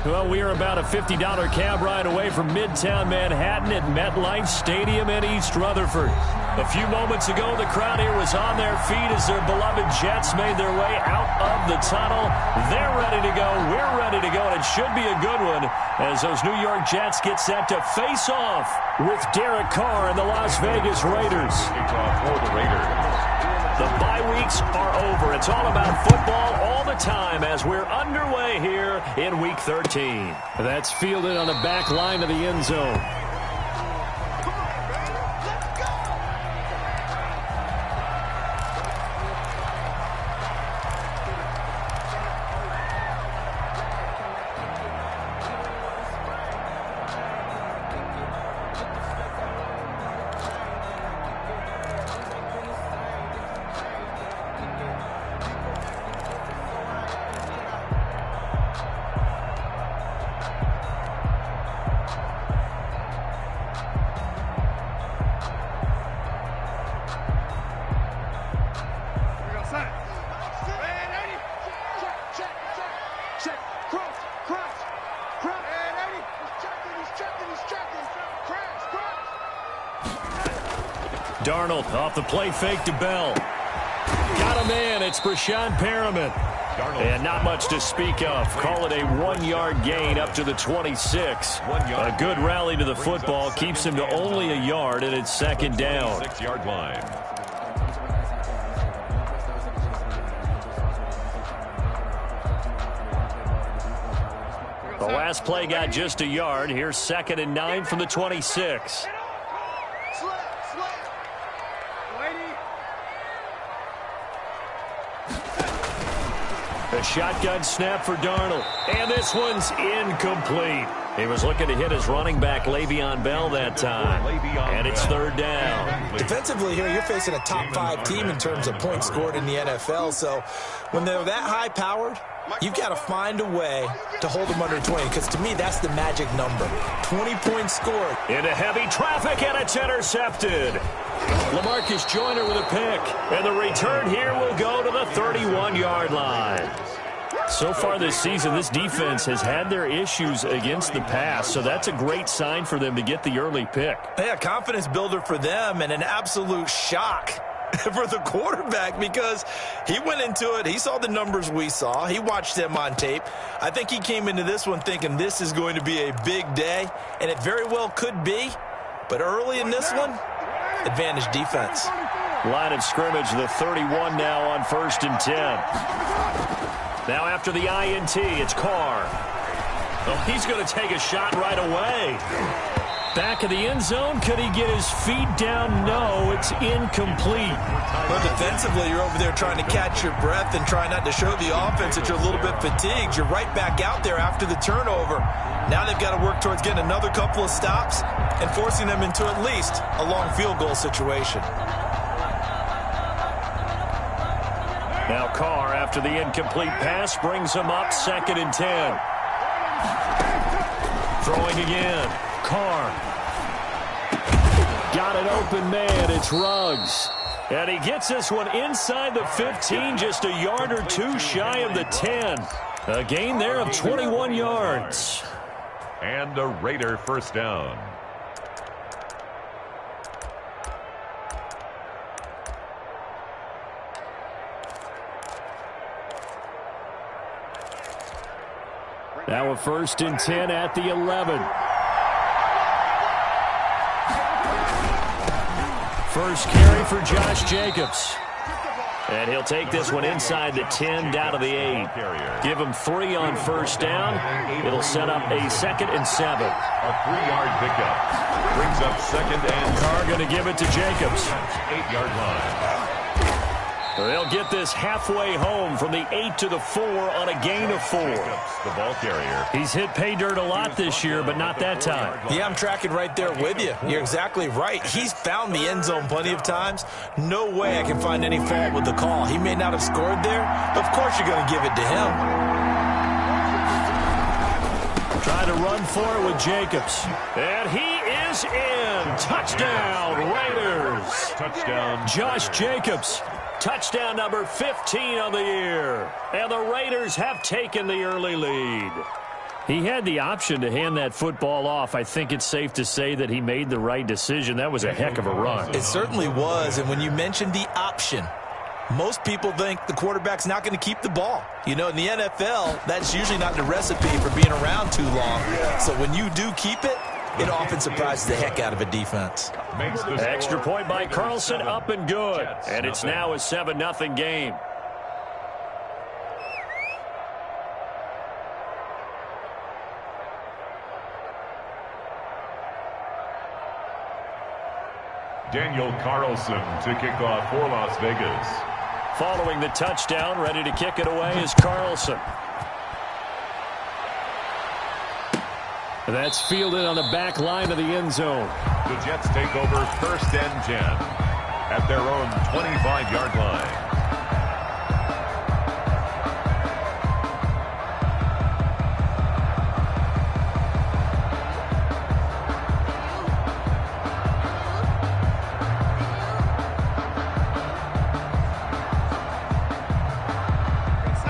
Well, we are about a $50 cab ride away from Midtown Manhattan at MetLife Stadium in East Rutherford. A few moments ago, the crowd here was on their feet as their beloved Jets made their way out of the tunnel. They're ready to go. We're ready to go, and it should be a good one as those New York Jets get set to face off with Derek Carr and the Las Vegas Raiders. The bye weeks are over. It's all about football all the time as we're underway here in Week 13. That's fielded on the back line of the end zone. Darnold off the play fake to Bell. Got him in. It's Brashad Perriman. And not much to speak of. Call it a 1-yard gain up to the 26. A good rally to the football. Keeps him to only a yard, and it's second down. 6-yard line. The last play got just a yard. Here's 2nd and 9 from the 26. A shotgun snap for Darnold. And this one's incomplete. He was looking to hit his running back, Le'Veon Bell, that time. And it's 3rd down. Defensively here, you're facing a top-5 team in terms of points scored in the NFL. So when they're that high-powered, you've got to find a way to hold them under 20, because to me, that's the magic number. 20 points scored. Into heavy traffic, and it's intercepted. LaMarcus Joyner with a pick. And the return here will go to the 31-yard line. So far this season, this defense has had their issues against the pass, so that's a great sign for them to get the early pick. Yeah, confidence builder for them, and an absolute shock for the quarterback, because he went into it, he saw the numbers we saw, he watched them on tape. I think he came into this one thinking this is going to be a big day, and it very well could be, but early in this one, advantage defense. Line of scrimmage, the 31 now on 1st and 10. Now after the INT, it's Carr. Oh, he's going to take a shot right away. Back of the end zone. Could he get his feet down? No, it's incomplete. Well, defensively, you're over there trying to catch your breath and try not to show the offense that you're a little bit fatigued. You're right back out there after the turnover. Now they've got to work towards getting another couple of stops and forcing them into at least a long field goal situation. Now Carr, after the incomplete pass, brings him up 2nd and 10. Throwing again. Carr. Got an open man. It's Ruggs. And he gets this one inside the 15, just a yard or two shy of the 10. A gain there of 21 yards. And a Raider first down. Now a 1st and 10 at the 11. First carry for Josh Jacobs. And he'll take this one inside the 10 down to the 8. Give him 3 on 1st down. It'll set up a 2nd and 7. A 3-yard pickup. Brings up 2nd and Carr going to give it to Jacobs. 8-yard line. They'll get this halfway home from the 8 to the 4 on a gain of 4. The ball carrier. He's hit pay dirt a lot this year, but not that time. Yeah, I'm tracking right there with you. You're exactly right. He's found the end zone plenty of times. No way I can find any fault with the call. He may not have scored there, but of course you're going to give it to him. Trying to run for it with Jacobs. And he is in. Touchdown, Raiders. Touchdown. Josh Jacobs. Touchdown number 15 on the year. And the Raiders have taken the early lead. He had the option to hand that football off. I think it's safe to say that he made the right decision. That was a heck of a run. It certainly was, and when you mentioned the option, most people think the quarterback's not going to keep the ball. You know, in the NFL, that's usually not the recipe for being around too long. So when you do keep it, it often surprises the heck out of a defense. Extra point by Carlson, up and good. And it's now a 7-0 game. Daniel Carlson to kick off for Las Vegas. Following the touchdown, ready to kick it away is Carlson. That's fielded on the back line of the end zone. The Jets take over 1st and 10 at their own 25-yard line.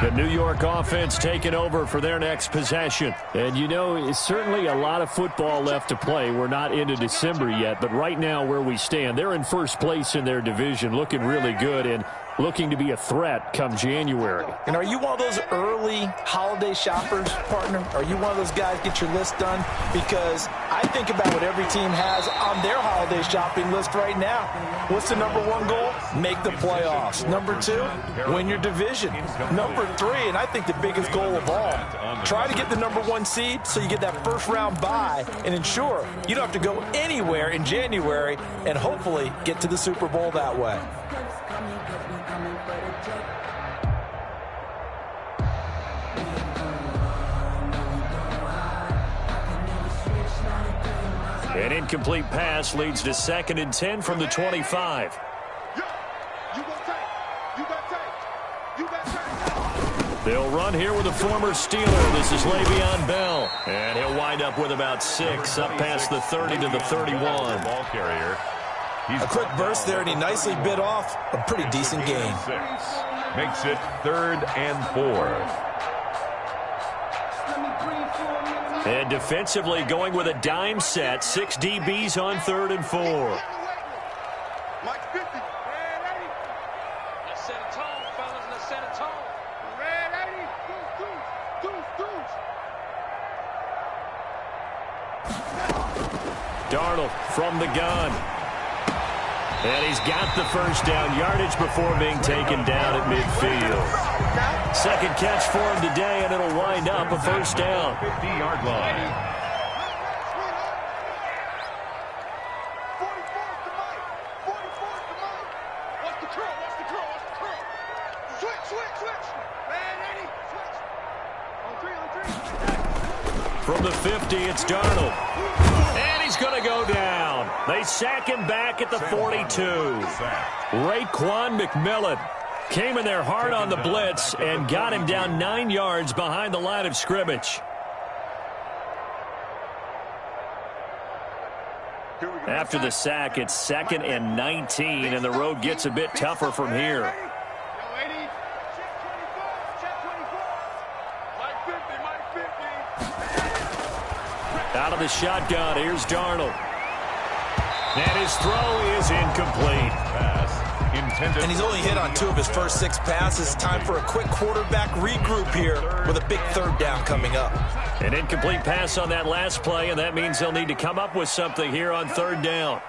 The New York offense taking over for their next possession. And, you know, it's certainly a lot of football left to play. We're not into December yet, but right now where we stand, they're in first place in their division, looking really good and looking to be a threat come January. And are you one of those early holiday shoppers, partner? Are you one of those guys get your list done? Because I think about what every team has on their holiday shopping list right now. What's the #1 goal? Make the playoffs. #2, win your division. #3, and I think the biggest goal of all, try to get the #1 seed so you get that first-round bye and ensure you don't have to go anywhere in January and hopefully get to the Super Bowl that way. An incomplete pass leads to 2nd and 10 from the 25. They'll run here with a former Steeler. This is Le'Veon Bell. And he'll wind up with about 6, up past the 30 to the 31. Ball carrier. A quick burst there, and he nicely bit off a pretty decent gain. Makes it 3rd and 4. And defensively going with a dime set. 6 DBs on 3rd and 4. Darnold from the gun. And he's got the first down yardage before being taken down at midfield. 2nd catch for him today, and it'll wind up a first down. 50-yard line. From the 50, it's Darnold. And he's going to go down. They sack him back at the 42. Raekwon McMillan came in there hard on the blitz and got him down 9 yards behind the line of scrimmage. After the sack, it's 2nd and 19, and the road gets a bit tougher from here. Out of the shotgun, here's Darnold. And his throw is incomplete. And he's only hit on 2 of his first 6 passes. Time for a quick quarterback regroup here with a big 3rd down coming up. An incomplete pass on that last play, and that means they'll need to come up with something here on 3rd down.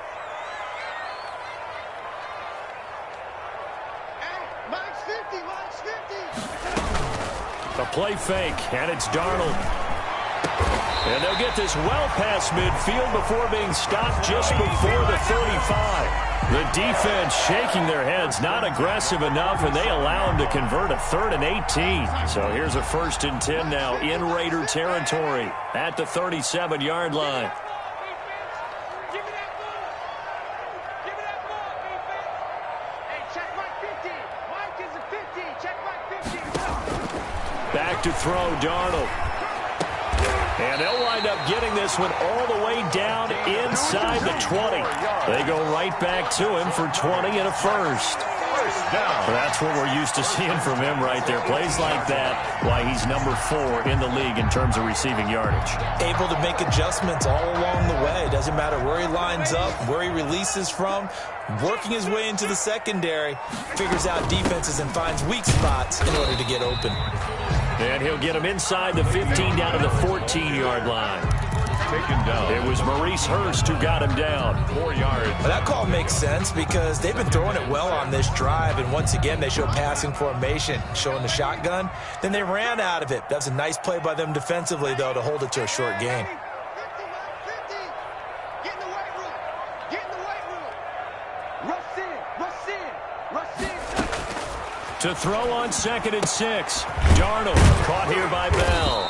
A play fake, and it's Darnold. And they'll get this well past midfield before being stopped just before the 35. The defense shaking their heads, not aggressive enough, and they allow him to convert a 3rd and 18. So here's a 1st and 10 now in Raider territory at the 37-yard line. Back to throw, Darnold. And they'll wind up getting this one all the way down inside the 20. They go right back to him for 20 and a first. First down. That's what we're used to seeing from him right there. Plays like that, why he's number 4 in the league in terms of receiving yardage. Able to make adjustments all along the way. Doesn't matter where he lines up, where he releases from. Working his way into the secondary, figures out defenses and finds weak spots in order to get open. And he'll get him inside the 15 down to the 14-yard line. Taken down. It was Maurice Hurst who got him down. 4 yards. Well, that call makes sense because they've been throwing it well on this drive, and once again they show passing formation, showing the shotgun. Then they ran out of it. That's a nice play by them defensively, though, to hold it to a short gain. To throw on 2nd and 6. Darnold caught here by Bell.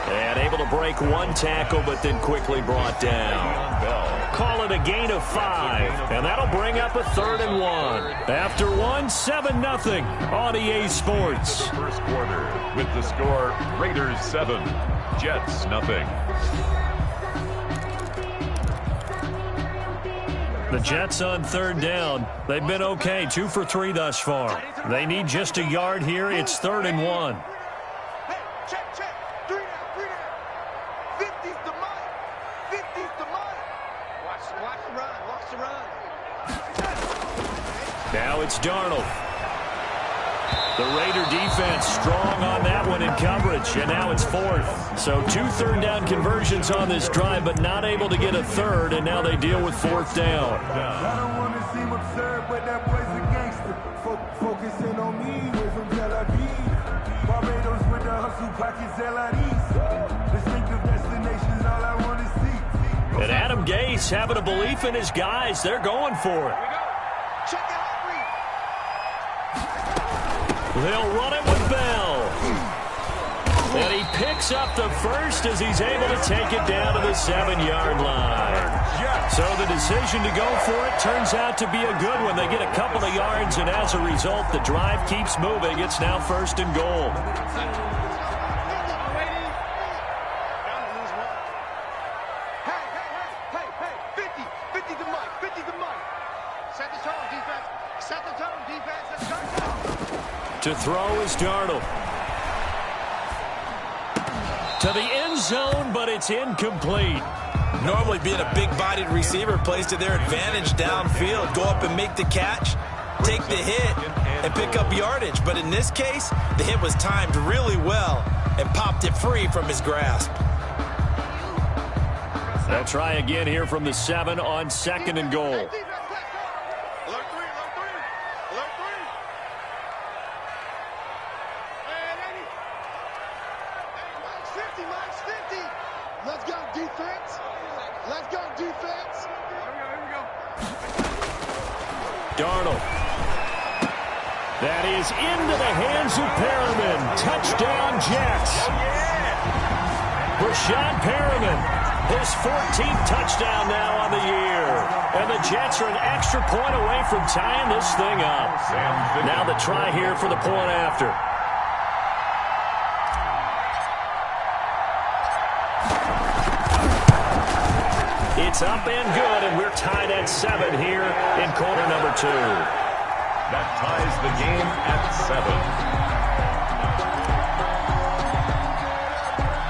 And able to break one tackle, but then quickly brought down. Call it a gain of 5. And that'll bring up a 3rd and 1. After 7-0 on EA Sports. First quarter with the score Raiders 7, Jets nothing. The Jets on 3rd down. They've been okay, 2 for 3 thus far. They need just a yard here. It's 3rd and 1. Now it's Darnold. The Raider defense strong on that one in coverage, and now it's 4th. So 2 third-down conversions on this drive, but not able to get a 3rd, and now they deal with 4th down. I don't want to seem absurd, but that boy's a gangster. Focusing on me, way from Tel Aviv. Barbados with the hustle pockets, LIDs. Distinctive destinations, all I want to see. And Adam Gase having a belief in his guys. They're going for it. They'll run it with Bell. And he picks up the first as he's able to take it down to the 7-yard line. So the decision to go for it turns out to be a good one. They get a couple of yards, and as a result, the drive keeps moving. It's now 1st and goal. To throw is Darnold. To the end zone, but it's incomplete. Normally being a big-bodied receiver plays to their advantage downfield. Go up and make the catch, take the hit, and pick up yardage. But in this case, the hit was timed really well and popped it free from his grasp. They'll try again here from the 7 on 2nd and goal. Darnold. That is into the hands of Perriman. Touchdown, Jets. Rashad Perriman, his 14th touchdown now on the year. And the Jets are an extra point away from tying this thing up. Now the try here for the point after. It's up and good, and we're tied at 7 here in quarter number 2. That ties the game at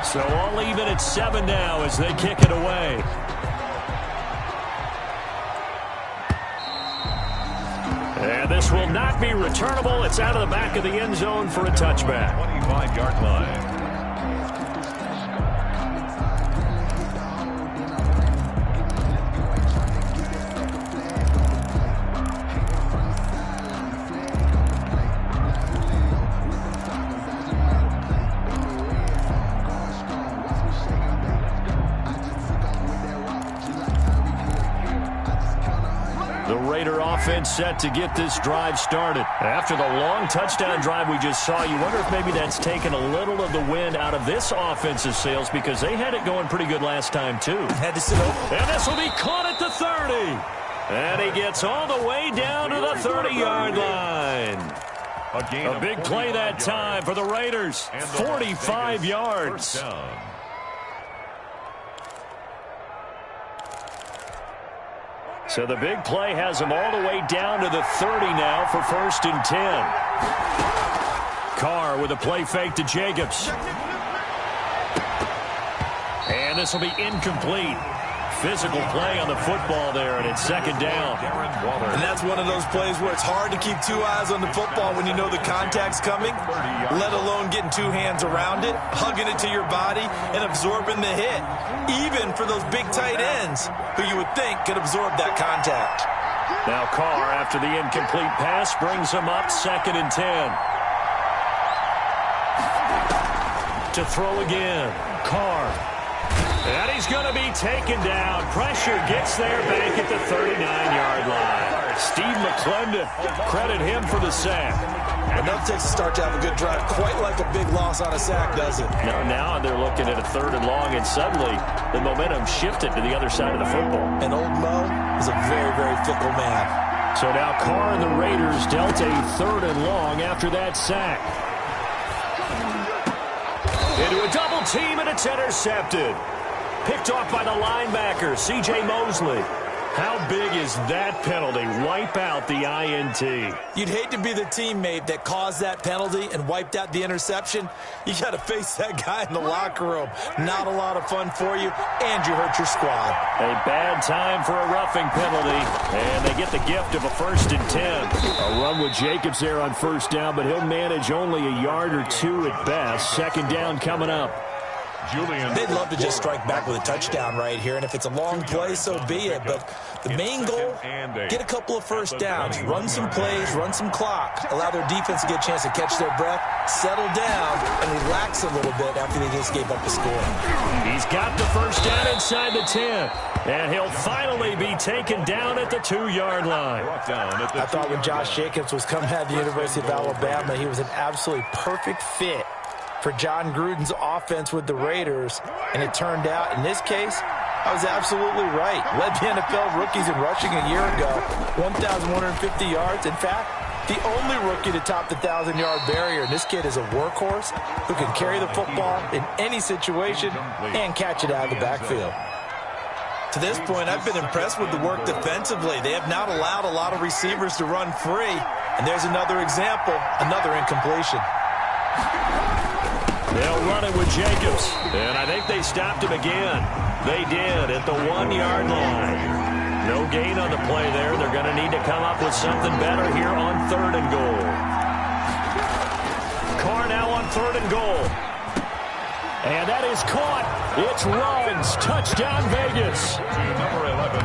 7. So all even at 7 now as they kick it away. And this will not be returnable. It's out of the back of the end zone for a touchback. 25-yard line. Offense set to get this drive started. After the long touchdown drive we just saw, you wonder if maybe that's taken a little of the wind out of this offensive sails because they had it going pretty good last time, too. Had to sit over. And this will be caught at the 30. And he gets all the way down to the 30-yard line. A big play that time for the Raiders. 45 yards. So the big play has him all the way down to the 30 now for 1st and 10. Carr with a play fake to Jacobs. And this will be incomplete. Physical play on the football there, and it's 2nd down. And that's one of those plays where it's hard to keep 2 eyes on the football when you know the contact's coming, let alone getting 2 hands around it, hugging it to your body, and absorbing the hit, even for those big tight ends who you would think could absorb that contact. Now Carr, after the incomplete pass, brings him up 2nd and 10. To throw again, Carr. And he's going to be taken down. Pressure gets there back at the 39-yard line. Steve McClendon, credit him for the sack. Enough takes to start to have a good drive, quite like a big loss on a sack, does it? Now they're looking at a 3rd and long, and suddenly the momentum shifted to the other side of the football. And old Mo is a very, very fickle man. So now Carr and the Raiders dealt a 3rd and long after that sack. Into a double team, and it's intercepted. Picked off by the linebacker, C.J. Mosley. How big is that penalty? Wipe out the INT. You'd hate to be the teammate that caused that penalty and wiped out the interception. You got to face that guy in the locker room. Not a lot of fun for you, and you hurt your squad. A bad time for a roughing penalty, and they get the gift of a 1st and 10. A run with Jacobs there on 1st down, but he'll manage only a yard or 2 at best. 2nd down coming up. They'd love to just strike back with a touchdown right here, and if it's a long play, so be it. But the main goal, get a couple of 1st downs, run some plays, run some clock, allow their defense to get a chance to catch their breath, settle down, and relax a little bit after they just gave up the score. He's got the 1st down inside the 10, and he'll finally be taken down at the 2-yard line. I thought when Josh Jacobs was coming out of the University of Alabama, he was an absolutely perfect fit for John Gruden's offense with the Raiders, and it turned out, in this case, I was absolutely right. Led the NFL rookies in rushing a year ago, 1,150 yards. In fact, the only rookie to top the 1,000-yard barrier. And this kid is a workhorse who can carry the football in any situation and catch it out of the backfield. To this point, I've been impressed with the work defensively. They have not allowed a lot of receivers to run free. And there's another example, another incompletion. They'll run it with Jacobs, and I think they stopped him again. They did at the 1-yard line. No gain on the play there. They're going to need to come up with something better here on 3rd and goal. Carr now on 3rd and goal. And that is caught. It's Ruggs. Touchdown, Vegas. Number 11,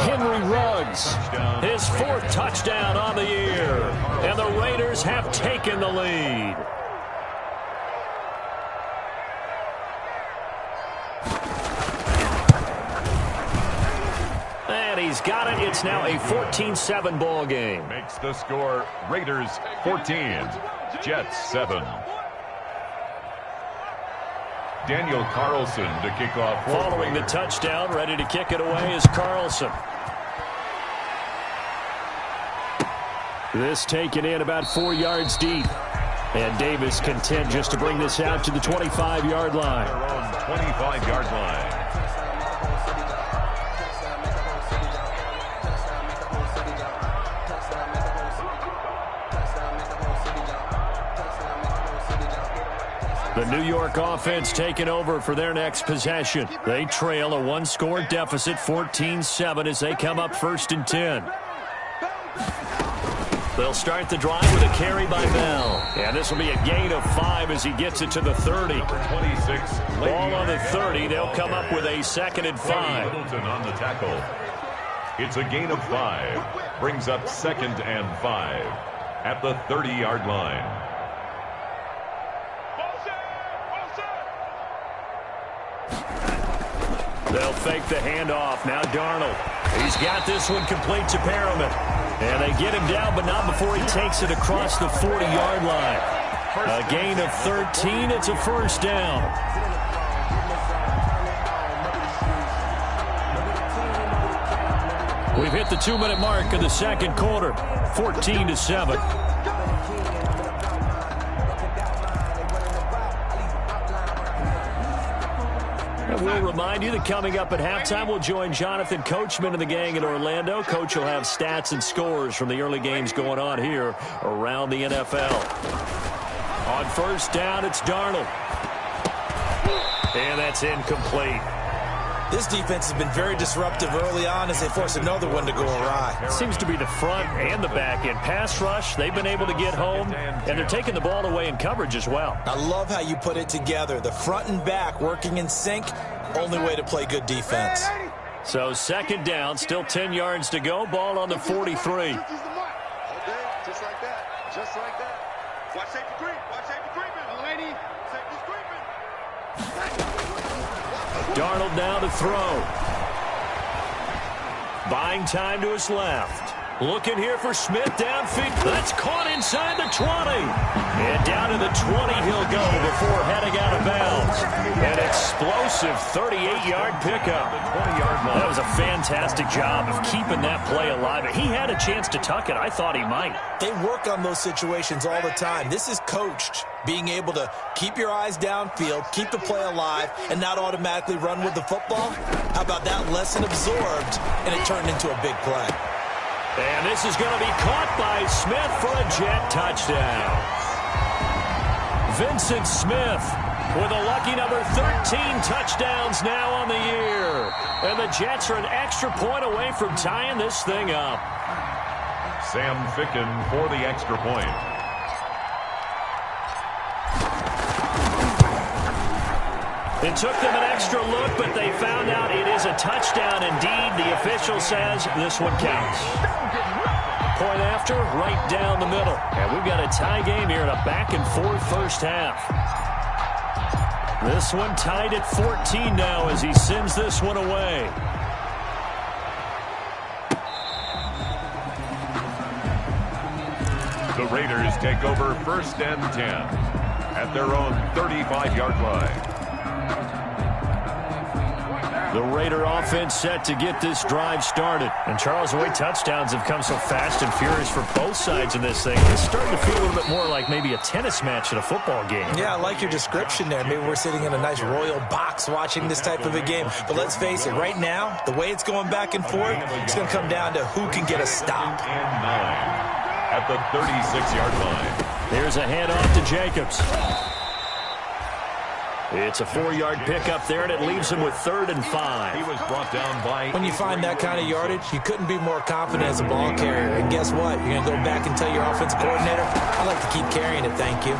Henry Ruggs. His 4th touchdown on the year. And the Raiders have taken the lead. And he's got it. It's now a 14-7 ball game. makes the score Raiders 14, Jets 7. Daniel Carlson to kick off. Following the touchdown, ready to kick it away is Carlson. This taken in about 4 yards deep. And Davis content just to bring this out to the 25-yard line. Their own 25-yard line. The New York offense taking over for their next possession. They trail a 1-score deficit, 14-7, as they come up 1st and 10. They'll start the drive with a carry by Bell. And this will be a gain of 5 as he gets it to the 30. 26. Ball on the 30. They'll come up with a 2nd and 5. Middleton on the tackle. It's a gain of 5. Brings up 2nd and 5 at the 30-yard line. They'll fake the handoff. Now Darnold. He's got this one complete to Perriman. And they get him down, but not before he takes it across the 40-yard line. A gain of 13. It's a 1st down. We've hit the 2-minute mark of the 2nd quarter. 14-7. And we'll remind you that coming up at halftime, we'll join Jonathan Coachman and the gang in Orlando. Coach will have stats and scores from the early games going on here around the NFL. On first down, it's Darnold. And that's incomplete. This defense has been very disruptive early on as they force another one to go awry. Seems to be the front and the back end. Pass rush, they've been able to get home, and they're taking the ball away in coverage as well. I love how you put it together. The front and back working in sync, only way to play good defense. So second down, still 10 yards to go. Ball on the 43. Just like that. Just like that. Watch safety creep. Watch safety creeping. Lady. Safety creeping. Darnold now to throw. Buying time to his left. Looking here for Smith downfield. That's caught inside the 20. And down to the 20 he'll go before heading out of bounds. An explosive 38-yard pickup. That was a fantastic job of keeping that play alive. He had a chance to tuck it. I thought he might. They work on those situations all the time. This is coached. Being able to keep your eyes downfield, keep the play alive, and not automatically run with the football. How about that lesson absorbed, and it turned into a big play. And this is going to be caught by Smith for a Jet touchdown. Vincent Smith with a lucky number 13 touchdowns now on the year. And the Jets are an extra point away from tying this thing up. Sam Ficken for the extra point. It took them an extra look, but they found out it is a touchdown indeed. The official says this one counts. Point after, right down the middle. And we've got a tie game here in a back-and-forth first half. This one tied at 14 now as he sends this one away. The Raiders take over first and 10 at their own 35-yard line. The Raider offense set to get this drive started. And Charles, the way touchdowns have come so fast and furious for both sides in this thing, it's starting to feel a little bit more like maybe a tennis match at a football game. Yeah, I like your description there. Maybe we're sitting in a nice royal box watching this type of a game. But let's face it, right now, the way it's going back and forth, it's going to come down to who can get a stop. And 9 at the 36-yard line. Here's a handoff to Jacobs. It's a 4-yard pickup there, and it leaves him with 3rd and 5. He was brought down by... When you find that kind of yardage, you couldn't be more confident as a ball carrier. And guess what? You're going to go back and tell your offensive coordinator, I'd like to keep carrying it, thank you.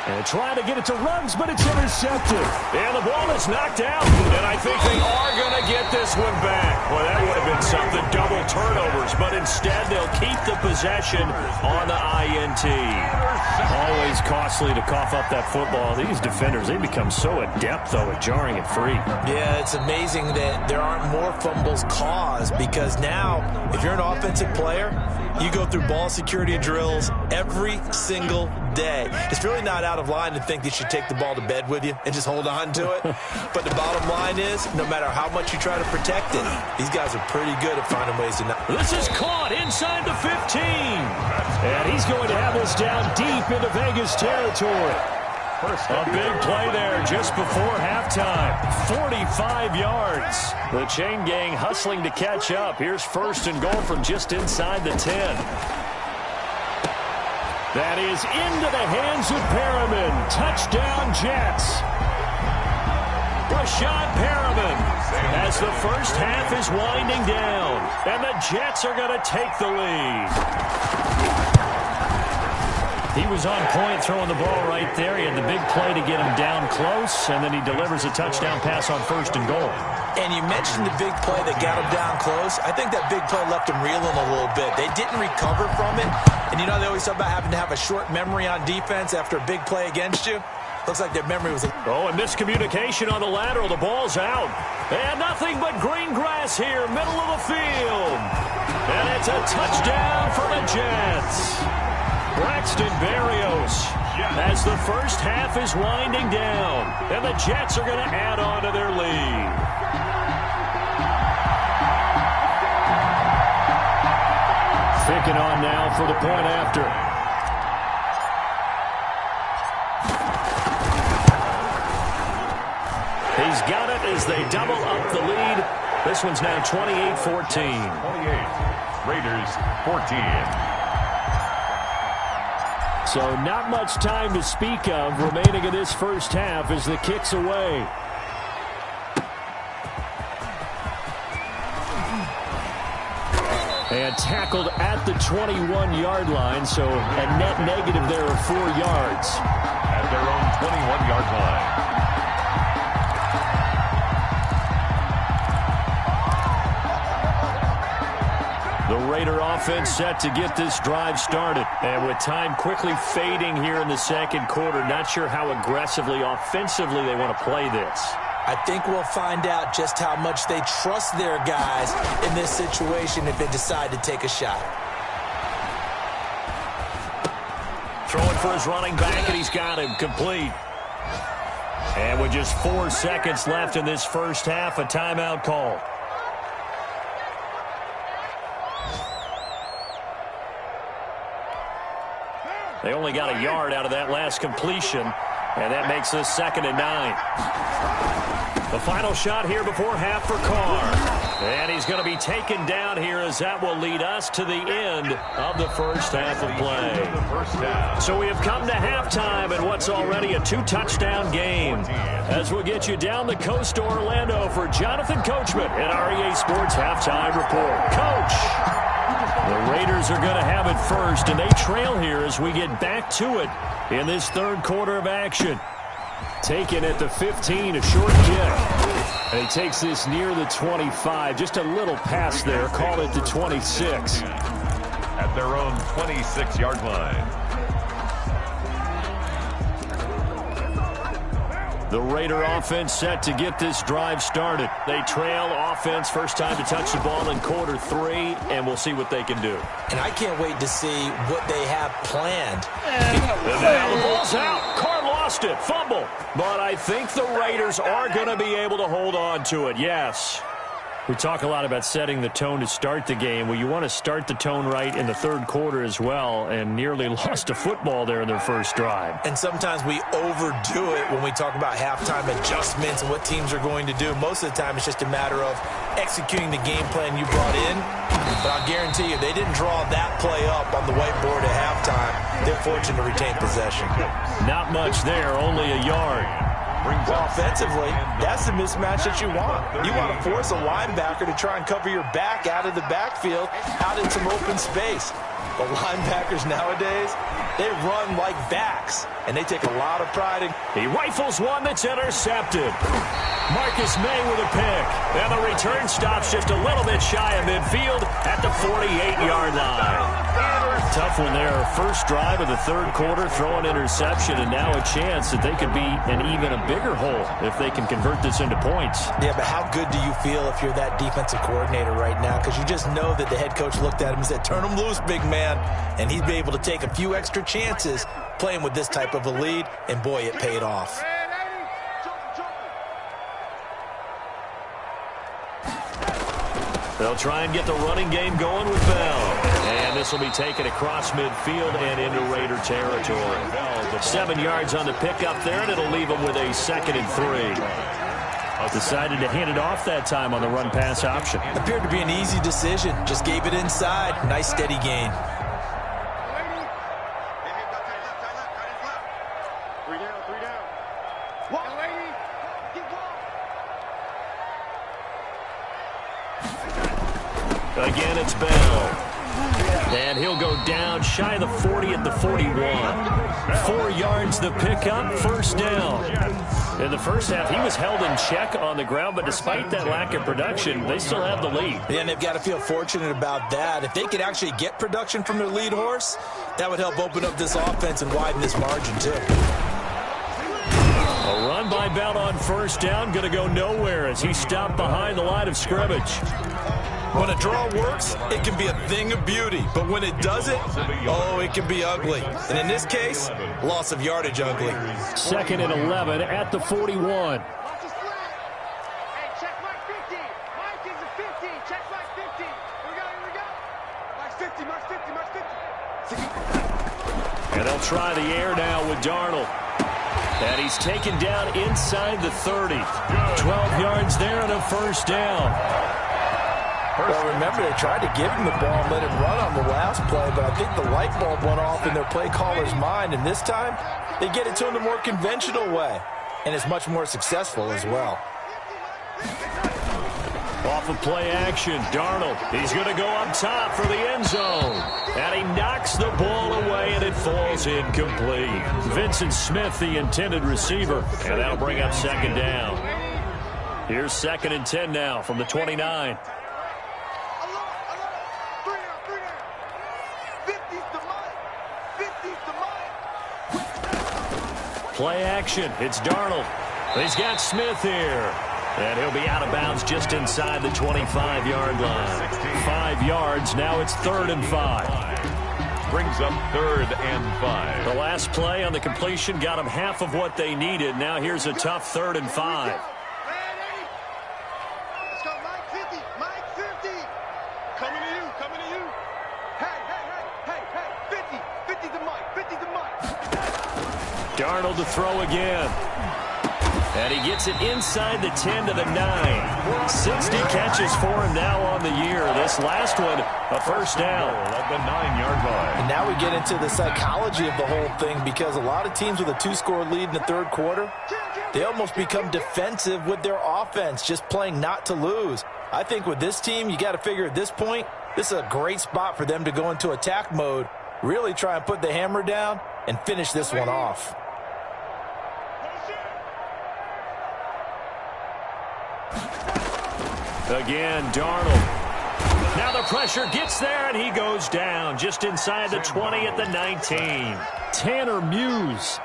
And trying to get it to Ruggs, but it's intercepted. And the ball is knocked out. And I think they are going to get this one back. Well, that would have been something, double turnovers. But instead, they'll keep the possession on the INT. Always costly to cough up that football. These defenders, they become so adept, though, at jarring it free. Yeah, it's amazing that there aren't more fumbles caused because now, if you're an offensive player, you go through ball security drills every single day. It's really not out of line to think you should take the ball to bed with you and just hold on to it. But the bottom line is, no matter how much you try to protect it, these guys are pretty good at finding ways to not. This is caught inside the 15. And he's going to have this down deep into Vegas territory. A big play there just before halftime. 45 yards. The chain gang hustling to catch up. Here's 1st and goal from just inside the 10. That is into the hands of Perriman. Touchdown, Jets. Rashad Perriman as the first half is winding down. And the Jets are going to take the lead. He was on point throwing the ball right there. He had the big play to get him down close, and then he delivers a touchdown pass on 1st and goal. And you mentioned the big play that got him down close. I think that big play left him reeling a little bit. They didn't recover from it. And you know they always talk about having to have a short memory on defense after a big play against you. Looks like their memory was... Oh, and miscommunication on the lateral. The ball's out. And nothing but green grass here, middle of the field. And it's a touchdown for the Jets. Braxton Berrios as the first half is winding down. And the Jets are going to add on to their lead. Ficken on now for the point after. He's got it as they double up the lead. This one's now 28-14. 28. Raiders 14. So not much time to speak of remaining in this first half as the kick's away. And tackled at the 21-yard line, so a net negative there of 4 yards. At their own 21-yard line. The Raider offense set to get this drive started. And with time quickly fading here in the second quarter, not sure how aggressively, offensively they want to play this. I think we'll find out just how much they trust their guys in this situation if they decide to take a shot. Throwing for his running back, and he's got him complete. And with just 4 seconds left in this first half, a timeout call. They only got a yard out of that last completion, and that makes this 2nd and 9. The final shot here before half for Carr. And he's going to be taken down here as that will lead us to the end of the first half of play. So we have come to halftime in what's already a 2-touchdown game. As we'll get you down the coast to Orlando for Jonathan Coachman at REA Sports Halftime Report. Coach! The Raiders are going to have it first, and they trail here as we get back to it in this third quarter of action. Taken at the 15, a short kick. And he takes this near the 25. Just a little pass there. Call it the 26. At their own 26-yard line. The Raider offense set to get this drive started. They trail offense, first time to touch the ball in quarter 3, and we'll see what they can do. And I can't wait to see what they have planned. And now the ball's out. Carr lost it. Fumble. But I think the Raiders are going to be able to hold on to it. Yes. We talk a lot about setting the tone to start the game. Well, you want to start the tone right in the third quarter as well, and nearly lost a football there in their first drive. And sometimes we overdo it when we talk about halftime adjustments and what teams are going to do. Most of the time, it's just a matter of executing the game plan you brought in. But I'll guarantee you, they didn't draw that play up on the whiteboard at halftime. They're fortunate to retain possession. Not much there, only a yard. Well, offensively, that's the mismatch that you want. You want to force a linebacker to try and cover your back out of the backfield, out in some open space. The linebackers nowadays, they run like backs, and they take a lot of pride in. He rifles one that's intercepted. Marcus May with a pick. And the return stops just a little bit shy of midfield at the 48-yard line. Tough one there. First drive of the third quarter, throw an interception, and now a chance that they could be in even a bigger hole if they can convert this into points. Yeah, but how good do you feel if you're that defensive coordinator right now? Because you just know that the head coach looked at him and said, turn him loose, big man. And he'd be able to take a few extra chances playing with this type of a lead, and boy, it paid off. They'll try and get the running game going with Bell. And this will be taken across midfield and into Raider territory. 7 yards on the pickup there, and it'll leave them with a 2nd and 3. Decided to hand it off that time on the run-pass option. Appeared to be an easy decision. Just gave it inside. Nice steady gain. Again, it's Bell. And he'll go down shy of the 40 at the 41. 4 yards the pickup, first down. In the first half, he was held in check on the ground, but despite that lack of production, they still have the lead. Yeah, and they've got to feel fortunate about that. If they could actually get production from their lead horse, that would help open up this offense and widen this margin, too. A run by Bell on first down, going to go nowhere as he stopped behind the line of scrimmage. When a draw works, it can be a thing of beauty. But when it doesn't, oh, it can be ugly. And in this case, loss of yardage ugly. 2nd and 11 at the 41. And they'll try the air now with Darnold. And he's taken down inside the 30. 12 yards there and a first down. Well, remember, they tried to give him the ball and let him run on the last play, but I think the light bulb went off in their play caller's mind, and this time they get it to him the more conventional way, and it's much more successful as well. Off of play action, Darnold. He's going to go up top for the end zone. And he knocks the ball away, and it falls incomplete. Vincent Smith, the intended receiver, and that'll bring up second down. Here's 2nd and 10 now from the 29. Play action. It's Darnold. He's got Smith here. And he'll be out of bounds just inside the 25-yard line. 5 yards. Now it's 3rd and 5. Brings up 3rd and 5. The last play on the completion got them half of what they needed. Now here's a tough 3rd and 5. Let's go, Mike 50. Mike 50. Coming to you. Coming to you. Hey. 50. 50 to Mike. 50 to Mike. Darnold to throw again. And he gets it inside the 10 to the 9. 60 catches for him now on the year. This last one, a first down at the 9-yard line. And now we get into the psychology of the whole thing, because a lot of teams with a 2-score lead in the 3rd quarter, they almost become defensive with their offense, just playing not to lose. I think with this team, you got to figure at this point, this is a great spot for them to go into attack mode, really try and put the hammer down and finish this one off. Again, Darnold. Now the pressure gets there, and he goes down just inside the 20 at the 19. Tanner Muse.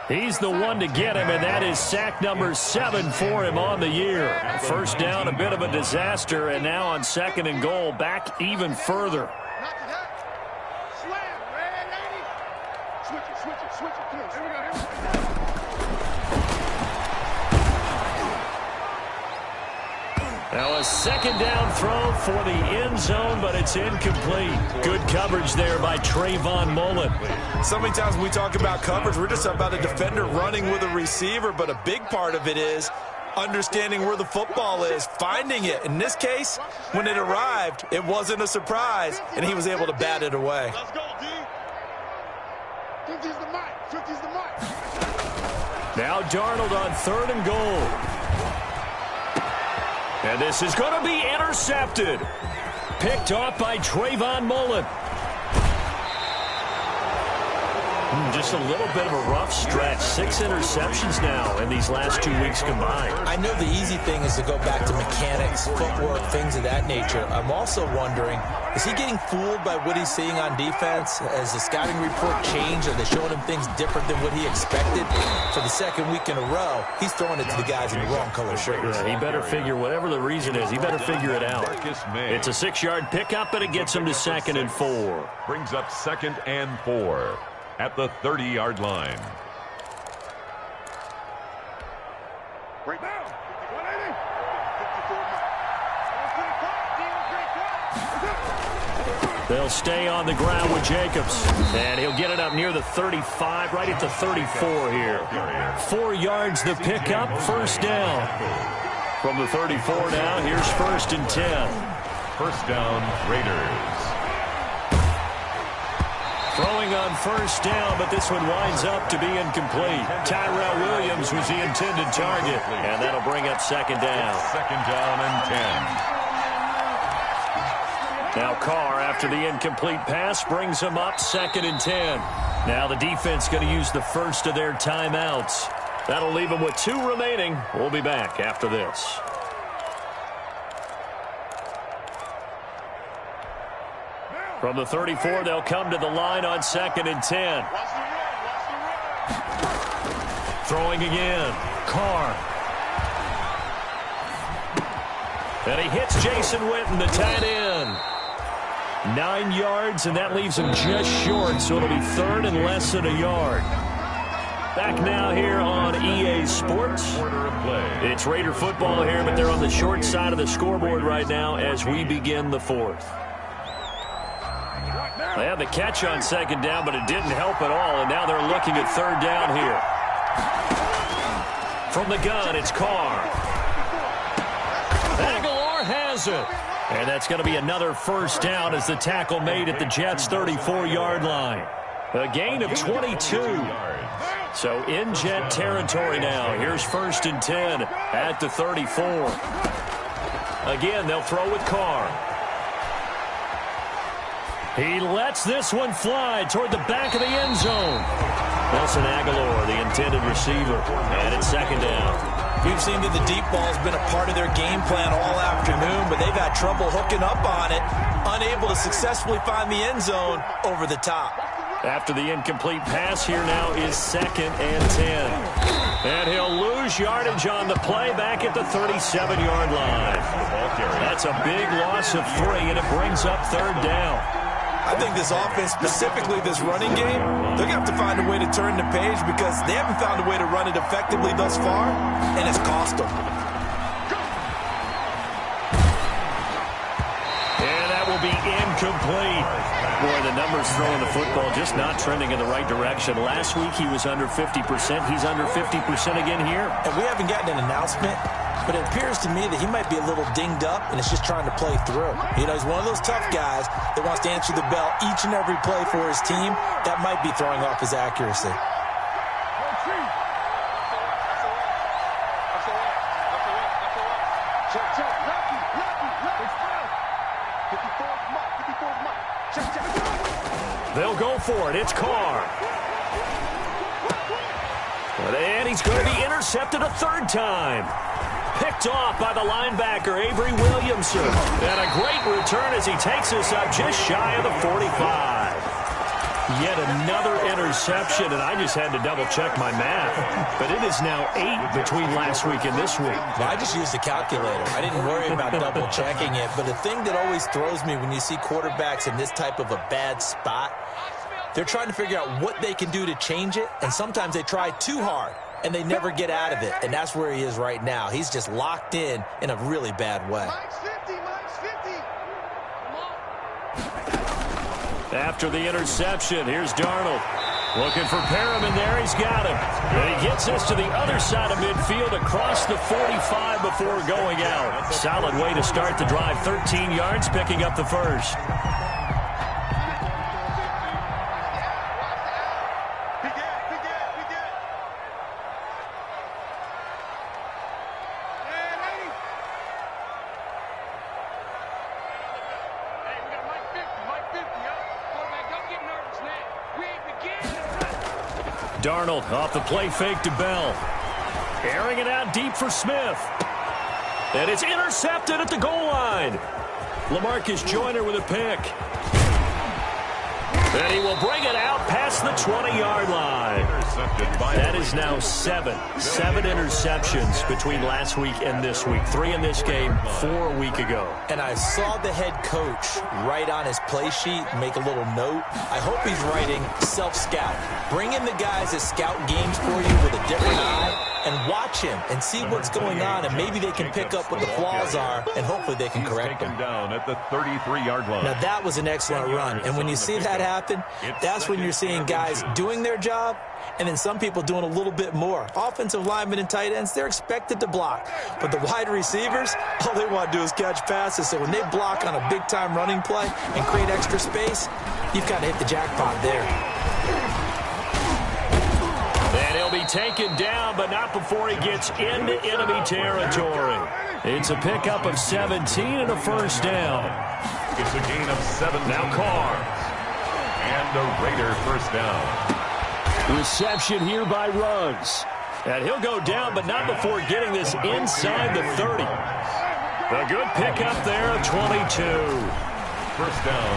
He's the one to get him, and that is sack number 7 for him on the year. First down, a bit of a disaster, and now on 2nd and goal, back even further. Switch it, please. Here we go. Now a 2nd down throw for the end zone, but it's incomplete. Good coverage there by Trayvon Mullen. So many times when we talk about coverage, we're just about a defender running with a receiver, but a big part of it is understanding where the football is, finding it. In this case, when it arrived, it wasn't a surprise, and he was able to bat it away. Let's go, D. 50's the mic. 50's the mic. Now Darnold on 3rd and goal. And this is going to be intercepted. Picked off by Trayvon Mullen. Just a little bit of a rough stretch. 6 interceptions now in these last 2 weeks combined. I know the easy thing is to go back to mechanics, footwork, things of that nature. I'm also wondering, is he getting fooled by what he's seeing on defense? Has the scouting report changed? Are they showing him things different than what he expected? For the 2nd week in a row, he's throwing it to the guys in the wrong color shirts. Yeah, he better figure, whatever the reason is, he better figure it out. It's a 6-yard pickup, and it gets him to 2nd and 4. Brings up 2nd and 4 at the 30-yard line. Break down. 180. They'll stay on the ground with Jacobs. And he'll get it up near the 35, right at the 34 here. 4 yards the pickup, first down. From the 34 now, here's 1st and 10. First down, Raiders. Throwing on first down, but this one winds up to be incomplete. Tyrell Williams was the intended target, and that'll bring up 2nd down. 2nd down and 10. Now Carr, after the incomplete pass, brings him up 2nd and 10. Now the defense going to use the first of their timeouts. That'll leave them with 2 remaining. We'll be back after this. From the 34, they'll come to the line on 2nd and 10. Throwing again. Carr. And he hits Jason Witten, the tight end. 9 yards, and that leaves him just short, so it'll be 3rd and less than a yard. Back now here on EA Sports. It's Raider football here, but they're on the short side of the scoreboard right now as we begin the 4th. They had the catch on 2nd down, but it didn't help at all, and now they're looking at 3rd down here. From the gun, it's Carr. Aguilar has it. And that's going to be another first down as the tackle made at the Jets' 34-yard line. A gain of 22. So in Jet territory now. Here's 1st and 10 at the 34. Again, they'll throw with Carr. He lets this one fly toward the back of the end zone. Nelson Aguilar, the intended receiver, and it's 2nd down. We've seen that the deep ball's been a part of their game plan all afternoon, but they've had trouble hooking up on it, unable to successfully find the end zone over the top. After the incomplete pass, here now is 2nd and 10. And he'll lose yardage on the play back at the 37-yard line. That's a big loss of 3, and it brings up 3rd down. I think this offense, specifically this running game, they're going to have to find a way to turn the page because they haven't found a way to run it effectively thus far, and it's cost them. And that will be incomplete. Boy, the numbers throwing the football just not trending in the right direction. Last week he was under 50%. He's under 50% again here. And we haven't gotten an announcement, but it appears to me that he might be a little dinged up and is just trying to play through. You know, he's one of those tough guys that wants to answer the bell each and every play for his team. That might be throwing off his accuracy. They'll go for it. It's Carr. And he's going to be intercepted a 3rd time. Picked off by the linebacker, Avery Williamson. And a great return as he takes us up just shy of the 45. Yet another interception, and I just had to double-check my math. But it is now 8 between last week and this week. Well, I just used a calculator. I didn't worry about double-checking it. But the thing that always throws me when you see quarterbacks in this type of a bad spot, they're trying to figure out what they can do to change it, and sometimes they try too hard, and they never get out of it. And that's where he is right now. He's just locked in a really bad way. After the interception, here's Darnold. Looking for Perriman there. He's got him. And he gets us to the other side of midfield across the 45 before going out. Solid way to start the drive. 13 yards, picking up the first. Darnold off the play fake to Bell. Airing it out deep for Smith. And it's intercepted at the goal line. LaMarcus Joyner with a pick. And he will bring it out past the 20-yard line. That is now 7 interceptions between last week and this week. 3 in this game, 4 a week ago. And I saw the head coach write on his play sheet, make a little note. I hope he's writing self-scout. Bring in the guys that scout games for you with a different eye and watch him and see what's going on, and maybe they can pick up what the flaws are, and hopefully they can correct them. Down at the 33-yard line. Now, that was an excellent run, and when you see that happen, that's when you're seeing guys doing their job and then some people doing a little bit more. Offensive linemen and tight ends, they're expected to block. But the wide receivers, all they want to do is catch passes. So when they block on a big-time running play and create extra space, you've got to hit the jackpot there. And he'll be taken down, but not before he gets into enemy territory. It's a pickup of 17 and a first down. It's a gain of 7. Now Carr. And a Raider first down. Reception here by Ruggs. And he'll go down, but not before getting this inside the 30. A good pickup there of 22. First down,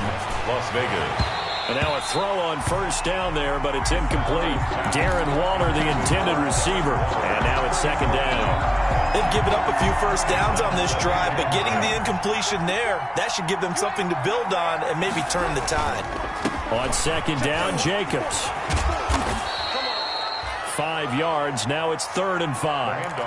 Las Vegas. And now a throw on first down there, but it's incomplete. Darren Waller, the intended receiver. And now it's second down. They've given up a few first downs on this drive, but getting the incompletion there, that should give them something to build on and maybe turn the tide. On second down, Jacobs. 5 yards. Now it's 3rd and 5.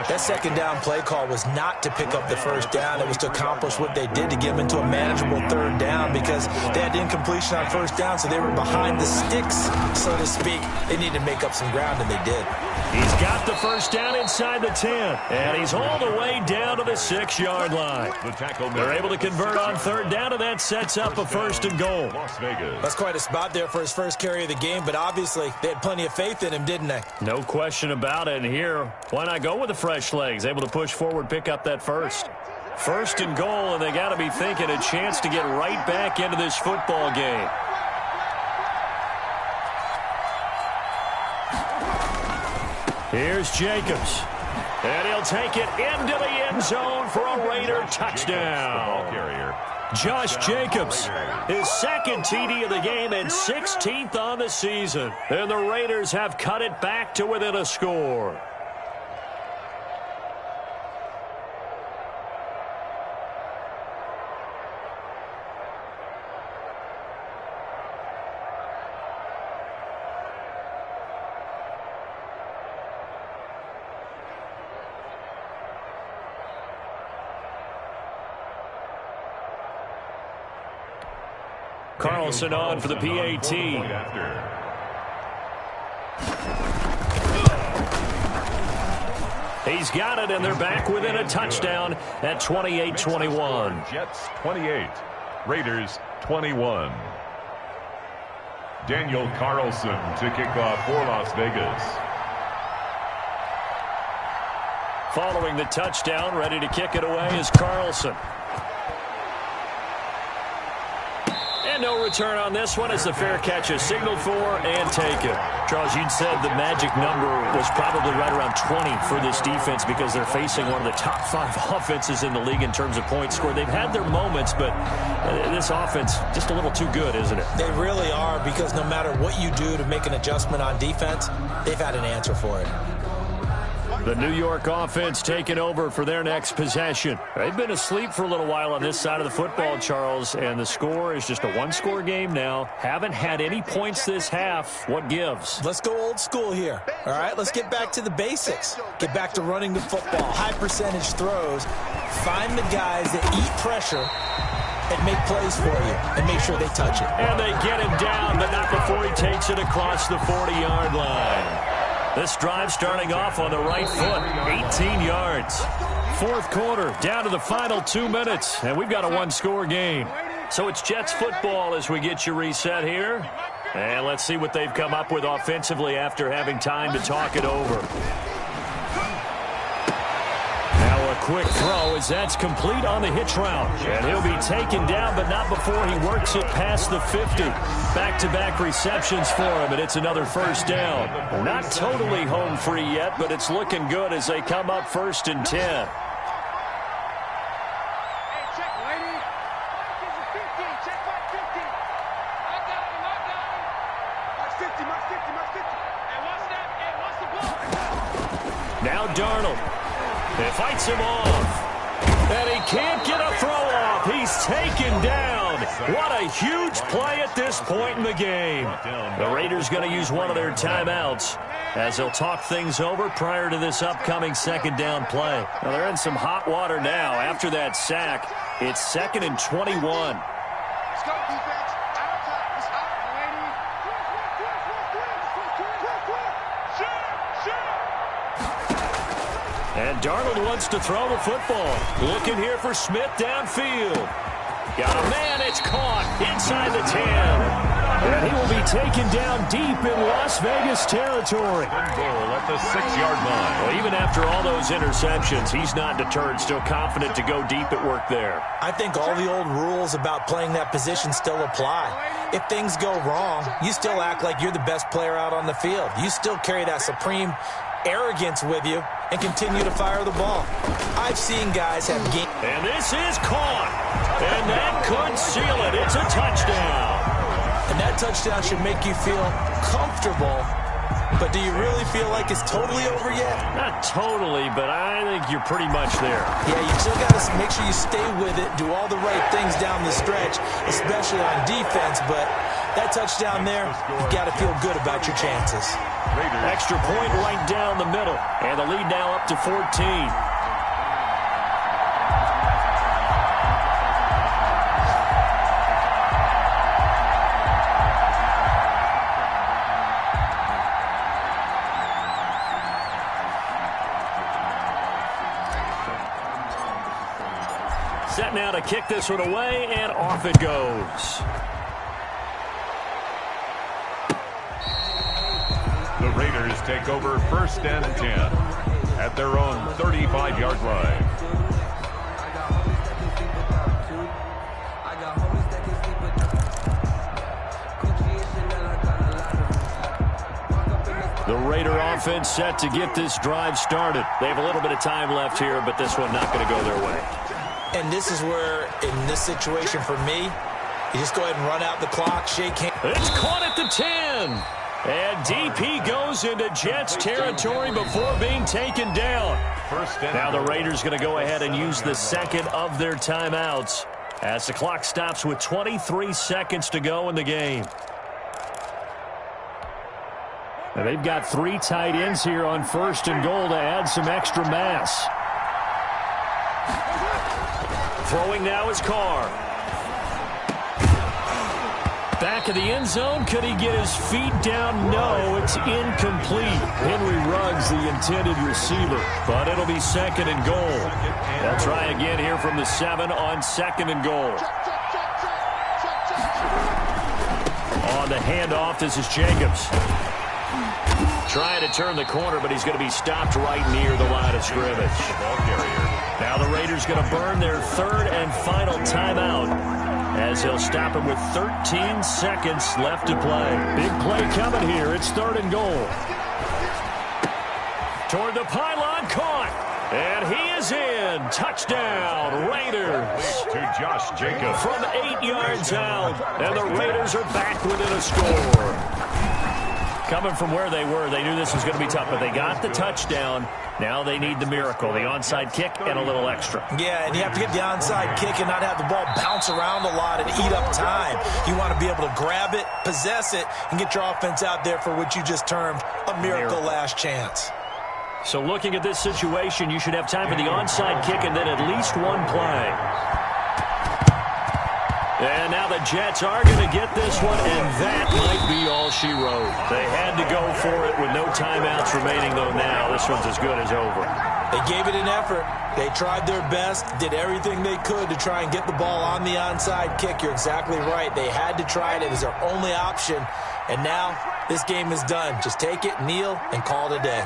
That second down play call was not to pick up the first down. It was to accomplish what they did to get them into a manageable 3rd down because they had incompletion on first down, so they were behind the sticks, so to speak. They needed to make up some ground, and they did. He's got the first down inside the 10, and he's all the way down to the 6-yard line. They're able to convert on 3rd down, and that sets up a 1st and goal. That's quite a spot there for his first carry of the game, but obviously they had plenty of faith in him, didn't they? No question about it. And here, why not go with the fresh legs? Able to push forward, pick up that first. 1st and goal, and they got to be thinking a chance to get right back into this football game. Here's Jacobs. And he'll take it into the end zone for a Raider touchdown. Josh Jacobs, his 2nd TD of the game and 16th on the season. And the Raiders have cut it back to within a score. Carlson on for the PAT. He's got it, and they're back within a touchdown at 28-21. Jets 28, Raiders 21. Daniel Carlson to kick off for Las Vegas. Following the touchdown, ready to kick it away is Carlson. And no return on this one as the fair catch is signaled for and taken. Charles, you'd said the magic number was probably right around 20 for this defense because they're facing one of the top 5 offenses in the league in terms of points scored. They've had their moments, but this offense just a little too good, isn't it? They really are, because no matter what you do to make an adjustment on defense, they've had an answer for it. The New York offense taking over for their next possession. They've been asleep for a little while on this side of the football, Charles, and the score is just a 1-score game now. Haven't had any points this half. What gives? Let's go old school here. All right, let's get back to the basics. Get back to running the football, high percentage throws. Find the guys that eat pressure and make plays for you and make sure they touch it. And they get him down, but not before he takes it across the 40-yard line. This drive starting off on the right foot, 18 yards. 4th quarter, down to the final 2 minutes, and we've got a 1-score game. So it's Jets football as we get you reset here. And let's see what they've come up with offensively after having time to talk it over. Now a quick throw as that's complete on the hitch route. And he'll be taken down, but not before he works it past the 50. Back-to-back receptions for him, and it's another 1st down. Not totally home free yet, but it's looking good as they come up 1st and 10. Now Darnold. It fights him off. And he can't get a throw off. He's taken down. What a huge play at this point in the game. The Raiders going to use one of their timeouts as they'll talk things over prior to this upcoming 2nd down play. Now they're in some hot water now after that sack. It's 2nd and 21. Let's go, defense. And Darnold wants to throw the football. Looking here for Smith downfield. Got a man, it's caught inside the 10. And he will be taken down deep in Las Vegas territory. Goal at the 6-yard line. Well, even after all those interceptions, he's not deterred, still confident to go deep at work there. I think all the old rules about playing that position still apply. If things go wrong, you still act like you're the best player out on the field. You still carry that supreme arrogance with you and continue to fire the ball. I've seen guys have game. And this is caught. And that could seal it. It's a touchdown. And that touchdown should make you feel comfortable But do you really feel like it's totally over yet? Not totally, but I think you're pretty much there. Yeah, you still got to make sure you stay with it, do all the right things down the stretch, especially on defense. But that touchdown there, you've got to feel good about your chances. Extra point right down the middle, and the lead now up to 14. Set now to kick this one away, and off it goes. The Raiders take over 1st and 10 at their own 35-yard line. The Raider offense set to get this drive started. They have a little bit of time left here, but this one not going to go their way. And this is where, in this situation for me, you just go ahead and run out the clock, shake hands. It's caught at the 10. And DP goes into Jets territory before being taken down. Now the Raiders going to go ahead and use the second of their timeouts as the clock stops with 23 seconds to go in the game. Now they've got 3 tight ends here on 1st and goal to add some extra mass. Throwing now is Carr. Back of the end zone. Could he get his feet down? No, it's incomplete. Henry Ruggs, the intended receiver. But it'll be 2nd and goal. They'll try again here from the 7 on 2nd and goal. On the handoff, this is Jacobs. Trying to turn the corner, but he's going to be stopped right near the line of scrimmage. Ball carrier. Now the Raiders going to burn their 3rd and final timeout as he'll stop him with 13 seconds left to play. Big play coming here. It's 3rd and goal. Toward the pylon, caught. And he is in. Touchdown, Raiders. To Josh Jacobs. From 8 yards out. And the Raiders are back within a score. Coming from where they were, they knew this was going to be tough, but they got the touchdown. Now they need the miracle, the onside kick and a little extra. Yeah, and you have to get the onside kick and not have the ball bounce around a lot and eat up time. You want to be able to grab it, possess it, and get your offense out there for what you just termed a miracle last chance. So looking at this situation, you should have time for the onside kick and then at least one play. And now the Jets are going to get this one, and that might be all she wrote. They had to go for it with no timeouts remaining, though now this one's as good as over. They gave it an effort. They tried their best, did everything they could to try and get the ball on the onside kick. You're exactly right. They had to try it. It was their only option. And now this game is done. Just take it, kneel, and call it a day.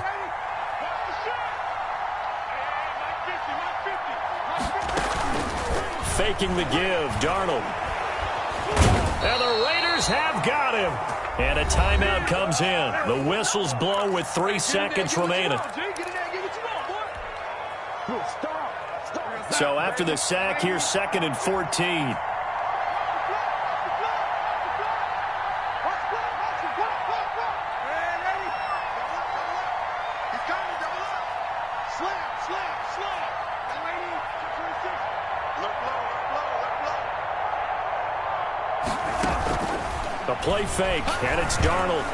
Faking the give, Darnold. And the Raiders have got him. And a timeout comes in. The whistles blow with 3 seconds remaining. So after the sack, here's 2nd and 14. The play fake, and it's Darnold.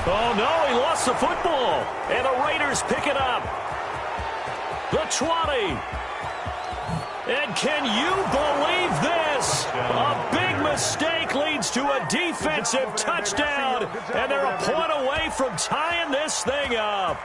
Oh, no, he lost the football. And the Raiders pick it up. The 20. And can you believe this? A big mistake leads to a defensive touchdown. And they're a point away from tying this thing up.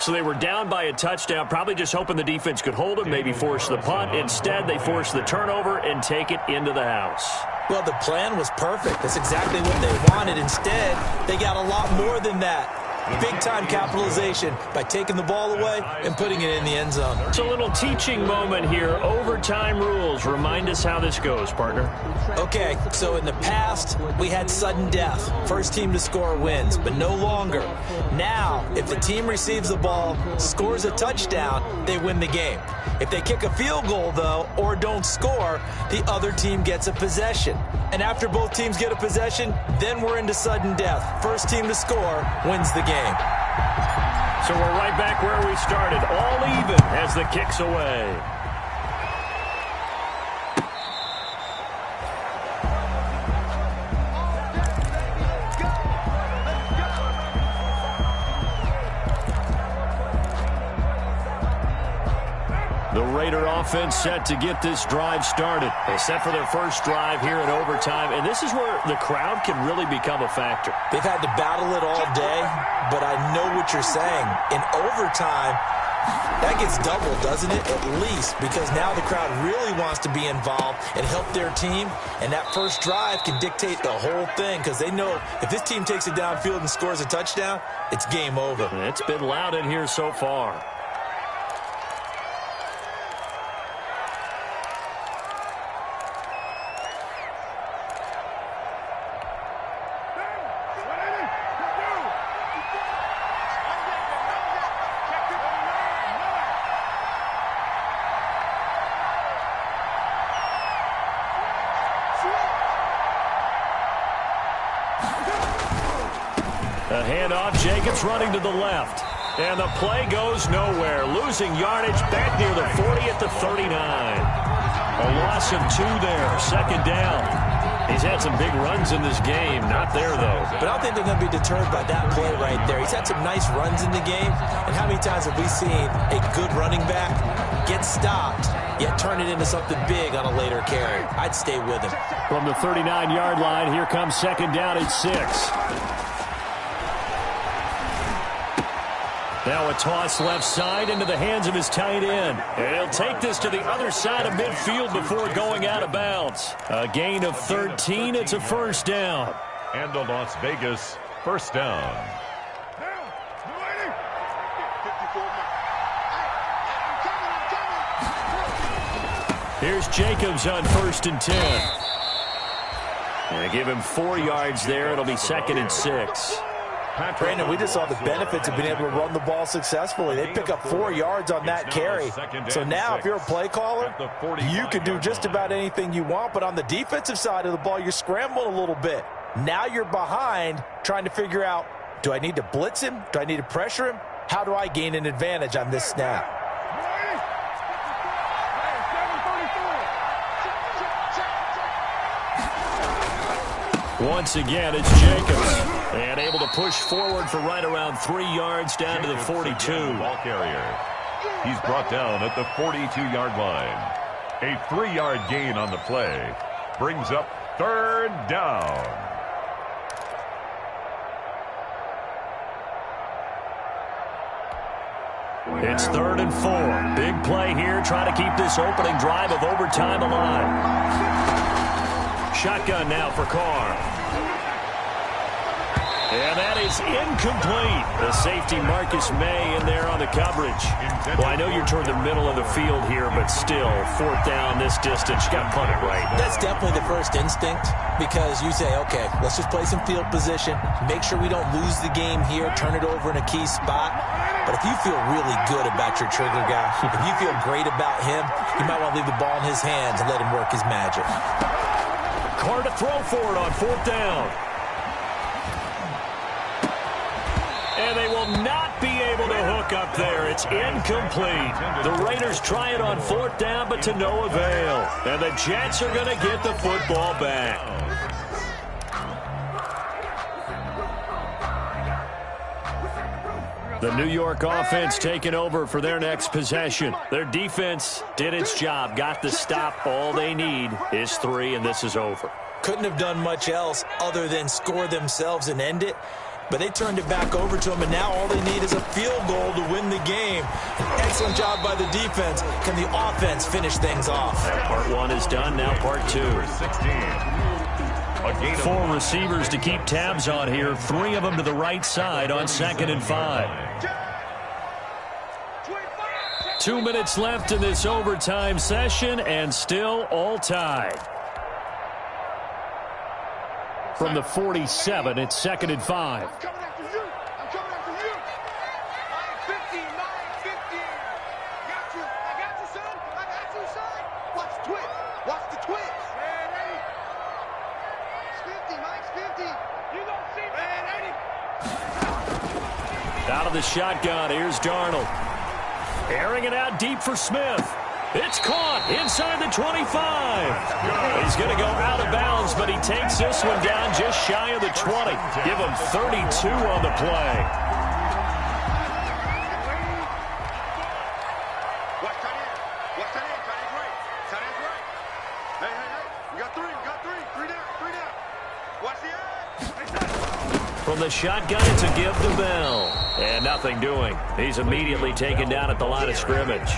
So they were down by a touchdown, probably just hoping the defense could hold them, maybe force the punt. Instead, they force the turnover and take it into the house. Well, the plan was perfect. That's exactly what they wanted. Instead, they got a lot more than that. Big-time capitalization by taking the ball away and putting it in the end zone. It's a little teaching moment here. Overtime rules. Remind us how this goes, partner. Okay, so in the past, we had sudden death. First team to score wins, but no longer. Now, if the team receives the ball, scores a touchdown, they win the game. If they kick a field goal, though, or don't score, the other team gets a possession. And after both teams get a possession, then we're into sudden death. First team to score wins the game. So we're right back where we started, all even as the kick's away. The Raider offense set to get this drive started. They set for their first drive here in overtime, and this is where the crowd can really become a factor. They've had to battle it all day, but I know what you're saying. In overtime, that gets doubled, doesn't it? At least, because now the crowd really wants to be involved and help their team, and that first drive can dictate the whole thing because they know if this team takes it downfield and scores a touchdown, it's game over. It's been loud in here so far. A handoff, Jacobs running to the left. And the play goes nowhere. Losing yardage back near the 40 at the 39. A loss of 2 there, second down. He's had some big runs in this game. Not there, though. But I don't think they're going to be deterred by that play right there. He's had some nice runs in the game. And how many times have we seen a good running back get stopped, yet turn it into something big on a later carry? I'd stay with him. From the 39-yard line, here comes second down at 6. Now a toss left side into the hands of his tight end. And he'll take this to the other side of midfield before going out of bounds. A gain of 13. It's a first down. And a Las Vegas first down. Here's Jacobs on 1st and 10. They give him 4 yards there. It'll be 2nd and 6. Brandon, we just saw the benefits of being able to run the ball successfully. They pick up 4 yards on that carry. So now if you're a play caller, you can do just about anything you want. But on the defensive side of the ball, you're scrambling a little bit. Now you're behind trying to figure out, do I need to blitz him? Do I need to pressure him? How do I gain an advantage on this snap? Once again, it's Jacobs. And able to push forward for right around 3 yards down to the 42. Ball carrier. He's brought down at the 42-yard line. A 3-yard gain on the play. Brings up 3rd down. It's 3rd and 4. Big play here, trying to keep this opening drive of overtime alive. Shotgun now for Carr. And that is incomplete. The safety Marcus May in there on the coverage. Well, I know you're toward the middle of the field here, but still, 4th down this distance. You got to punt it right. That's definitely the first instinct because you say, okay, let's just play some field position, make sure we don't lose the game here, turn it over in a key spot. But if you feel really good about your trigger guy, if you feel great about him, you might want to leave the ball in his hands and let him work his magic. Carr to throw for it on 4th down. And they will not be able to hook up there. It's incomplete. The Raiders try it on 4th down, but to no avail. And the Jets are going to get the football back. The New York offense taking over for their next possession. Their defense did its job, got the stop. All they need is 3, and this is over. Couldn't have done much else other than score themselves and end it. But they turned it back over to them, and now all they need is a field goal to win the game. An excellent job by the defense. Can the offense finish things off? Part 1 is done, now part 2. 4 receivers to keep tabs on here. 3 of them to the right side on 2nd and 5. 2 minutes left in this overtime session, and still all tied. From the 47, it's 2nd and 5. I'm coming after you. I'm coming after you. 15, 15. Got you. I got you, son. I got you, son. Watch the twist. Watch the twist. Out of the shotgun, here's Darnold. Airing it out deep for Smith. It's caught inside the 25. He's going to go out of bounds, but he takes this one down just shy of the 20. Give him 32 on the play. Watch tight end. Watch tight end. Tight end's right. Tight end's right. Hey, hey, hey. We got three. We got three. Three down. Three down. Watch the edge. From the shotgun, it's a give to Bell. And nothing doing. He's immediately taken down at the line of scrimmage.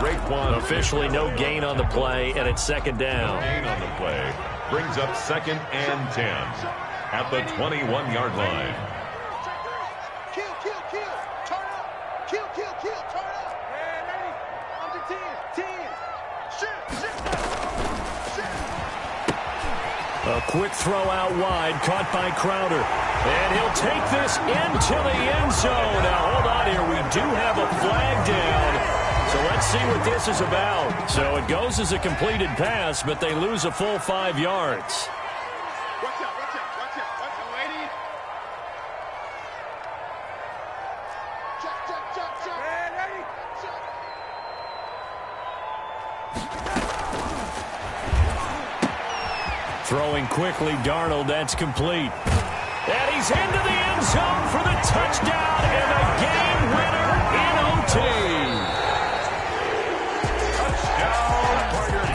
Raekwon Officially no gain on the play, and it's second down. gain on the play. Brings up 2nd and 10 at the 21-yard line. Kill, kill, kill. Turn up. Kill, kill, kill. Turn up. Hey, lady. Under 10. 10. Shift. Shift. Shift. A quick throw out wide, caught by Crowder. And he'll take this into the end zone. Now, hold on here. We do have a flag down. So let's see what this is about. So it goes as a completed pass, but they lose a full 5 yards. Watch out, watch out, watch out, watch out, lady. Check, check, check, check. Hey, lady. Check. Throwing quickly, Darnold, that's complete. And he's into the end zone for the touchdown and a game winner in OT.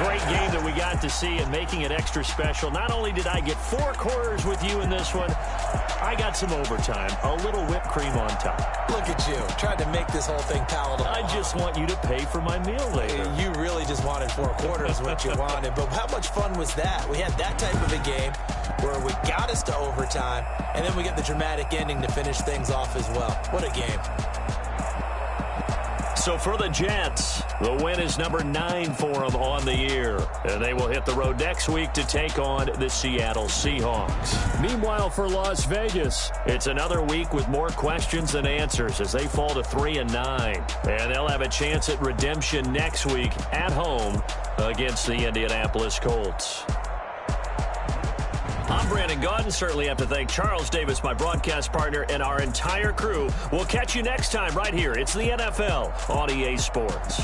Great game that we got to see and making it extra special. Not only did I get 4 quarters with you in this one, I got some overtime, a little whipped cream on top. Look at you, tried to make this whole thing palatable. I just want you to pay for my meal later. You really just wanted 4 quarters, what you wanted. But how much fun was that? We had that type of a game where we got us to overtime, and then we get the dramatic ending to finish things off as well. What a game. So for the Jets, the win is number 9 for them on the year. And they will hit the road next week to take on the Seattle Seahawks. Meanwhile, for Las Vegas, it's another week with more questions than answers as they fall to 3-9. And they'll have a chance at redemption next week at home against the Indianapolis Colts. I'm Brandon Gaudin. Certainly have to thank Charles Davis, my broadcast partner, and our entire crew. We'll catch you next time right here. It's the NFL on EA Sports.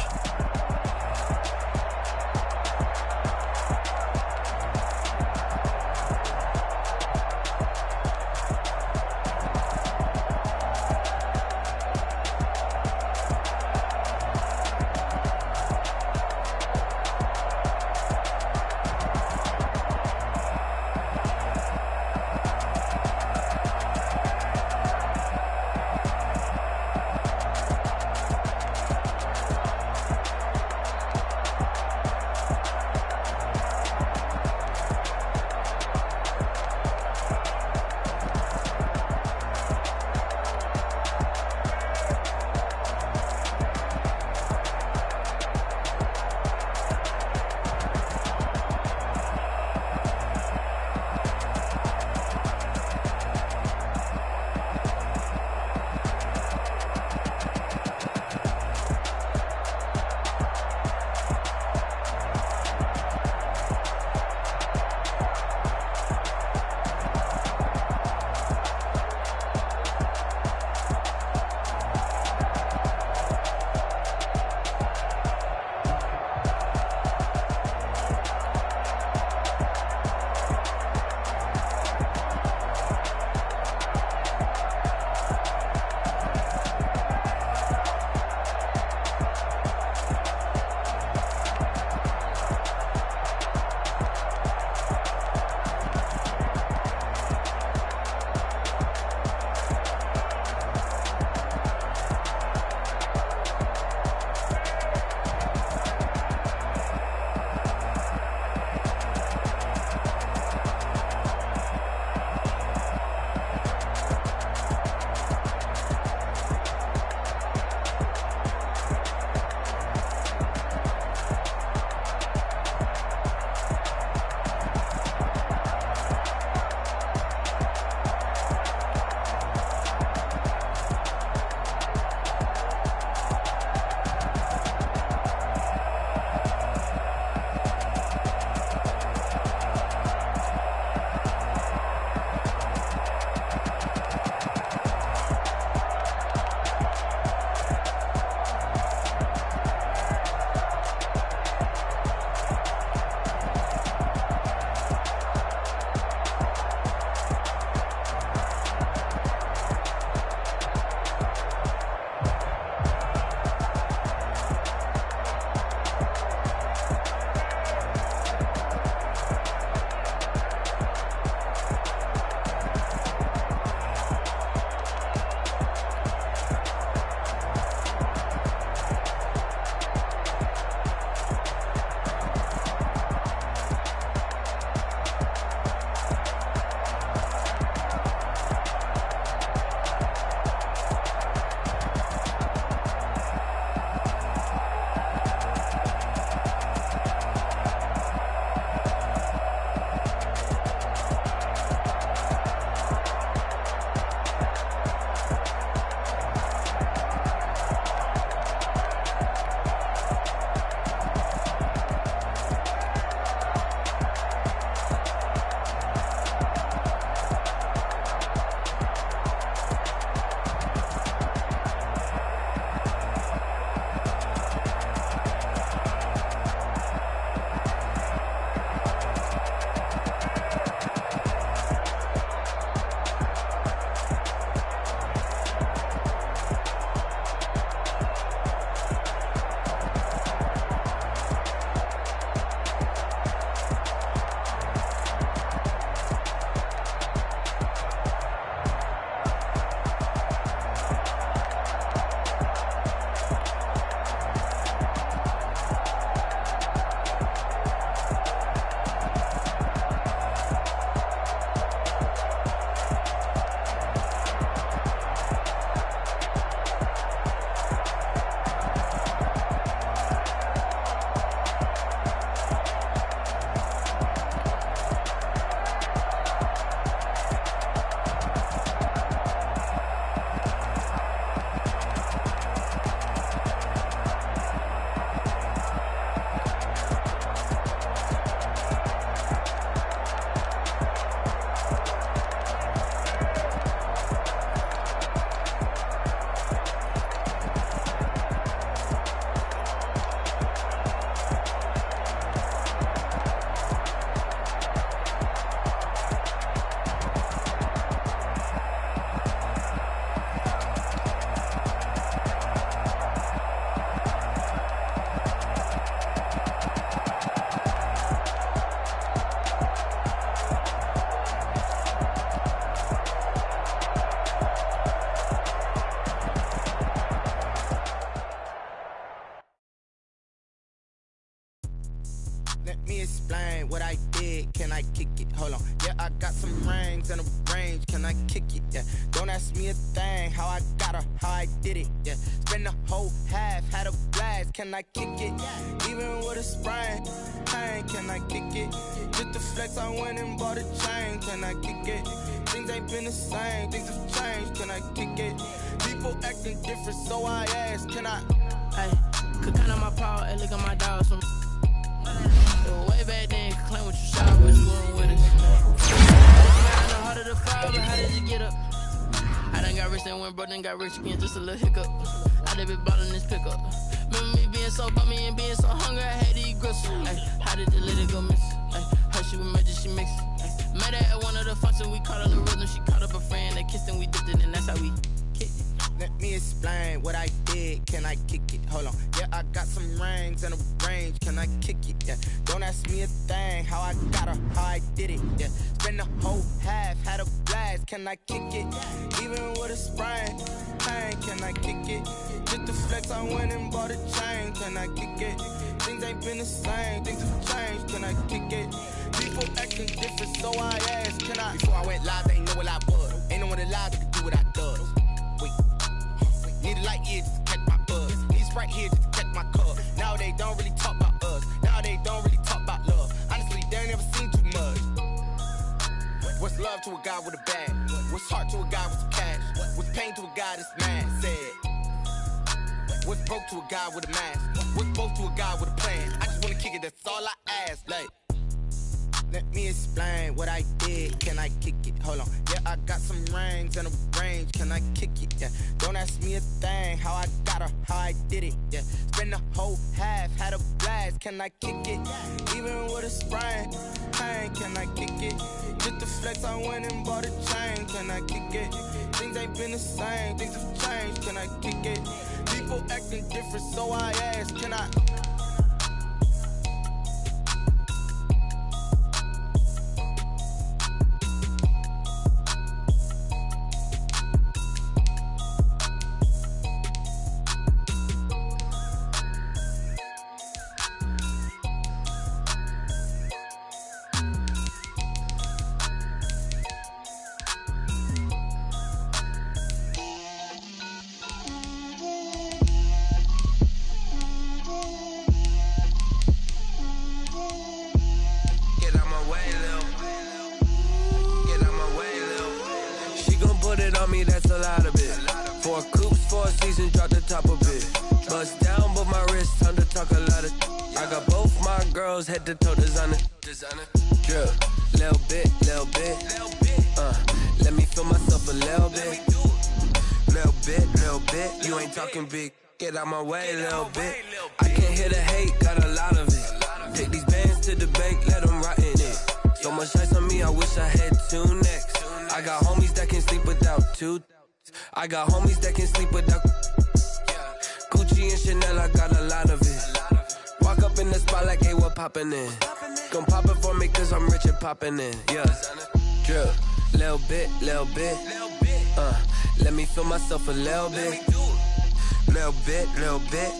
explain what I did. Can I kick it? Hold on. Yeah, I got some rings and a range. Can I kick it? Yeah. Don't ask me a thing. How I got her, how I did it. Yeah. Spend the whole half, had a blast. Can I kick it? Even with a sprain. Pain, can I kick it? Just the flex, I went and bought a chain. Can I kick it? Things ain't been the same. Things have changed. Can I kick it? People acting different, so I ask. Can I? Hey, could count on my power and look at my dogs from. Way back then, could claim what you saw, but you weren't with us. I know harder to fall, but how did you get up? I done got rich and went broke, then got rich again, just a little hiccup. I done been ballin' this pickup. Remember me being so bummy and being so hungry, I had to eat gristle. Ay, how did the little go miss? Ay, her she was magic, she mixed. Ay, met her at one of the functions, we caught her the rhythm. She caught up a friend, they kissed and we dipped it, and that's how we kicked it. Let me explain what I did. Can I kick it? Hold on. Yeah, I got some rings and a range. Can I kick it? Yeah. Don't ask me a thing. How I got her, how I did it. Yeah. Spend the whole half, had a blast. Can I kick it? Even with a sprain. Pain, can I kick it? Just the flex, I went and bought a chain. Can I kick it? Things ain't been the same. Things have changed. Can I kick it? People acting different, so I ask. Can I? Before I went live, they ain't know what I was. Ain't no one alive that could do what I does. Wait. Need a light here just to catch my buzz. Need Sprite here just to catch my cup. Now they don't really talk about us. Now they don't really talk about love. Honestly, they ain't never seen too much. What's love to a guy with a bag? What's heart to a guy with some cash? What's pain to a guy that's mad? Said. What's broke to a guy with a mask? What's both to a guy with a plan? I just wanna kick it, that's all I ask. Like, let me explain what I did. Can I kick it? Hold on. Yeah, I got some rings and a range. Can I kick it? Yeah. Don't ask me a thing. How I got her, how I did it. Yeah. Spend the whole half, had a blast. Can I kick it? Even with a sprain. Pain, can I kick it? Just the flex, I went and bought a chain. Can I kick it? Things ain't been the same. Things have changed. Can I kick it? People acting different, so I ask. Can I? Head to toe designer, drip, little bit, let me feel myself a little bit, you ain't talking big, get out my way, little bit, I can't hear the hate, got a lot of it, take these bands to the bank, let them rot in it, so much ice on me, I wish I had two necks, I got homies that can sleep without two, I got homies that can sleep without, Gucci and Chanel, I got a lot of it, walk up in the spot like, hey, what poppin' in? Gon' pop it for me cause I'm rich and poppin' in, yeah. Drip, little bit, let me feel myself a little bit. Little bit,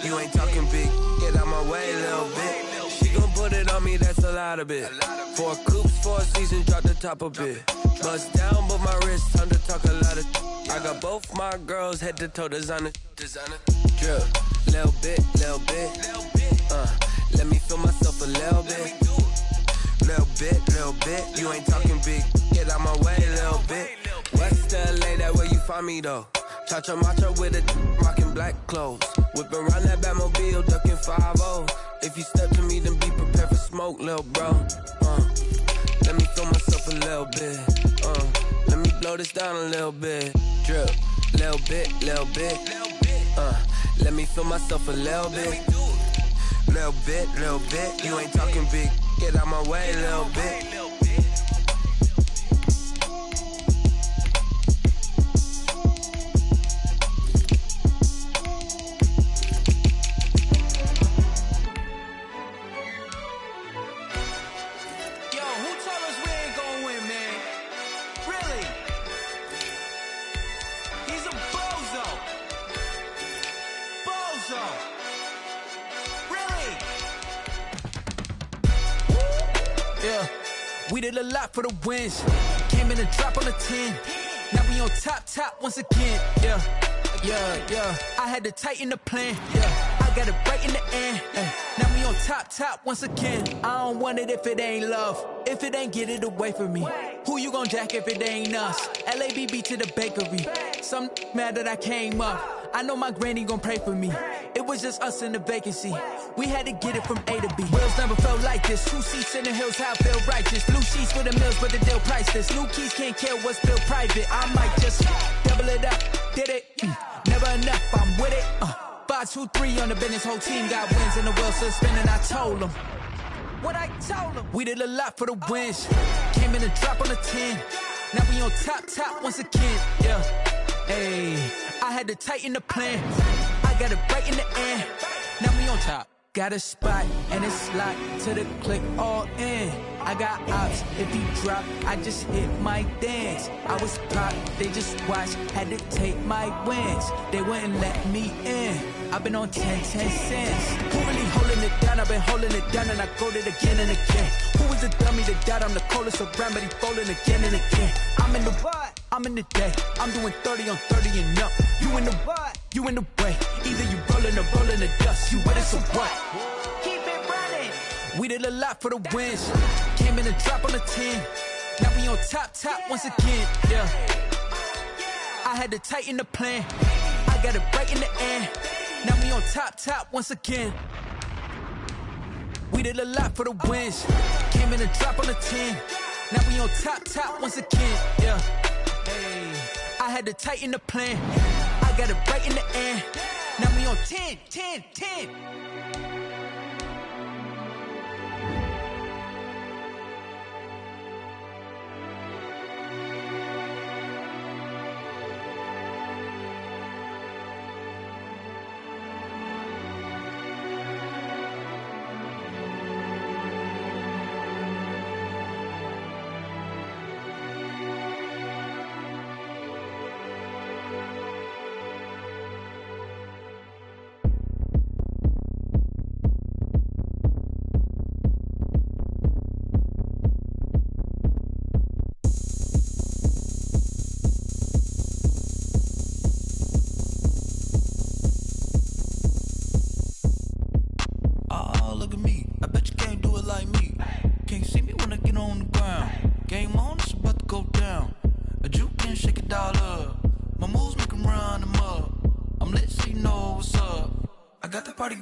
you ain't talking big, get out my way, little bit. She gon' put it on me, that's a lot of it. 4 coops, 4 seasons, drop the top a bit. Bust down, but my wrist, time to talk a lot of. I got both my girls, head to toe designer. Drip, little bit, let me feel myself a little bit. Little bit, you ain't talking big, get out my way, little bit. West LA, that where you find me though. Chacha macha with a rockin' black clothes. Whip around that Batmobile, ducking 5-0. If you step to me, then be prepared for smoke, little bro. Let me feel myself a little bit. Let me blow this down a little bit. Drip, little bit. Let me feel myself a little bit. Little bit, you ain't talking big, get out my way, little bit. We did a lot for the wins. Came in and drop on the 10. Now we on top once again. Yeah. I had to tighten the plan. Yeah, I got it right in the end. Now we on top once again. I don't want it if it ain't love. If it ain't, get it away from me. Who you gon' jack if it ain't us? LABB to the bakery. Some mad that I came up. I know my granny gon' pray for me. It was just us in the vacancy. We had to get it from A to B. Wheels never felt like this. 2 seats in the hills, how I feel righteous. Blue sheets for the mills, but the deal priceless. New keys can't kill what's built private. I might just double it up. Did it? Never enough, I'm with it. 5, 2, 3 on the business. Whole team got wins and the wheels still spinning. I told them what I told them. We did a lot for the wins. Came in and drop on the 10. Now we on top once again. Yeah. Hey, I had to tighten the plan. I got it right in the end. Now we on top. Got a spot and it's locked to the click all in. I got ops, if he drop, I just hit my dance. I was popped, they just watched, had to take my wins. They wouldn't let me in. I've been on 10 cents. Who really holding it down? I've been holding it down and I go it again and again. Who was the dummy that died? I'm the coldest around, but he falling again and again. I'm in the what? I'm in the day. I'm doing 30 on 30 and up. You in the what? You in the way. Either you rolling or rolling the dust. You with it, so what? Keep it running. We did a lot for the wins. Came in and drop on the 10. Now we on top once again. Yeah. I had to tighten the plan. I got it right in the end. Now we on top once again. We did a lot for the wins. Came in and drop on the 10. Now we on top once again. Yeah. Hey, I had to tighten the plan. I got it right in the end. Now we on 10.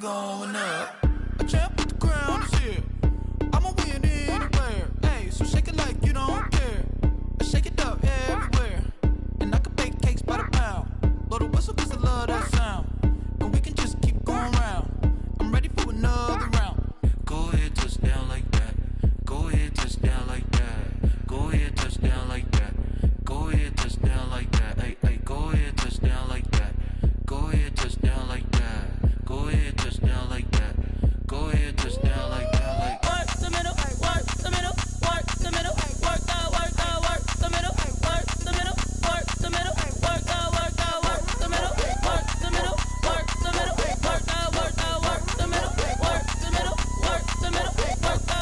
Going up, a champ with the crown is here. I'ma win anywhere. Hey, so shake it like you don't care. I shake it up everywhere. And I can bake cakes by the pound. Blow the whistle cause I love that sound. And we can just keep going round. I'm ready for another round. Go ahead, touch down like that. Go ahead, touch down like that. Go ahead, touch down like that. Go ahead, touch down like that. Hey, go ahead, touch down like that. Go ahead, touch down like that. Go ahead, touch down like that. Go ahead, touch down like that. Like work the middle, work the middle, work the middle, work out, work the middle, work the middle, work the middle, work out, work the middle, work the middle, work the middle, work out, work the middle, work the middle, work the middle,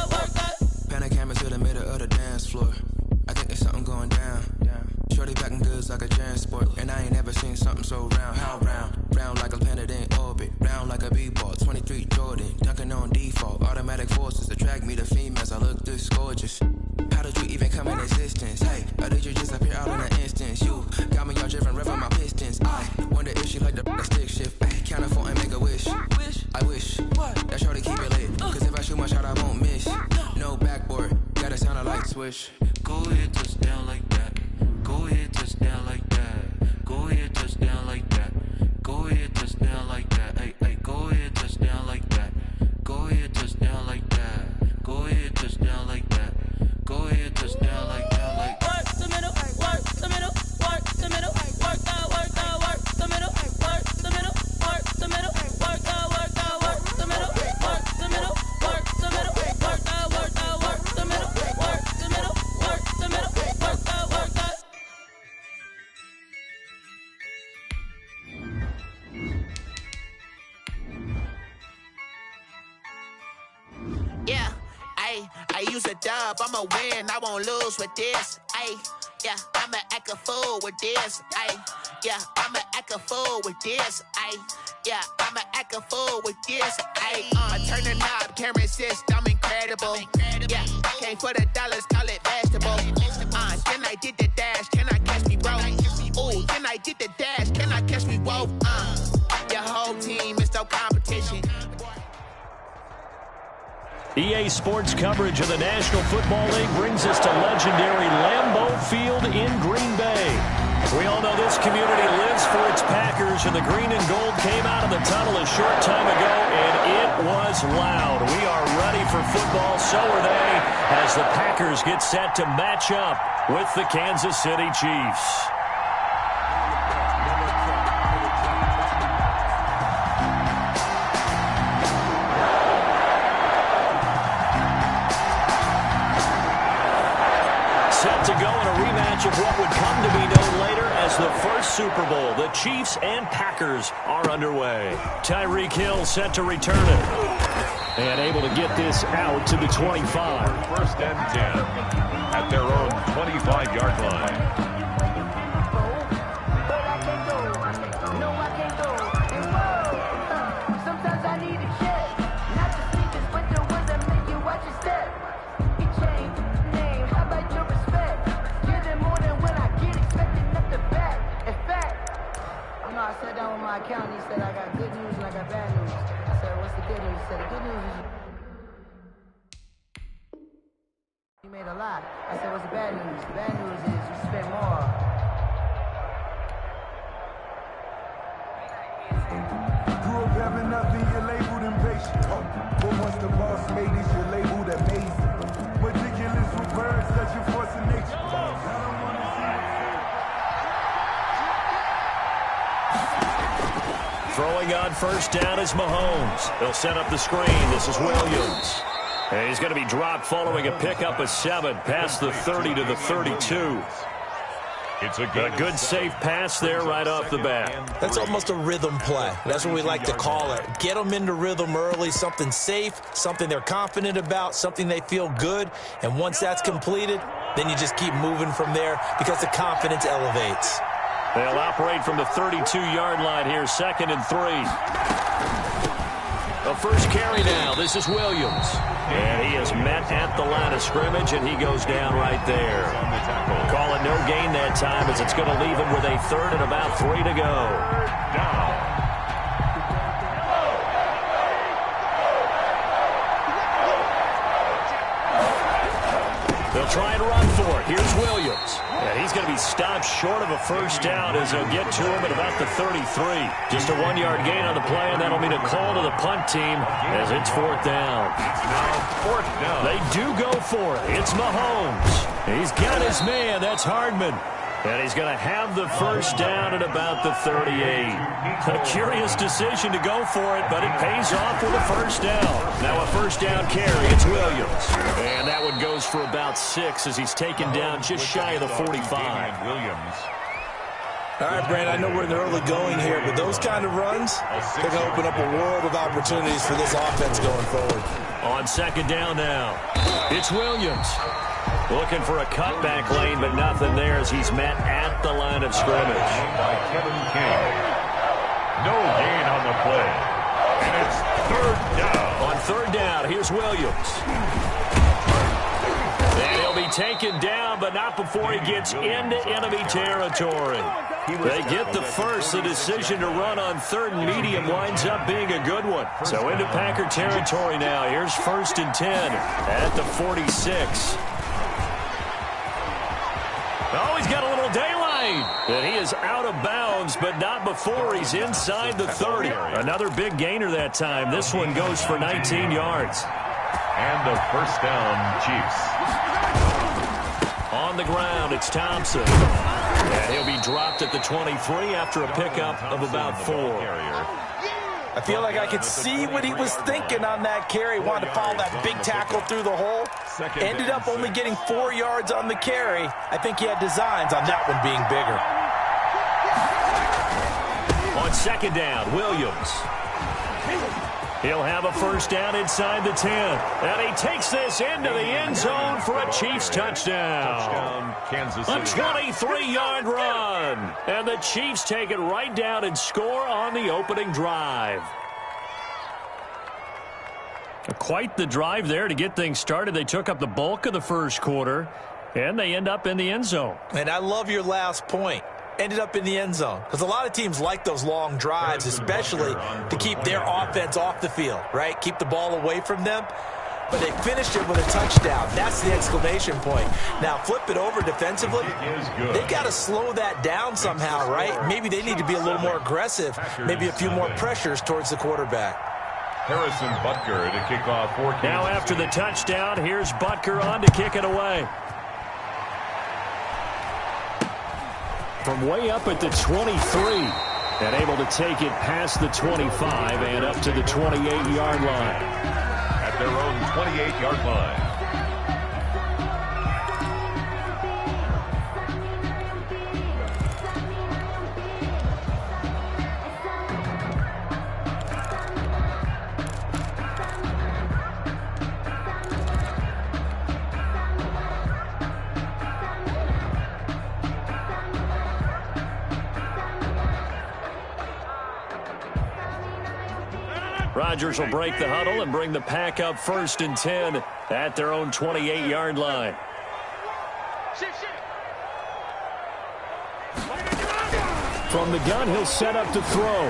work out. Pan a camera to the middle of the dance floor. I think there's something going down. Shorty packing goods like a transport, and I ain't never seen something so round. How round? Round like a planet in orbit, round like a b-ball. 23 Jordan, dunking on default. Automatic forces attract me to females. I look this gorgeous. How did you even come in existence? Hey, or did you just appear out in an instance? You got me all driven, revving my pistons. I wonder if she like the stick shift. Ay, count a 4 and make a wish. I wish that shorty keep it lit. Cause if I shoot my shot, I won't miss. No backboard, gotta sound a light switch. Go ahead, touch down like that. Go ahead, touch down like that. Go ahead, touch down like that. Go ahead, touch down like that. Hey, go ahead, touch down like that. Go ahead, touch down like that. Go ahead, touch down like that. Go ahead, touch down like that. Like work the middle, work the middle, work the middle, work out, work the middle, work the middle, work the middle, work out, work the middle, work the middle, work the middle, work out, work the middle, work the middle, work the middle, work out. use a dub. I'ma win, I won't lose with this. Ayy, yeah, I'ma act a fool with this. Ayy, yeah, I'ma act a fool with this. Ayy, yeah, I'ma act a fool with this. Ayy, I turn the knob, can't resist, I'm incredible. Yeah, came for the dollars, call it vegetable. Then I did the dash, can I catch me, bro? Ooh, then I did the dash, can I catch me, whoa? Your whole team is no competition. EA Sports coverage of the National Football League brings us to legendary Lambeau Field in Green Bay. We all know this community lives for its Packers, and the green and gold came out of the tunnel a short time ago, and it was loud. We are ready for football, so are they, as the Packers get set to match up with the Kansas City Chiefs. Set to go in a rematch of what would come to be known later as the first Super Bowl. The Chiefs and Packers are underway. Tyreek Hill set to return it. And able to get this out to the 25. First and 10 at their own 25-yard line. I sat down with my accountant. He said I got good news and I got bad news. I said, what's the good news? He said, the good news is you made a lot. I said, what's the bad news? The bad news is you spent more. Grew up having nothing, you're labeled impatient. But once the boss made it, you're labeled amazing. Ridiculous with birds, such a force of nature. Throwing on first down is Mahomes. They'll set up the screen. This is Williams. And he's going to be dropped following a pickup of 7 past the 30 to the 32. It's a good safe pass there right off the bat. That's almost a rhythm play. That's what we like to call it. Get them into rhythm early, something safe, something they're confident about, something they feel good. And once that's completed, then you just keep moving from there because the confidence elevates. They'll operate from the 32-yard line here, 2nd and 3. The first carry now. This is Williams. And he is met at the line of scrimmage, and he goes down right there. Call it no gain that time, as it's going to leave him with a 3rd and about 3 to go. down. They'll try and run for it. Here's Williams. And he's going to be stopped short of a first down as they'll get to him at about the 33. Just a 1-yard gain on the play, and that'll mean a call to the punt team as it's 4th down. Fourth down. They do go for it. It's Mahomes. He's got his man. That's Hardman. And he's going to have the first down at about the 38. A curious decision to go for it, but it pays off with a first down. Now a first down carry. It's Williams. And that one goes for about 6 as he's taken down just shy of the 45. Williams. All right, Brand, I know we're in the early going here, but those kind of runs, they're going to open up a world of opportunities for this offense going forward. On 2nd down now, it's Williams. Looking for a cutback lane, but nothing there as he's met at the line of scrimmage. By Kevin King. No gain on the play. And it's 3rd down. On 3rd down, here's Williams. And he'll be taken down, but not before he gets into enemy territory. They get the first. The decision to run on 3rd and medium winds up being a good one. So into Packer territory now. Here's 1st and 10 at the 46. Oh, he's got a little daylight. And he is out of bounds, but not before he's inside the 30. Another big gainer that time. This one goes for 19 yards. And the first down, Chiefs. On the ground, it's Thompson. And he'll be dropped at the 23 after a pickup of about 4. I feel like I could see what he was thinking on that carry. Wanted to follow that big tackle through the hole. Ended up only getting 4 yards on the carry. I think he had designs on that one being bigger. On 2nd down, Williams. He'll have a first down inside the 10. And he takes this into the end zone for a Chiefs touchdown. Kansas City. A 23-yard run. And the Chiefs take it right down and score on the opening drive. Quite the drive there to get things started. They took up the bulk of the first quarter, and they end up in the end zone. And I love your last point. Ended up in the end zone. Because a lot of teams like those long drives, especially to keep their offense off the field, right? Keep the ball away from them. But they finished it with a touchdown. That's the exclamation point. Now, flip it over defensively. They've got to slow that down somehow, right? Maybe they need to be a little more aggressive. Maybe a few more pressures towards the quarterback. Harrison Butker to kick off for Kansas Now after City. the touchdown, here's Butker on to kick it away. From way up at the 23, and able to take it past the 25 and up to the 28-yard line. At their own 28-yard line. Rodgers will break the huddle and bring the pack up 1st and 10 at their own 28-yard line. From the gun, he'll set up to throw.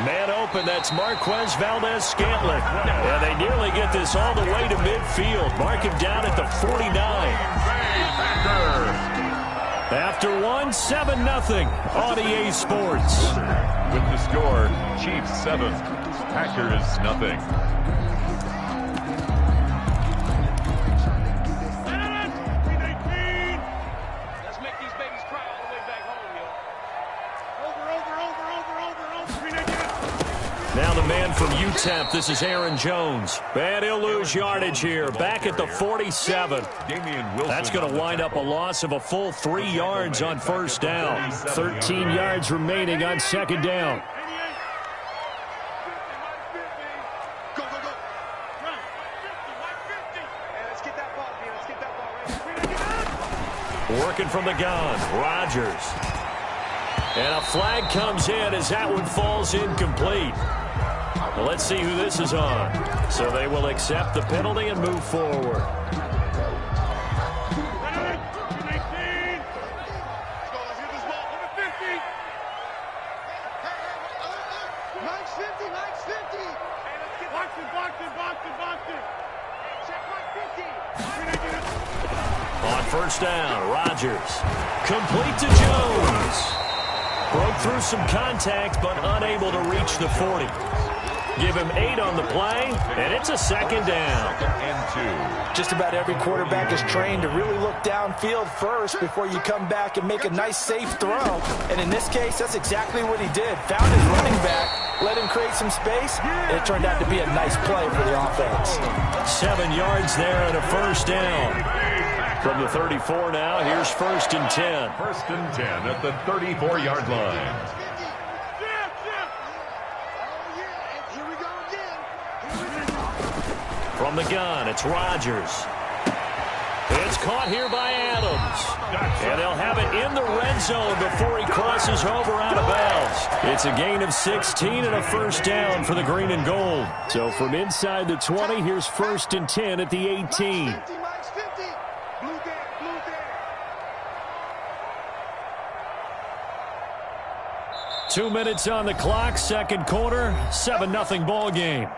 Man open, that's Marquez Valdez-Scantling. And they nearly get this all the way to midfield. Mark him down at the 49. After one, 7-0 on EA Sports. With the score, Chiefs 7, Packers nothing. Let's make these babies cry all the way back home, yo. Now the man from UTEP, this is Aaron Jones. And he'll lose yardage here, back at the 47. That's going to wind up a loss of a full 3 yards on first down. 13 yards remaining on second down. Go, go, go. Run. Let's get that ball, man. Let's get that ball right. Working from the gun, Rodgers. And a flag comes in as that one falls incomplete. Well, let's see who this is on. So they will accept the penalty and move forward. On first down, Rodgers. Complete to Jones. Broke through some contact, but unable to reach the 40. Give him 8 on the play, and it's a second down. Just about every quarterback is trained to really look downfield first before you come back and make a nice, safe throw. And in this case, that's exactly what he did. Found his running back, let him create some space, and it turned out to be a nice play for the offense. 7 yards there and a first down. From the 34 now, here's 1st and 10. 1st and 10 at the 34-yard line. From the gun, it's Rodgers. It's caught here by Adams. And they'll have it in the red zone before he crosses over out of bounds. It's a gain of 16 and a first down for the green and gold. So from inside the 20, here's 1st and 10 at the 18. 2 minutes on the clock, second quarter, 7-0 ball game.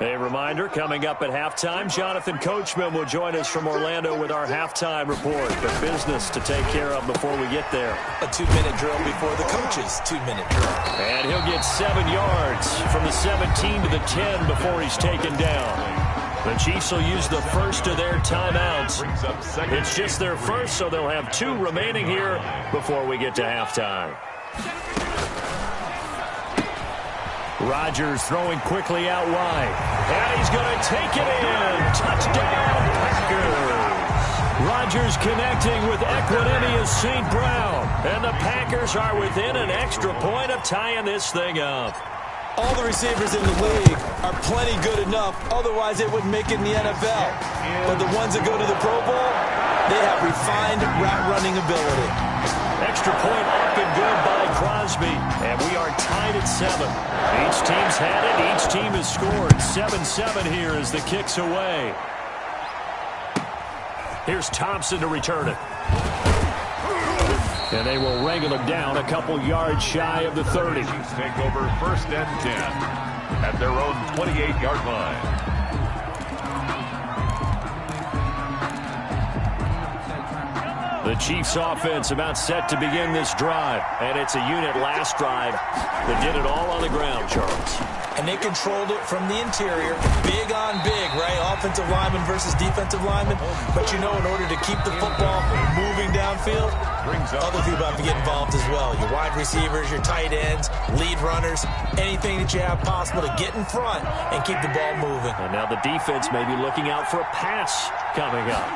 A reminder, coming up at halftime, Jonathan Coachman will join us from Orlando with our halftime report. But business to take care of before we get there. A 2-minute drill before the coach's 2-minute drill. And he'll get 7 yards from the 17 to the 10 before he's taken down. The Chiefs will use the first of their timeouts. It's just their first, so they'll have 2 remaining here before we get to halftime. Rodgers throwing quickly out wide. And he's going to take it in. Touchdown, Packers. Rodgers connecting with Equinemius St. Brown. And the Packers are within an extra point of tying this thing up. All the receivers in the league are plenty good enough. Otherwise, they wouldn't make it in the NFL. But the ones that go to the Pro Bowl, they have refined route running ability. Extra point up and good by Crosby. And we are tied at 7. Each team's had it. Each team has scored. 7-7 here as the kick's away. Here's Thompson to return it. And they will wrangle him down a couple yards shy of the 30. Chiefs take over 1st and 10 at their own 28-yard line. The Chiefs offense about set to begin this drive. And it's a unit last drive that did it all on the ground, Charles. And they controlled it from the interior. Big on big, right? Offensive lineman versus defensive lineman. But you know, in order to keep the football moving downfield, other people have to get involved as well. Your wide receivers, your tight ends, lead runners, anything that you have possible to get in front and keep the ball moving. And now the defense may be looking out for a pass coming up.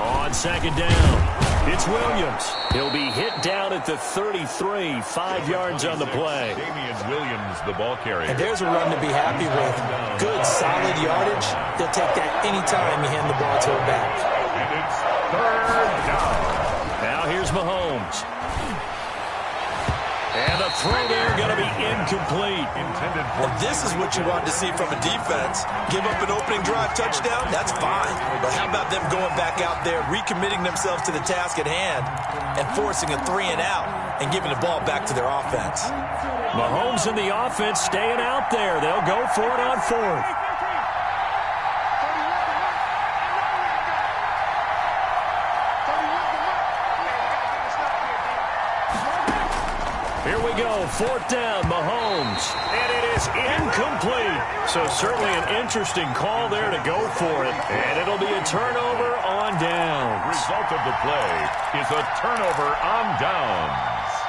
On 2nd down, it's Williams. He'll be hit down at the 33, 5 yards on the play. Damian Williams, the ball carrier. And there's a run to be happy with. Good, solid yardage. They'll take that anytime you hand the ball to a back. And it's 3rd down. Now here's Mahomes. And the throw there going to be incomplete. Intended for. This is what you want to see from a defense. Give up an opening drive touchdown, that's fine. But how about them going back out there, recommitting themselves to the task at hand, and forcing a 3-and-out and giving the ball back to their offense? Mahomes and the offense staying out there. They'll go for it on 4th. Here we go, 4th down, Mahomes. And it is incomplete. So certainly an interesting call there to go for it. And it'll be a turnover on downs. Result of the play is a turnover on downs.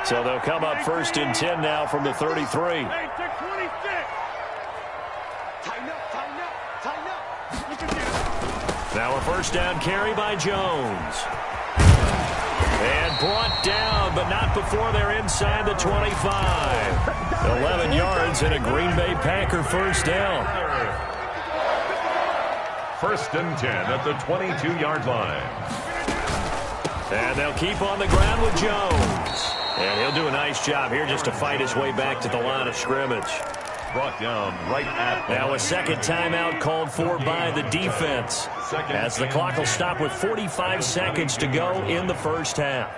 So they'll come up 1st and 10 now from the 33. Now a 1st down carry by Jones. And brought down, but not before they're inside the 25. 11 yards and a Green Bay Packer 1st down. 1st and 10 at the 22-yard line. And they'll keep on the ground with Jones. And he'll do a nice job here just to fight his way back to the line of scrimmage. Brought down right at the now a 2nd timeout called for by the defense, as the clock will stop with 45 seconds to go in the 1st half.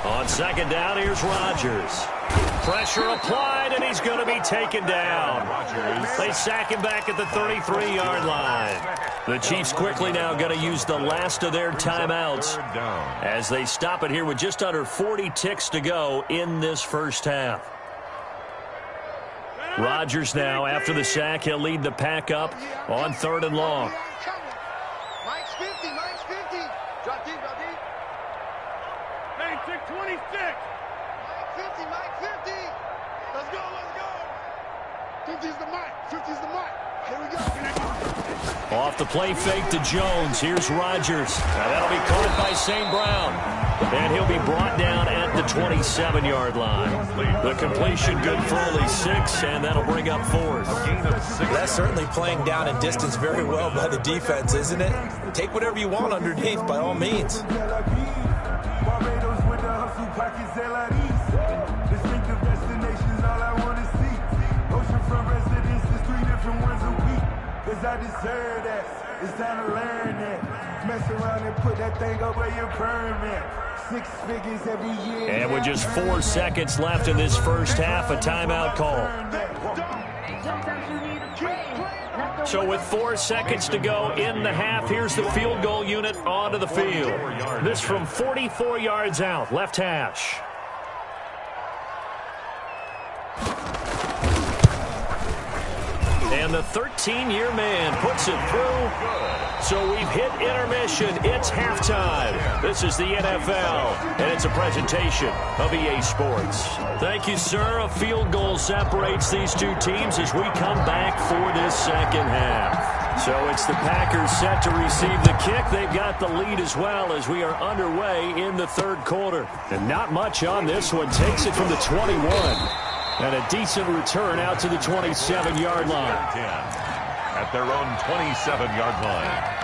On 2nd down, here's Rodgers. Pressure applied, and he's going to be taken down. They sack him back at the 33-yard line. The Chiefs quickly now going to use the last of their timeouts as they stop it here with just under 40 ticks to go in this 1st half. Rodgers now, after the sack, he'll lead the pack up on 3rd and long. Mike's 50, Mike's 50. Drop deep, drop deep. Hey, 626. Mike 50, Mike 50. Let's go, let's go. 50's the Mike, 50's the Mike. Here we go. Off the play fake to Jones. Here's Rodgers. Now that'll be caught by St. Brown. And he'll be brought down at the 27-yard line. The completion good for only 6, and that'll bring up 4th. That's certainly playing down in distance very well by the defense, isn't it? Take whatever you want underneath, by all means. I deserve that. It's time to learn that. Mess around and put that thing up where you're permanent. 6 figures every year. And with just 4 seconds left in this 1st half, a timeout call. So with 4 seconds to go in the half, here's the field goal unit onto the field. This from 44 yards out, left hash. And the 13-year man puts it through. So we've hit intermission. It's halftime. This is the NFL, and it's a presentation of EA Sports. Thank you, sir. A field goal separates these two teams as we come back for this second half. So it's the Packers set to receive the kick. They've got the lead as well as we are underway in the third quarter. And not much on this one. Takes it from the 21. And a decent return out to the 27-yard line. At their own 27-yard line.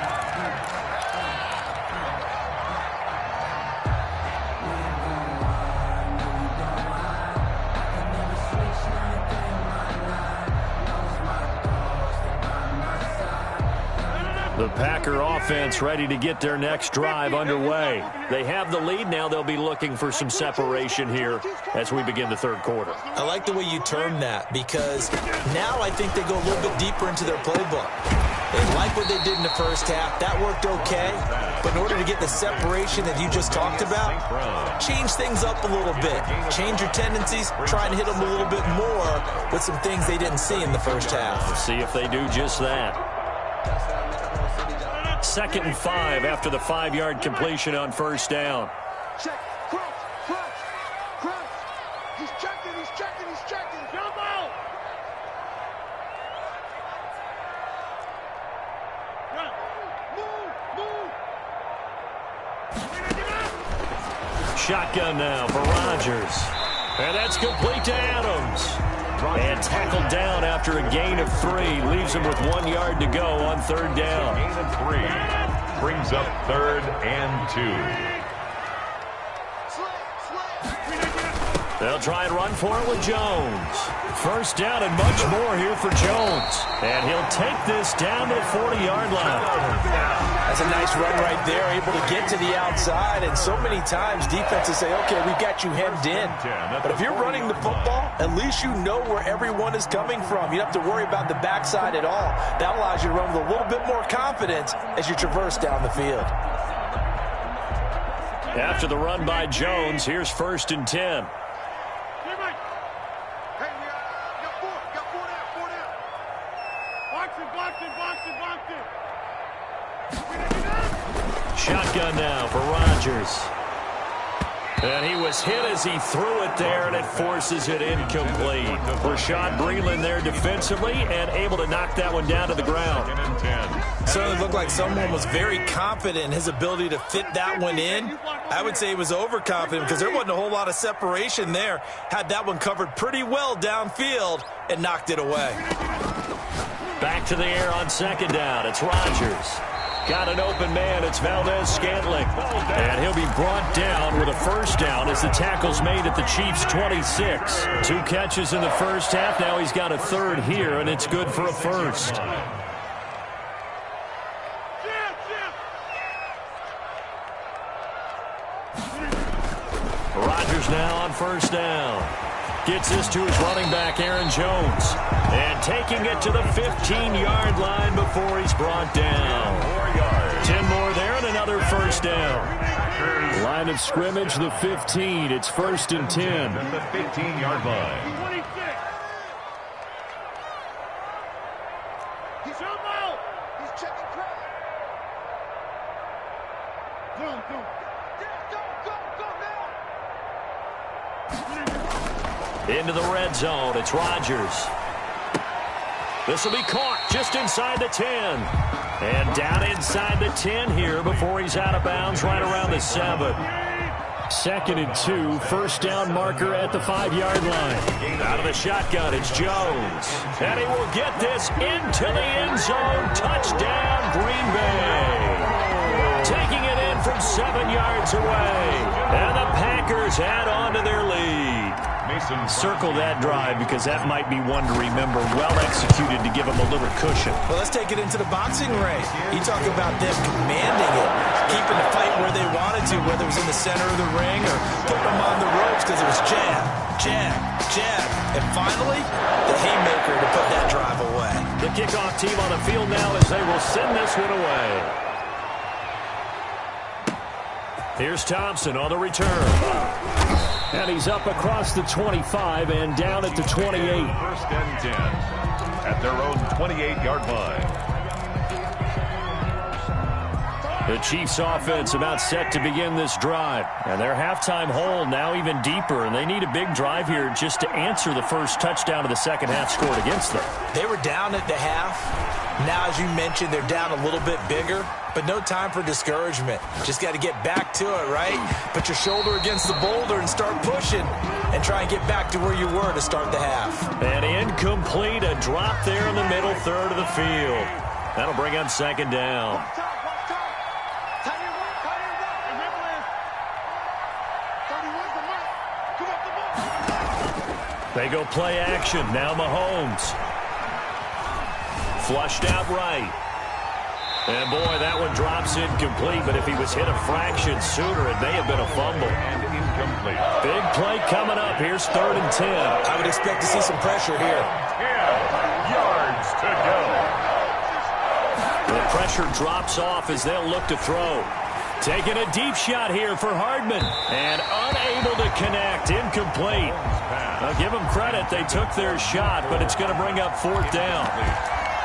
The Packer offense ready to get their next drive underway. They have the lead. Now they'll be looking for some separation here as we begin the third quarter. I like the way you term that because now I think they go a little bit deeper into their playbook. They like what they did in the first half. That worked okay. But in order to get the separation that you just talked about, change things up a little bit. Change your tendencies. Try and hit them a little bit more with some things they didn't see in the first half. We'll see if they do just that. 2nd and 5 after the 5-yard completion on first down. Check. Crouch. He's checking. Jump out. Move. Shotgun now for Rodgers. And that's complete to Adams. And tackled down after a gain of 3. Leaves him with 1 yard to go on third down. Gain of 3. Brings up 3rd and 2. They'll try and run for it with Jones. First down and much more here for Jones. And he'll take this down to the 40-yard line. That's a nice run right there, able to get to the outside. And so many times defenses say, okay, we've got you hemmed in. But if you're running the football, at least you know where everyone is coming from. You don't have to worry about the backside at all. That allows you to run with a little bit more confidence as you traverse down the field. After the run by Jones, here's 1st and 10. Shotgun now for Rodgers. And he was hit as he threw it there, and it forces it incomplete. Rashad Breeland there defensively and able to knock that one down to the ground. Certainly looked like someone was very confident in his ability to fit that one in. I would say he was overconfident because there wasn't a whole lot of separation there. Had that one covered pretty well downfield and knocked it away. Back to the air on 2nd down. It's Rodgers. Got an open man. It's Valdez-Scantling. And he'll be brought down with a first down as the tackle's made at the Chiefs' 26. 2 catches in the first half. Now he's got a 3rd here, and it's good for a first. Rodgers now on first down. Gets this to his running back, Aaron Jones. And taking it to the 15-yard line before he's brought down. 10 more there and another first down. Line of scrimmage, the 15. It's 1st and 10. At the 15-yard line. He's out. He's checking crowd. Go now. Into the red zone. It's Rodgers. This will be caught just inside the 10. And down inside the 10 here before he's out of bounds right around the 7. 2nd and 2. First down marker at the 5-yard line. Out of the shotgun, it's Jones. And he will get this into the end zone. Touchdown, Green Bay. Taking it in from 7 yards away. And the Packers add on to their lead. Circle that drive because that might be one to remember. Well executed to give them a little cushion. Well, let's take it into the boxing ring. You talk about them commanding it, keeping the fight where they wanted to, whether it was in the center of the ring or putting them on the ropes because it was jab, and finally, the haymaker to put that drive away. The kickoff team on the field now as they will send this one away. Here's Thompson on the return. And he's up across the 25 and down at the 28. First and 10 at their own 28-yard line. The Chiefs offense about set to begin this drive. And their halftime hole now even deeper. And they need a big drive here just to answer the first touchdown of the second half scored against them. They were down at the half. Now, as you mentioned, they're down a little bit bigger. But no time for discouragement. Just got to get back to it, right? Put your shoulder against the boulder and start pushing. And try and get back to where you were to start the half. And incomplete. A drop there in the middle third of the field. That'll bring up second down. They go play action. Now Mahomes. Flushed out right. And boy, that one drops incomplete, but if he was hit a fraction sooner, it may have been a fumble. And incomplete. Big play coming up. Here's 3rd and 10. I would expect to see some pressure here. 10 yards to go. The pressure drops off as they'll look to throw. Taking a deep shot here for Hardman. And unable to connect. Incomplete. I'll give them credit. They took their shot, but it's going to bring up 4th down.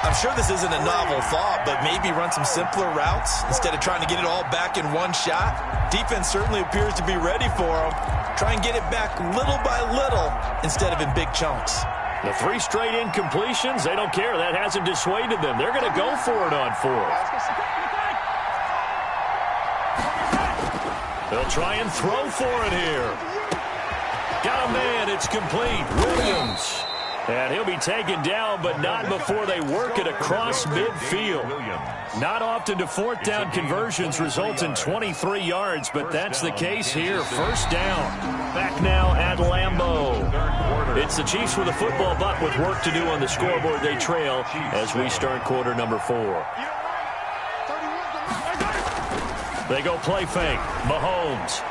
I'm sure this isn't a novel thought, but maybe run some simpler routes instead of trying to get it all back in one shot. Defense certainly appears to be ready for them. Try and get it back little by little instead of in big chunks. The 3 straight incompletions, they don't care. That hasn't dissuaded them. They're going to go for it on 4th. They'll try and throw for it here. Got a man. It's complete. Williams. And he'll be taken down, but not before they work it across midfield. Not often do 4th down conversions result in 23 yards, but that's the case here. 1st down. Back now at Lambeau. It's the Chiefs with a football, but with work to do on the scoreboard. They trail as we start quarter number 4. They go play fake. Mahomes.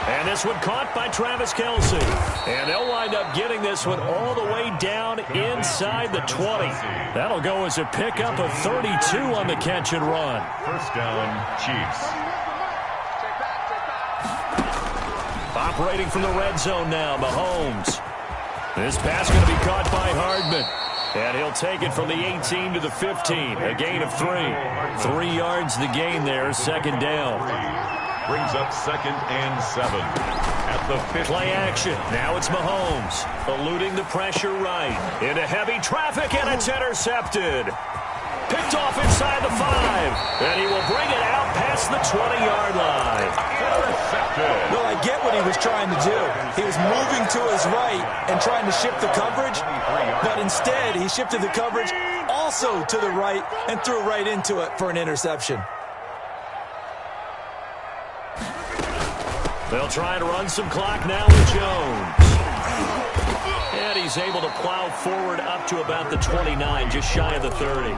And this one caught by Travis Kelce. And they'll wind up getting this one all the way down inside the 20. That'll go as a pickup of 32 on the catch and run. 1st down, Chiefs. Operating from the red zone now, Mahomes. This pass going to be caught by Hardman. And he'll take it from the 18 to the 15. A gain of 3. 3 yards the gain there, 2nd down. Brings up 2nd and 7 at the 15. Play action. Now it's Mahomes. Eluding the pressure right. Into heavy traffic, and it's intercepted. Picked off inside the 5. And he will bring it out past the 20-yard line. Intercepted. Well, I get what he was trying to do. He was moving to his right and trying to shift the coverage, but instead he shifted the coverage also to the right and threw right into it for an interception. They'll try to run some clock now with Jones. And he's able to plow forward up to about the 29, just shy of the 30.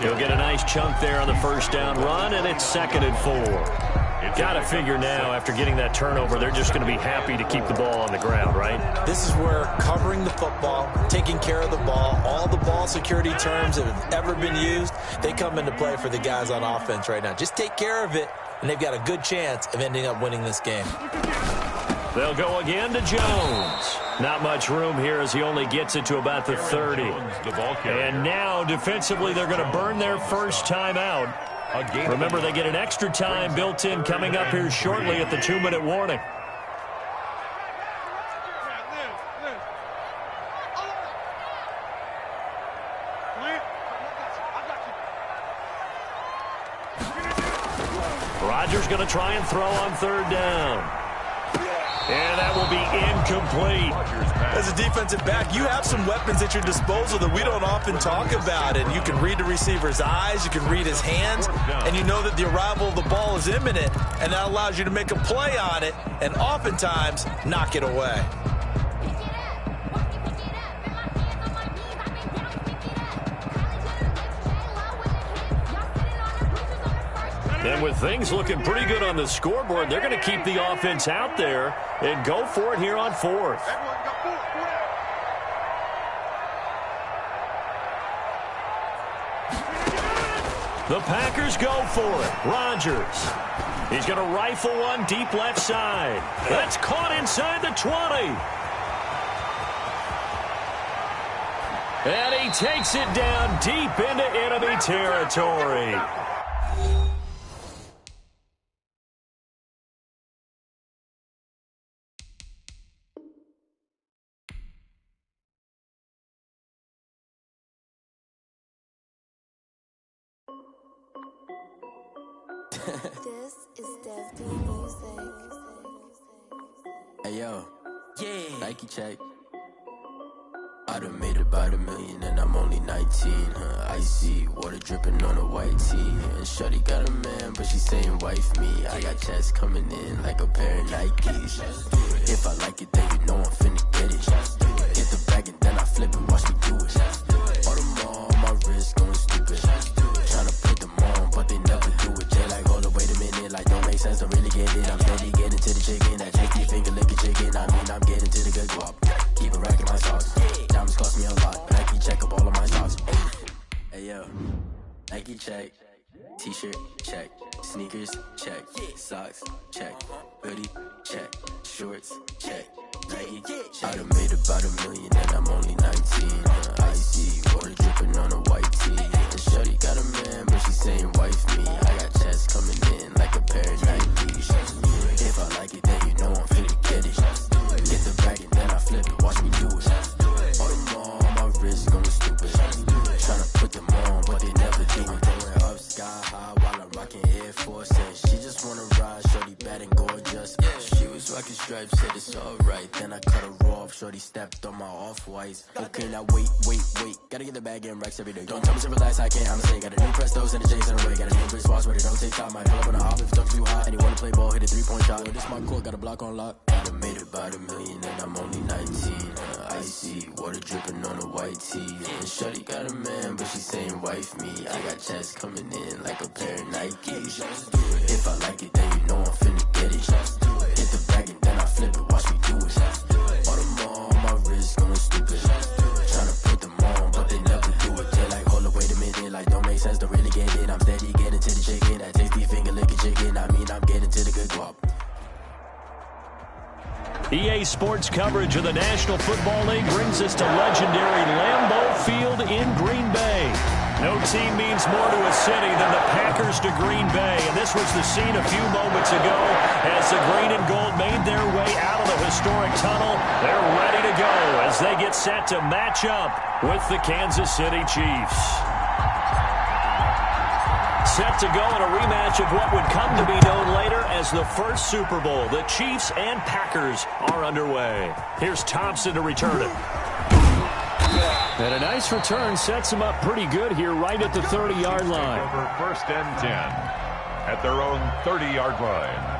He'll get a nice chunk there on the 1st down run, and it's 2nd and 4. Got to figure now, after getting that turnover, they're just going to be happy to keep the ball on the ground, right? This is where covering the football, taking care of the ball, all the ball security terms that have ever been used, they come into play for the guys on offense right now. Just take care of it, and they've got a good chance of ending up winning this game. They'll go again to Jones. Not much room here as he only gets it to about the 30. And now, defensively, they're going to burn their first time out. Remember, they get an extra time built in coming up here shortly at the 2-minute warning. Rodgers going to try and throw on 3rd down. And that will be incomplete. As a defensive back, you have some weapons at your disposal that we don't often talk about. And you can read the receiver's eyes, you can read his hands, and you know that the arrival of the ball is imminent, and that allows you to make a play on it and oftentimes knock it away. And with things looking pretty good on the scoreboard, they're going to keep the offense out there and go for it here on 4th. The Packers go for it. Rodgers. He's going to rifle one deep left side. That's caught inside the 20. And he takes it down deep into enemy territory. This is Def D Music. Hey yo, yeah. Nike check. I done made about $1 million and I'm only 19. Icy water dripping on a white tee. And shorty got a man, but she saying wife me. I got checks coming in like a pair of Nikes. If I like it, then you know I'm finna get it. Get the bag and then I flip it, watch me do it. All them on my wrist going stupid. Tryna put them on, but they never do it. They like, hold up, wait a minute, like don't make sense, don't really get it. I'm steady getting to the chicken, that tasty finger licking chicken. I mean, I'm getting to the good guap. Keep a rack in my sauce. Diamonds cost me a lot. Nike check up all of my socks. Hey yo, Nike check. T-shirt check. Sneakers check. Socks check. Hoodie check. Shorts check. Nike check. I done made about $1 million and I'm only 19. Icy water dripping on a white tee. And shorty got a man, but she saying wife me. I got checks coming in like a pair of Nikes. If I like it, then you know I'm finna get it. Get the bag and then I flip it, watch me do it. All them on my wrist going stupid. Tryna put them on, but they never do it. Going up sky high while I'm rocking Air Force. And she just wanna ride, shorty bad and gorgeous. She was rocking stripes, said it's alright. Then I cut her off, shorty stepped on my off-whites. Okay, now wait. Gotta get the bag and racks every day. Don't tell me to relax, I can't, I'm saying. Got a new Prestos and a J's in the way. Got a new wrist watch, but it don't take time. Might pull up on a hop if stuff too hot. And you wanna play ball, hit a 3-point shot. Well, this my court, got a block on lock. I done made about $1 million and I'm only 19. Icy water dripping on a white tee. And shorty got a man, but she saying wife me. I got checks coming in like a pair of Nikes. If I like it, then you know I'm finna get it. Hit the bag and then I flip it, watch me do it. All them on my wrist going stupid. Tryna put them on, but they never do it. They like, hold up, wait a minute, like don't make sense, don't really get it. I'm steady getting to the chicken, that tasty finger licking chicken. I mean, I'm getting to the good guap. EA Sports coverage of the National Football League brings us to legendary Lambeau Field in Green Bay. No team means more to a city than the Packers to Green Bay, and this was the scene a few moments ago as the green and gold made their way out of the historic tunnel. They're ready to go as they get set to match up with the Kansas City Chiefs. Set to go in a rematch of what would come to be known later as the first Super Bowl. The Chiefs and Packers are underway. Here's Thompson to return it. And a nice return sets them up pretty good here right at the 30-yard line. Over first and 10 at their own 30-yard line.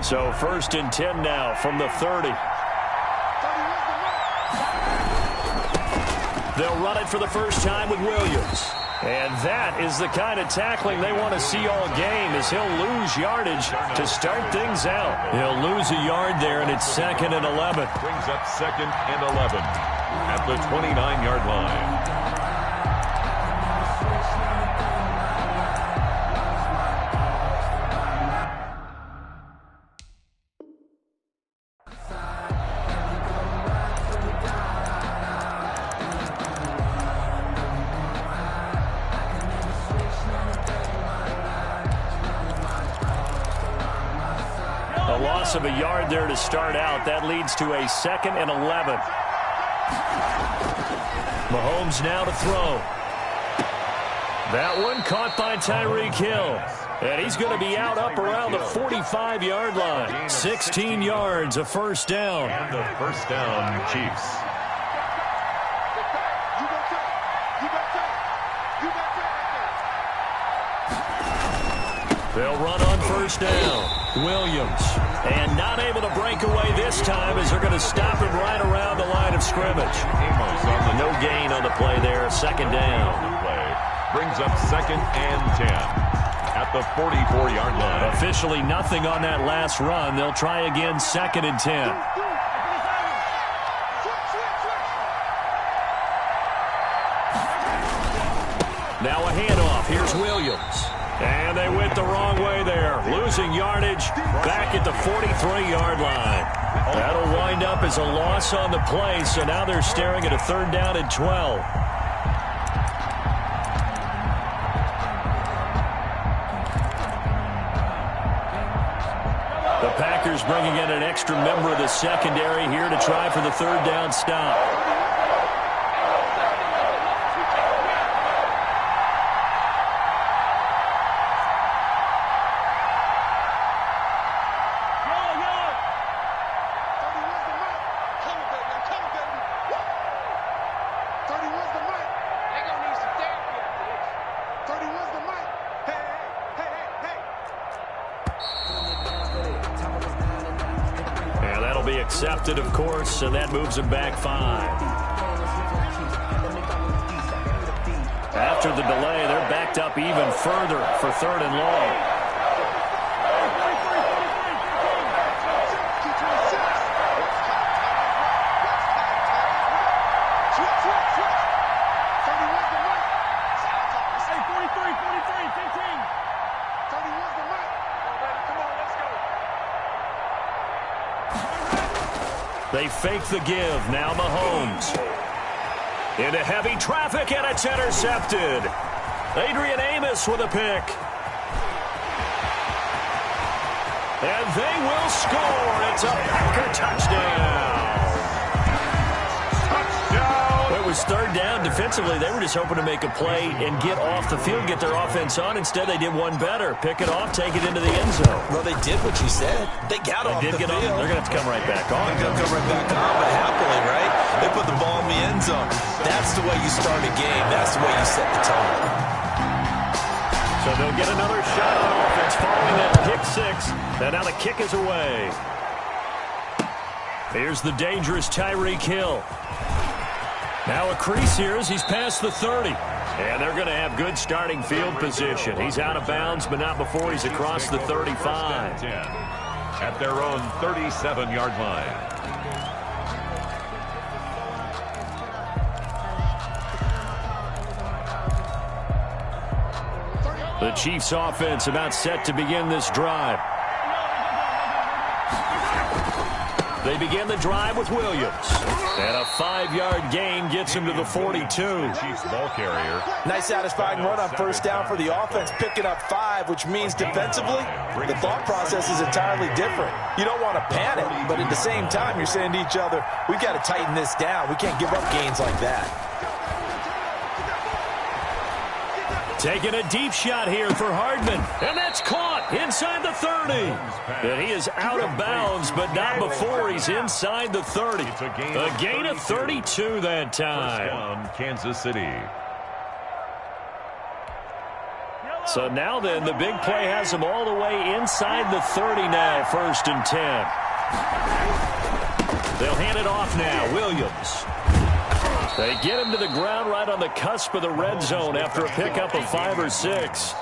So first and 10 now from the 30. They'll run it for the first time with Williams. And that is the kind of tackling they want to see all game, as he'll lose yardage to start things out. He'll lose a yard there, and it's 2nd and 11. Brings up 2nd and 11 at the 29-yard line. Of a yard there to start out. That leads to a 2nd and 11. Mahomes now to throw. That one caught by Tyreek Hill. And he's going to be out up around the 45-yard line. 16 yards, a first down. And the first down, Chiefs. They'll run on first down. Williams. And not able to break away this time as they're going to stop him right around the line of scrimmage. No gain on the play there. Second down. The play brings up 2nd and 10 at the 44-yard line. Officially nothing on that last run. They'll try again 2nd and 10. Now a handoff. Here's Williams. And they went the wrong way there. Losing yardage back at the 43-yard line. That'll wind up as a loss on the play, so now they're staring at a 3rd down and 12. The Packers bringing in an extra member of the secondary here to try for the 3rd down stop. Accepted, of course, and that moves him back 5. After the delay, they're backed up even further for 3rd and long. They fake the give. Now Mahomes. Into heavy traffic, and it's intercepted. Adrian Amos with a pick. And they will score. It's a Packer touchdown. It was 3rd down. Defensively, they were just hoping to make a play and get off the field, get their offense on. Instead, they did one better. Pick it off, take it into the end zone. Well, they did what you said. They got off the field. They're going to have to come right back on. They're going to come right back on, but happily, right? They put the ball in the end zone. That's the way you start a game. That's the way you set the tone. So they'll get another shot on offense following that pick 6. And now the kick is away. Here's the dangerous Tyreek Hill. Now a crease here as he's past the 30. And they're going to have good starting field position. He's out of bounds, but not before he's across the 35. At their own 37-yard line. The Chiefs offense about set to begin this drive. They begin the drive with Williams. And a 5-yard gain gets him to the 42. Chiefs ball carrier. Nice satisfying run on 1st down for the offense, picking up 5, which means defensively, the thought process is entirely different. You don't want to panic, but at the same time, you're saying to each other, we've got to tighten this down. We can't give up gains like that. Taking a deep shot here for Hardman. And that's caught inside the 30. And he is out of bounds, but not before he's inside the 30. A gain of 32 that time. First down, Kansas City. So now then, the big play has him all the way inside the 30 now, 1st and 10. They'll hand it off now. Williams. They get him to the ground right on the cusp of the red zone after a pickup of 5 or 6.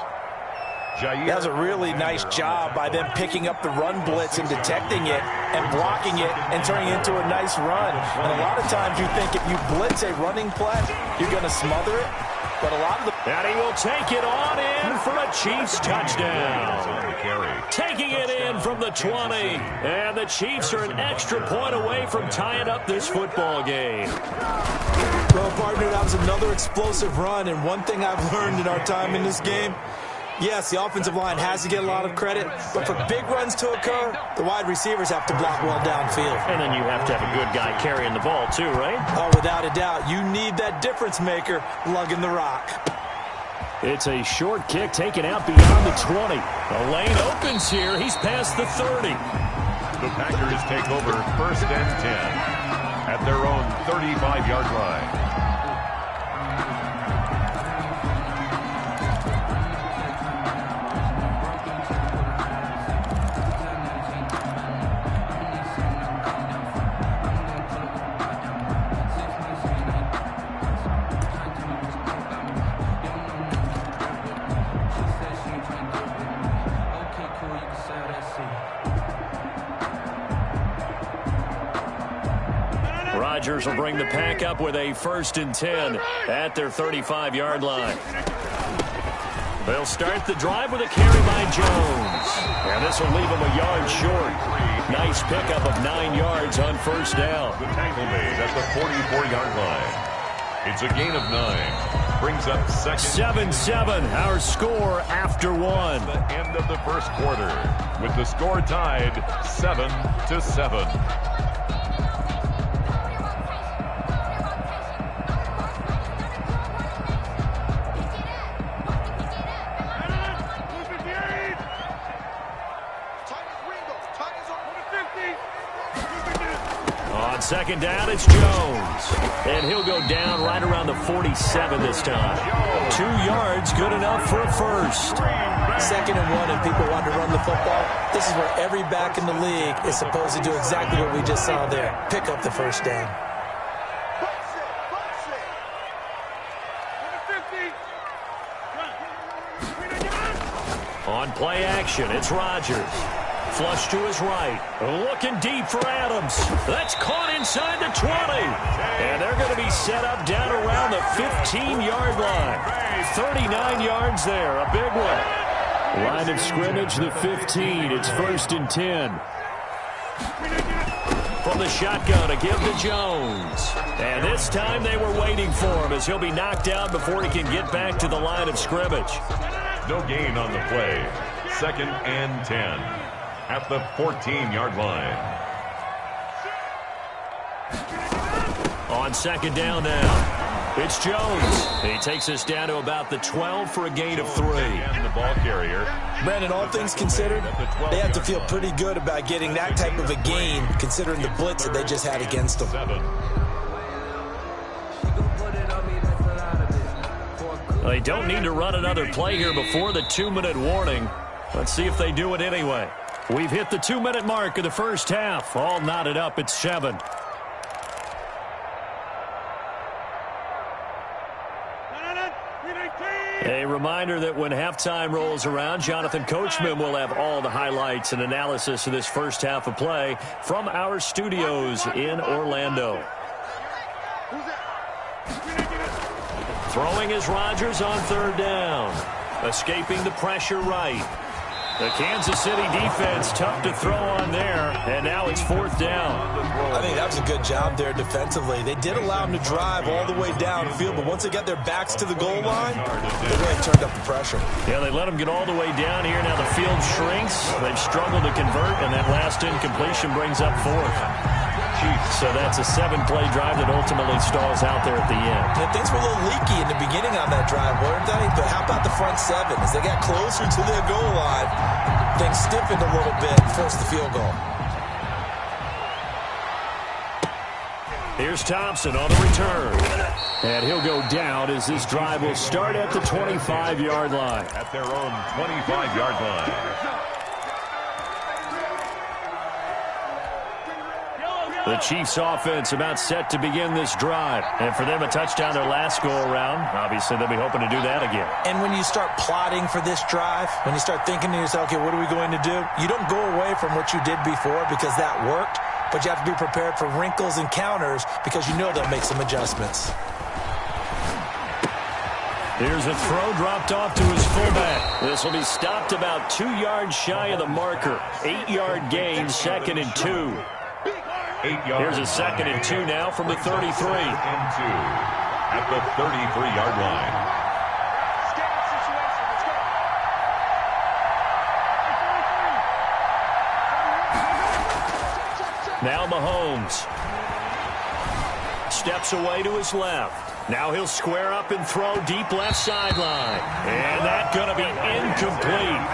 That was a really nice job by them picking up the run blitz and detecting it and blocking it and turning it into a nice run. And a lot of times you think if you blitz a running play, you're going to smother it. But a lot of the... And he will take it on in for a Chiefs touchdown. Taking it in from the 20. And the Chiefs are an extra point away from tying up this football game. Well, partner, that was another explosive run. And one thing I've learned in our time in this game, yes, the offensive line has to get a lot of credit, but for big runs to occur, the wide receivers have to block well downfield. And then you have to have a good guy carrying the ball too, right? Oh, without a doubt. You need that difference maker lugging the rock. It's a short kick taken out beyond the 20. The lane opens here. He's past the 30. The Packers take over 1st and 10 at their own 35-yard line. Rodgers will bring the pack up with a 1st and 10 at their 35-yard line. They'll start the drive with a carry by Jones. And this will leave him a yard short. Nice pickup of 9 yards on 1st down. The tackle made at the 44-yard line. It's a gain of 9. Brings up 7-7, our score after 1. The end of the first quarter with the score tied 7-7. On 2nd down, it's Jones. And he'll go down right around the 47 this time. 2 yards, good enough for a 1st. 2nd and 1, and people want to run the football. This is where every back in the league is supposed to do exactly what we just saw there. Pick up the 1st down. On play action, it's Rodgers. Flush to his right. Looking deep for Adams. That's caught inside the 20. And they're going to be set up down around the 15-yard line. 39 yards there. A big one. Line of scrimmage, the 15. It's 1st and 10. From the shotgun to give to Jones. And this time they were waiting for him as he'll be knocked down before he can get back to the line of scrimmage. No gain on the play. 2nd and 10. At the 14-yard line. On 2nd down now, it's Jones. He takes us down to about the 12 for a gain of 3. And the ball carrier. Brandon, all things considered, they have to feel pretty good about getting that type of a gain, considering the blitz that they just had against them. 7. They don't need to run another play here before the 2-minute warning. Let's see if they do it anyway. We've hit the 2-minute mark of the first half. All knotted up at 7. A reminder that when halftime rolls around, Jonathan Coachman will have all the highlights and analysis of this first half of play from our studios in Orlando. Throwing is Rodgers on 3rd down. Escaping the pressure right. The Kansas City defense tough to throw on there, and now it's 4th down. I think that was a good job there defensively. They did allow them to drive all the way downfield, but once they got their backs to the goal line, they really turned up the pressure. Yeah, they let them get all the way down here. Now the field shrinks. They've struggled to convert, and that last incompletion brings up 4th. So that's a 7-play drive that ultimately stalls out there at the end. Yeah, things were a little leaky in the beginning on that drive, weren't they? But how about the front 7? As they got closer to their goal line, things stiffened a little bit and forced the field goal. Here's Thompson on the return. And he'll go down as this drive will start at the 25-yard line. At their own 25-yard line. The Chiefs offense about set to begin this drive. And for them, a touchdown their last go-around. Obviously, they'll be hoping to do that again. And when you start plotting for this drive, when you start thinking to yourself, okay, what are we going to do? You don't go away from what you did before because that worked, but you have to be prepared for wrinkles and counters because you know they'll make some adjustments. Here's a throw dropped off to his fullback. This will be stopped about 2 yards shy of the marker. 8-yard gain, 2nd and 2. 8 yards. Here's a 2nd and 2 now from the 33. 2nd and 2 at the 33-yard line. Now Mahomes steps away to his left. Now he'll square up and throw deep left sideline. And that's going to be incomplete.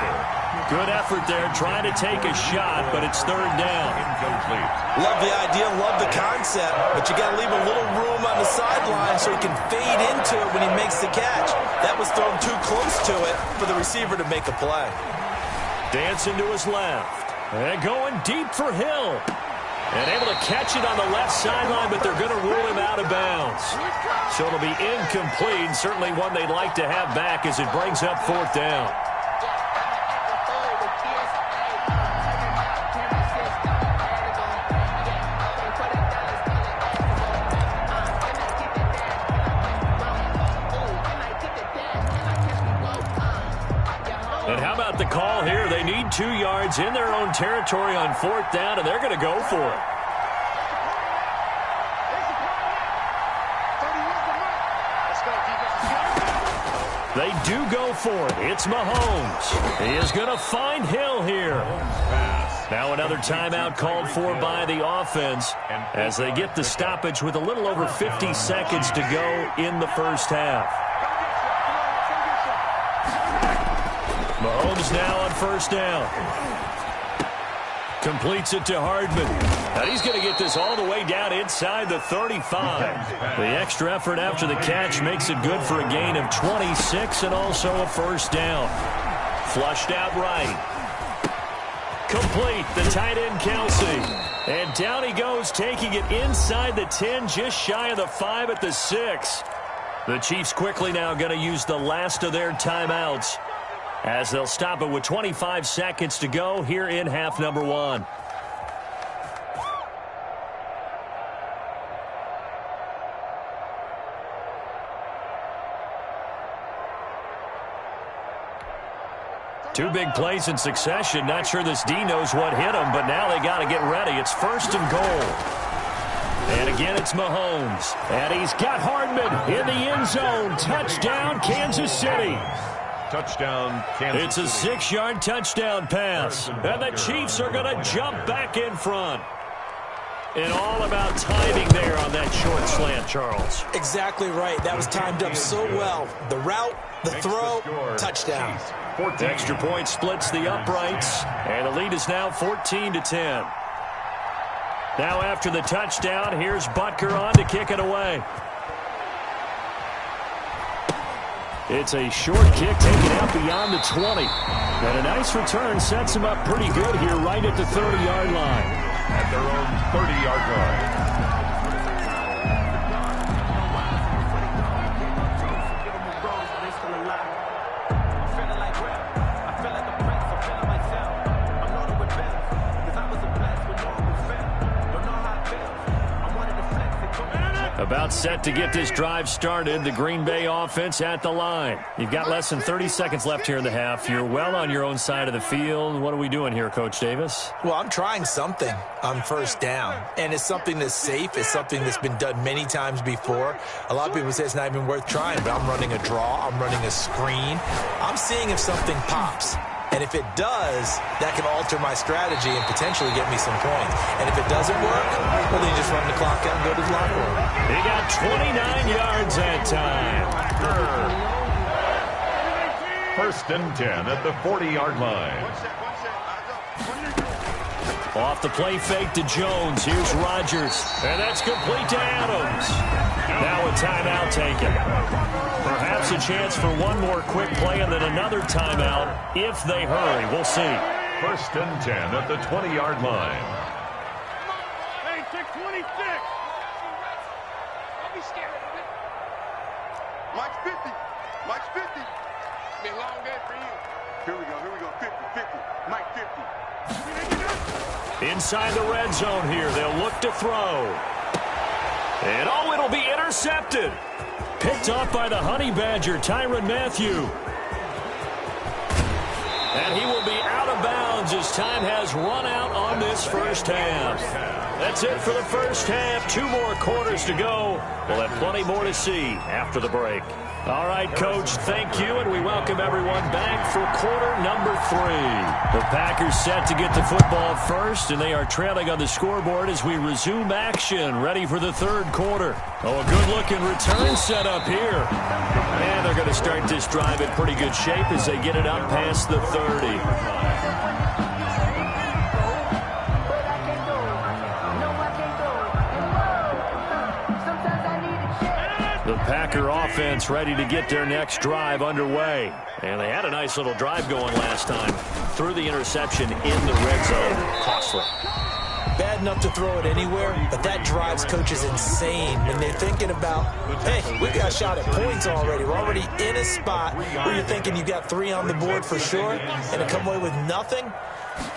Good effort there, trying to take a shot, but it's 3rd down. Incomplete. Love the idea, love the concept, but you got to leave a little room on the sideline so he can fade into it when he makes the catch. That was thrown too close to it for the receiver to make a play. Dancing to his left. And going deep for Hill. And able to catch it on the left sideline, but they're going to rule him out of bounds. So it'll be incomplete, certainly one they'd like to have back as it brings up 4th down. And how about the call here? They need 2 yards in their own territory on 4th down, and they're going to go for it. They do go for it. It's Mahomes. He is going to find Hill here. Now another timeout called for by the offense as they get the stoppage with a little over 50 seconds to go in the first half. Mahomes now on 1st down. Completes it to Hardman. And he's going to get this all the way down inside the 35. The extra effort after the catch makes it good for a gain of 26 and also a 1st down. Flushed out right. Complete, the tight end Kelsey. And down he goes, taking it inside the 10, just shy of the 5 at the 6. The Chiefs quickly now going to use the last of their timeouts as they'll stop it with 25 seconds to go here in half number 1. Two big plays in succession. Not sure this D knows what hit him, but now they got to get ready. It's 1st and goal. And again, it's Mahomes. And he's got Hardman in the end zone. Touchdown, Kansas City. Touchdown, Kansas City. It's a 6-yard touchdown pass. And the Chiefs are going to jump back in front. And all about timing there on that short slant, Charles. Exactly right. That was timed up so well. The route, the throw, touchdown. The extra point splits the uprights, and the lead is now 14-10. Now after the touchdown, here's Butker on to kick it away. It's a short kick taken out beyond the 20. And a nice return sets him up pretty good here right at the 30-yard line. At their own 30-yard line. About set to get this drive started. The Green Bay offense at the line. You've got less than 30 seconds left here in the half. You're well on your own side of the field. What are we doing here, Coach Davis? Well, I'm trying something on 1st down, and it's something that's safe. It's something that's been done many times before. A lot of people say it's not even worth trying, but I'm running a draw. I'm running a screen. I'm seeing if something pops. And if it does, that can alter my strategy and potentially get me some points. And if it doesn't work, well, then you just run the clock out and go to the locker room. He got 29 yards that time. 1st and 10 at the 40-yard line. Off the play fake to Jones. Here's Rodgers. And that's complete to Adams. Now a timeout taken. Perhaps a chance for one more quick play and then another timeout if they hurry. We'll see. 1st and 10 at the 20-yard line. Hey, 626. Don't be scared of it. Mike's 50. Mike's 50. It's been a long day for you. Here we go. 50, 50. Mike 50. Inside the red zone here. They'll look to throw. And oh, it'll be intercepted. Picked off by the Honey Badger, Tyrann Mathieu. And he will be out of bounds as time has run out on this first half. That's it for the first half. 2 more quarters to go. We'll have plenty more to see after the break. All right, Coach, thank you, and we welcome everyone back for quarter number 3. The Packers set to get the football first, and they are trailing on the scoreboard as we resume action, ready for the 3rd quarter. Oh, a good-looking return set up here. And they're going to start this drive in pretty good shape as they get it up past the 30. The Packer offense ready to get their next drive underway. And they had a nice little drive going last time. Threw the interception in the red zone. Costly. Bad enough to throw it anywhere, but that drives coaches insane when they're thinking about, hey, we got a shot at points already. We're already in a spot where you're thinking you got 3 on the board for sure, and to come away with nothing,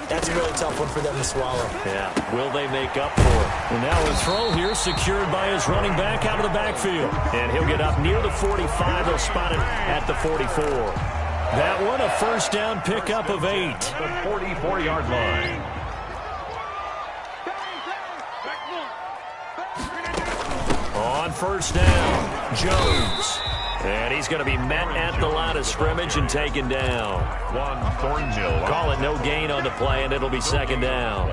that's a really tough one for them to swallow. Yeah, will they make up for it? And now a throw here secured by his running back out of the backfield. And he'll get up near the 45. They'll spot it at the 44. That one, a first down pickup of 8. The 44-yard line. On first down, Jones. And he's going to be met at the line of scrimmage and taken down. Thornhill. Call it no gain on the play, and it'll be second down.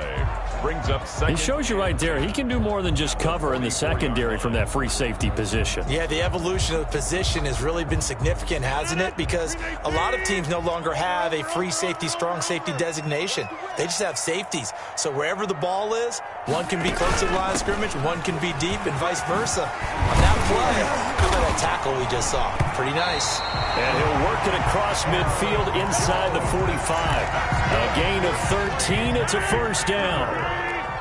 Brings up second. He shows you right there, he can do more than just cover in the secondary from that free safety position. Yeah, the evolution of the position has really been significant, hasn't it? Because a lot of teams no longer have a free safety, strong safety designation. They just have safeties. So wherever the ball is, one can be close to the line of scrimmage, one can be deep, and vice versa. On that play, how about that tackle we just saw? Pretty nice. And he'll work it across midfield inside the 45. A gain of 13. It's a first down.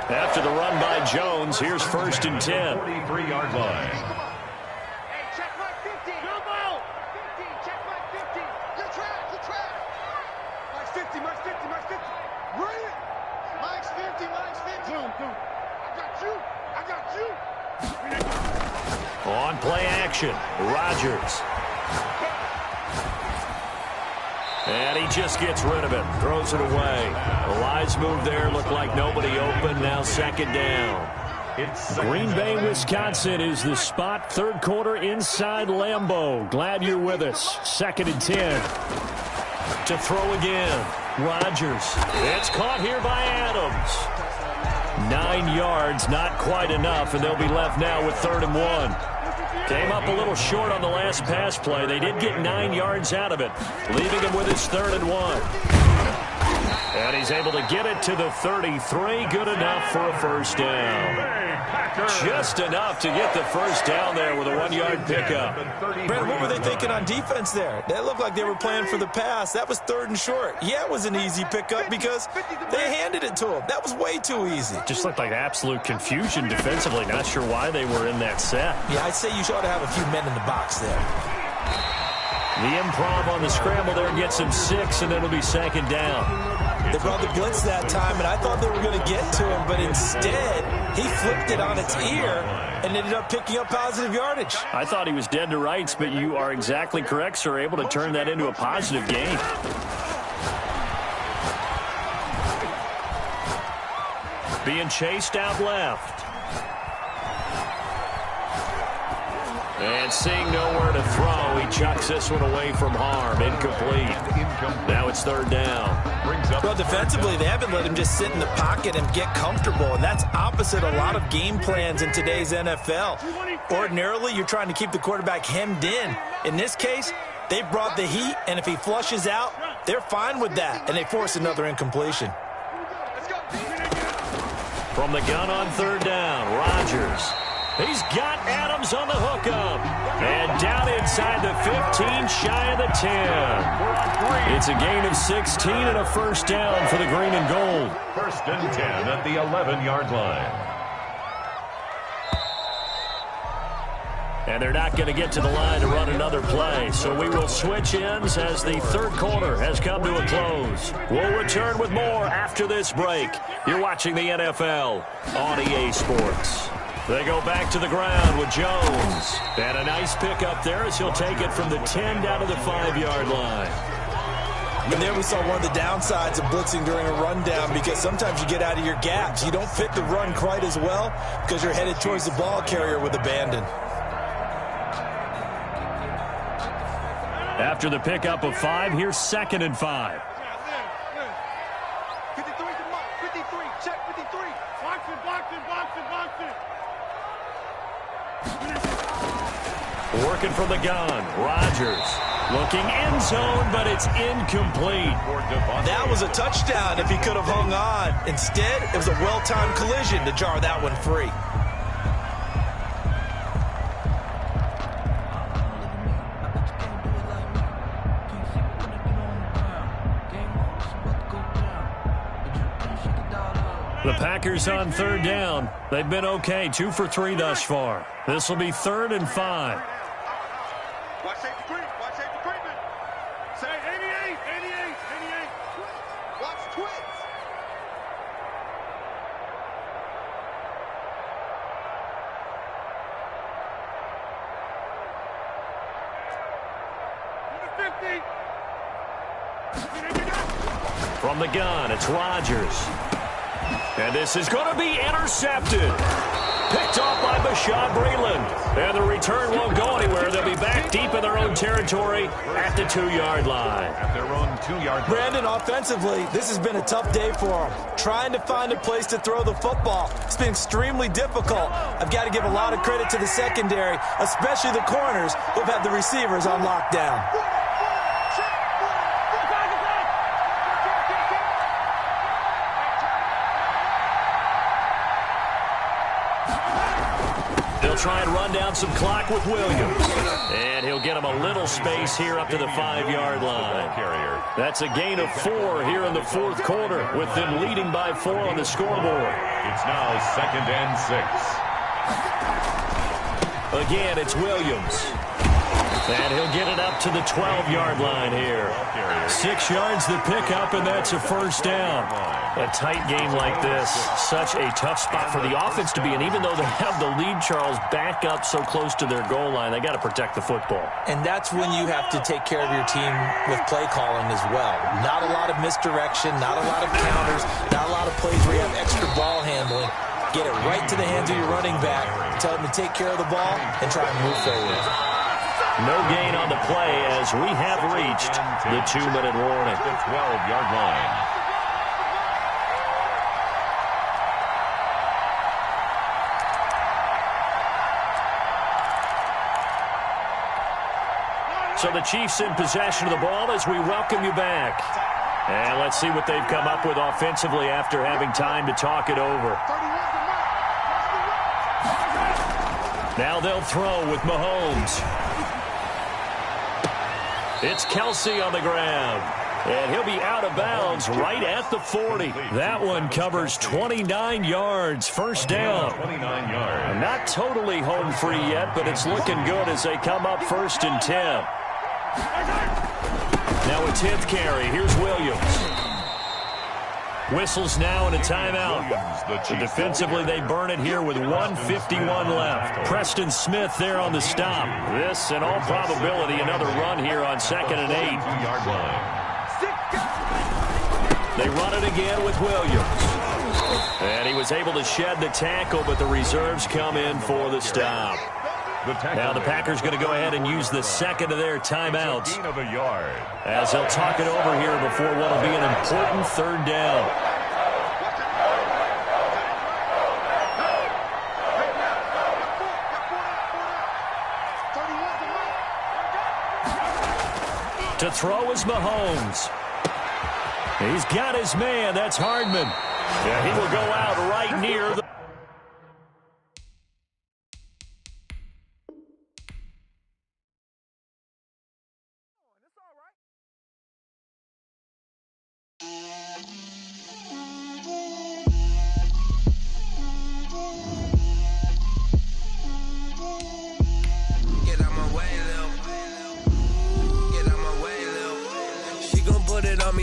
After the run by Jones, here's first and 10. 43-yard line. Hey, check my 50. Jump out. 50, check my 50. You're trapped, you're trapped. Mike's 50, Mike's 50, Mike's 50. Bring it. Mike's 50, Mike's 50. I got you. I got you. On play action, Rodgers. And he just gets rid of it, throws it away. The Lions move there, look like nobody open, now second down. Green Bay, Wisconsin is the spot, third quarter inside Lambeau. Glad you're with us. Second and 10. To throw again, Rodgers. It's caught here by Adams. 9 yards, not quite enough, and they'll be left now with third and 1. Came up a little short on the last pass play. They did get 9 yards out of it, leaving him with his third and 1. And he's able to get it to the 33. Good enough for a first down. Just enough to get the first down there with a 1-yard pickup. Brandon, what were they thinking on defense there? That looked like they were playing for the pass. That was third and short. Yeah, it was an easy pickup because they handed it to him. That was way too easy. Just looked like absolute confusion defensively. Not sure why they were in that set. Yeah, I'd say you ought to have a few men in the box there. The improv on the scramble there gets him 6, and it'll be second down. They brought the blitz that time, and I thought they were going to get to him, but instead, he flipped it on its ear and ended up picking up positive yardage. I thought he was dead to rights, but you are exactly correct, sir. Able to turn that into a positive gain. Being chased out left. And seeing nowhere to throw, he chucks this one away from harm. Incomplete. Now it's third down. Well, defensively, they haven't let him just sit in the pocket and get comfortable, and that's opposite a lot of game plans in today's NFL. Ordinarily, you're trying to keep the quarterback hemmed in. In this case, they brought the heat, and if he flushes out, they're fine with that, and they force another incompletion. From the gun on third down, Rodgers. He's got Adams on the hookup. And down inside the 15, shy of the 10. It's a gain of 16 and a first down for the green and gold. First and 10 at the 11-yard line. And they're not going to get to the line to run another play. So we will switch ends as the third quarter has come to a close. We'll return with more after this break. You're watching the NFL on EA Sports. They go back to the ground with Jones. And a nice pickup there as he'll take it from the 10 down to the 5-yard line. And there we saw one of the downsides of blitzing during a rundown, because sometimes you get out of your gaps. You don't fit the run quite as well because you're headed towards the ball carrier with abandon. After the pickup of 5, here's second and 5. 53 to Mike. 53. Check 53. Box it, box it, box it, box it. Working from the gun, Rodgers. Looking end zone, but it's incomplete. That was a touchdown if he could have hung on. Instead, it was a well-timed collision to jar that one free. The Packers on third down. They've been okay, 2 for 3 thus far. This will be third and 5. Watch safety creep. Watch safety creeping. Say 88, 88, 88. Watch twits. To the 50. From the gun, it's Rodgers. And this is going to be intercepted. Picked off by Bashaud Breeland. And the return won't go anywhere. They'll be back deep in their own territory at the 2-yard line. At their own 2-yard line. Brandon, offensively, this has been a tough day for them. Trying to find a place to throw the football. It's been extremely difficult. I've got to give a lot of credit to the secondary, especially the corners who've had the receivers on lockdown. Try and run down some clock with Williams. And he'll get him a little space here up to the 5-yard line. That's a gain of 4 here in the fourth quarter, with them leading by 4 on the scoreboard. It's now 2nd and 6. Again, it's Williams. And he'll get it up to the 12-yard line here. 6 yards to pick up, and that's a first down. A tight game like this, such a tough spot for the offense to be in. Even though they have the lead, Charles, back up so close to their goal line, they got to protect the football. And that's when you have to take care of your team with play calling as well. Not a lot of misdirection, not a lot of counters, not a lot of plays where you have extra ball handling. Get it right to the hands of your running back, tell them to take care of the ball, and try and move forward. No gain on the play as we have reached the 2-minute warning. The 12-yard line. So the Chiefs in possession of the ball as we welcome you back. And let's see what they've come up with offensively after having time to talk it over. Now they'll throw with Mahomes. It's Kelsey on the ground. And he'll be out of bounds right at the 40. That one covers 29 yards. First down. 29 yards. Not totally home free yet, but it's looking good as they come up 1st and 10. Now a 10th carry. Here's Williams. Whistles now and a timeout. Defensively, they burn it here with 1:51 left. Preston Smith there on the stop. This, in all probability, another run here on 2nd and 8. 2-yard line. They run it again with Williams. And he was able to shed the tackle, but the reserves come in for the stop. Now the Packers going to go ahead and use the second of their timeouts as they'll talk it over here before what will be an important 3rd down. To throw is Mahomes. He's got his man. That's Hardman. Yeah, he will go out right near the...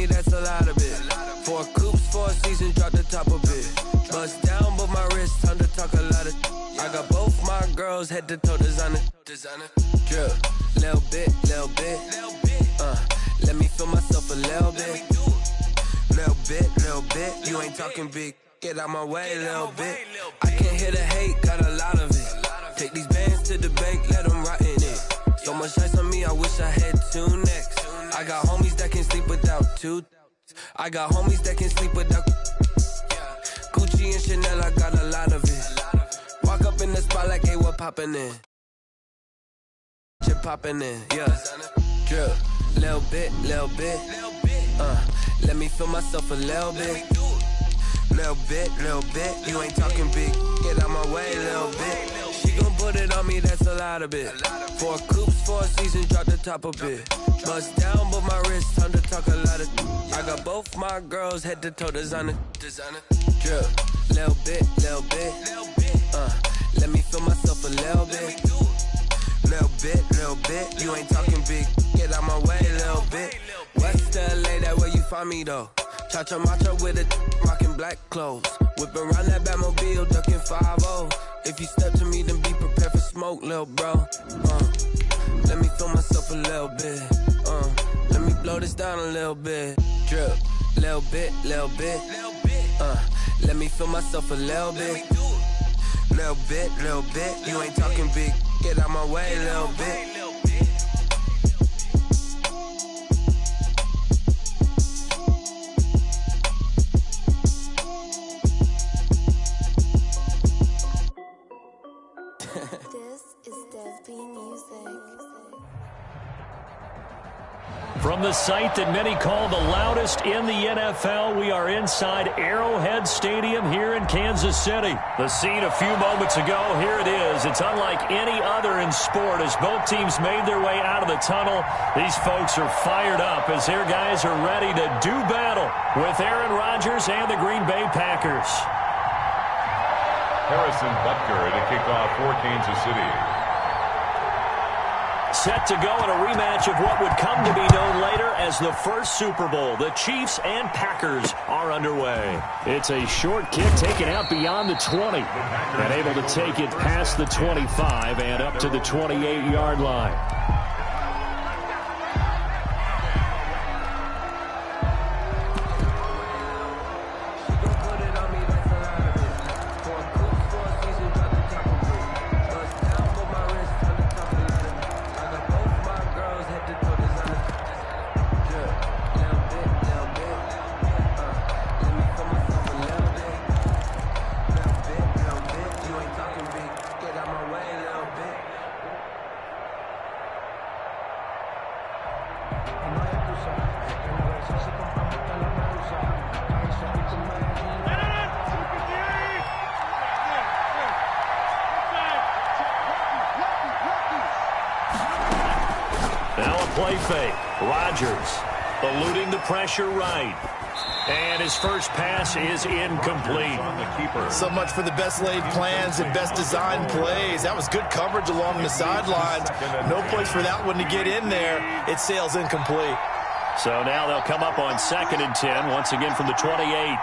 That's a lot of it. 4 coops, 4 seasons, drop the top of it. Bust down, but my wrist, time to talk a lot of. I got both my girls head to toe designer. Drip, little bit. Let me feel myself a little bit. Little bit. You ain't talking big. Get out my way, little bit. I can't hear the hate, got a lot of it. Take these bands to the bank, let them rot in it. So much ice on me, I wish I had 2 necks. I got homies that can sleep without 2. I got homies that can sleep without Gucci and Chanel, I got a lot of it. Walk up in the spot like, hey, what poppin' in? Shit poppin' in, yeah. Drip, little bit. Let me feel myself a little bit. Little bit. You ain't talking big. Get out my way, little bit. She gon' put it on me, that's a lot of it. 4 coops, 4 seasons, drop the top of it. Bust down, but my wrist, time to talk a lot of. I got both my girls head to toe designer. Drip, little bit. Let me feel myself a little bit. Little bit. You ain't talking big. Get out my way, little bit. West LA, that where you find me though. Cha-cha matcha with a rockin' black clothes. Whip around that Batmobile, ducking 5-0. If you step to me, then be prepared for smoke, little bro. Let me feel myself a little bit. Let me Blow this down a little bit. Drip, little bit, little bit. Let me feel myself a little bit. Little bit, little bit. You ain't talking big. Get out my way, little bit. This is Dev B Music. From the site that many call the loudest in the NFL, we are inside Arrowhead Stadium here in Kansas City. The scene a few moments ago, here it is. It's unlike any other in sport as both teams made their way out of the tunnel. These folks are fired up as their guys are ready to do battle with Aaron Rodgers and the Green Bay Packers. Harrison Butker to kick off for Kansas City. Set to go in a rematch of what would come to be known later as the first Super Bowl. The Chiefs and Packers are underway. It's a short kick taken out beyond the 20 and able to take it past the 25 and up to the 28-yard line. Play fake. Rodgers eluding the pressure right. And his first pass is incomplete. So much for the best laid plans and best designed plays. That was good coverage along the sidelines. No place for that one to get in there. It sails incomplete. So now they'll come up on 2nd and 10, once again from the 28.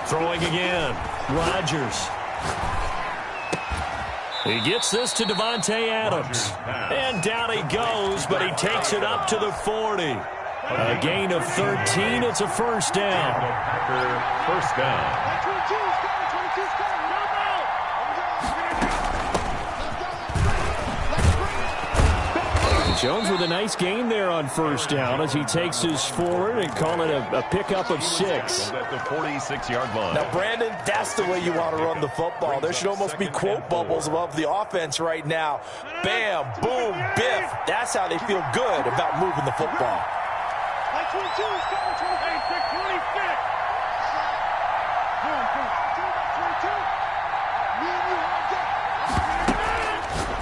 Throwing again. Rodgers. He gets this to Devontae Adams. And down he goes, but he takes it up to the 40. A gain of 13. It's a first down. First down. Jones with a nice gain there on first down as he takes his forward and call it a pickup of 6. At the 46-yard line. Now, Brandon, that's the way you want to run the football. There should almost be quote bubbles above the offense right now. Bam, boom, biff. That's how they feel good about moving the football.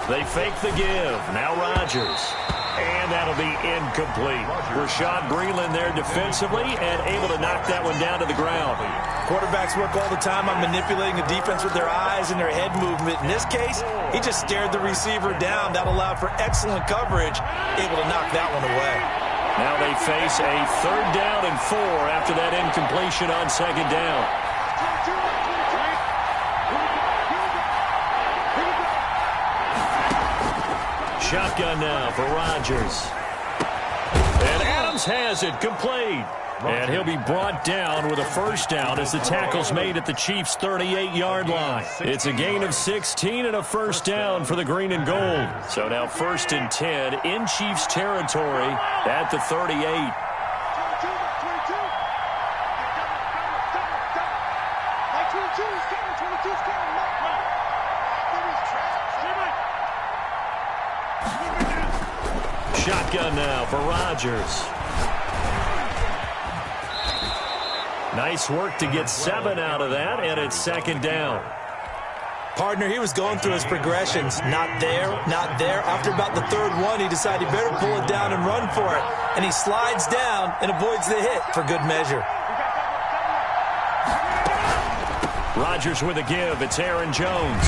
They fake the give. Now Rodgers. And that'll be incomplete. Rashad Breeland there defensively and able to knock that one down to the ground. Quarterbacks work all the time on manipulating the defense with their eyes and their head movement. In this case, he just stared the receiver down. That allowed for excellent coverage, able to knock that one away. Now they face a 3rd down and 4 after that incompletion on 2nd down. Shotgun now for Rodgers. And Adams has it complete. And he'll be brought down with a first down as the tackle's made at the Chiefs' 38-yard line. It's a gain of 16 and a first down for the green and gold. So now 1st and 10 in Chiefs territory at the 38. Shotgun now for Rodgers. Nice work to get 7 out of that, and it's 2nd down. Partner, he was going through his progressions. Not there, not there. After about the 3rd one, he decided he better pull it down and run for it. And he slides down and avoids the hit for good measure. Rodgers with a give. It's Aaron Jones.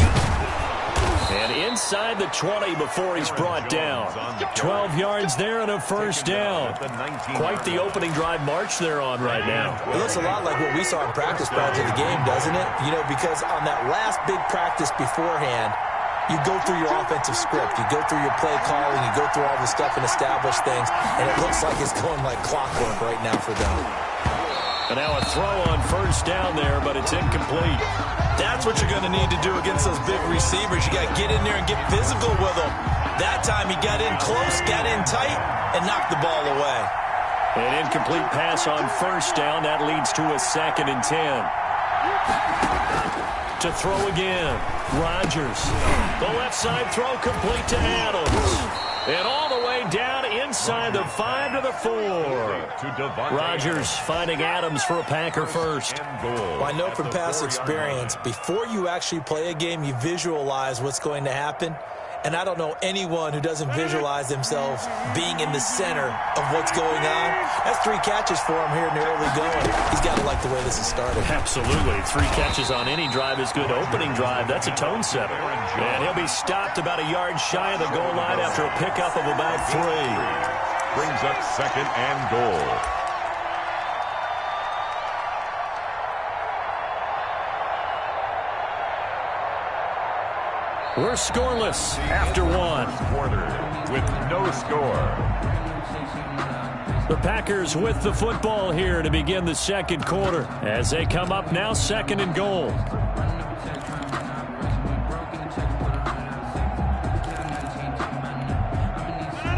And inside the 20 before he's brought down. 12 yards there and a first down. Quite the opening drive march they're on right now. It looks a lot like what we saw in practice prior to the game, doesn't it? You know, because on that last big practice beforehand, you go through your offensive script. You go through your play calling. You go through all the stuff and establish things. And it looks like it's going like clockwork right now for them. And now a throw on first down there, but it's incomplete. That's what you're going to need to do against those big receivers. You got to get in there and get physical with them. That time he got in close, got in tight, and knocked the ball away. An incomplete pass on first down. That leads to a 2nd and 10. To throw again. Rodgers. The left side throw complete to Adams. And all the way down inside the 5 to the 4. Rodgers finding Adams for a Packer first. Well, I know from past experience, before you actually play a game, you visualize what's going to happen. And I don't know anyone who doesn't visualize themselves being in the center of what's going on. That's 3 catches for him here in the early going. He's got to like the way this has started. Absolutely. 3 catches on any drive is good. Opening drive, that's a tone setter. And he'll be stopped about a yard shy of the goal line after a pickup of about 3. Brings up 2nd and goal. We're scoreless after 1. Quarter with no score. The Packers with the football here to begin the second quarter as they come up now 2nd and goal.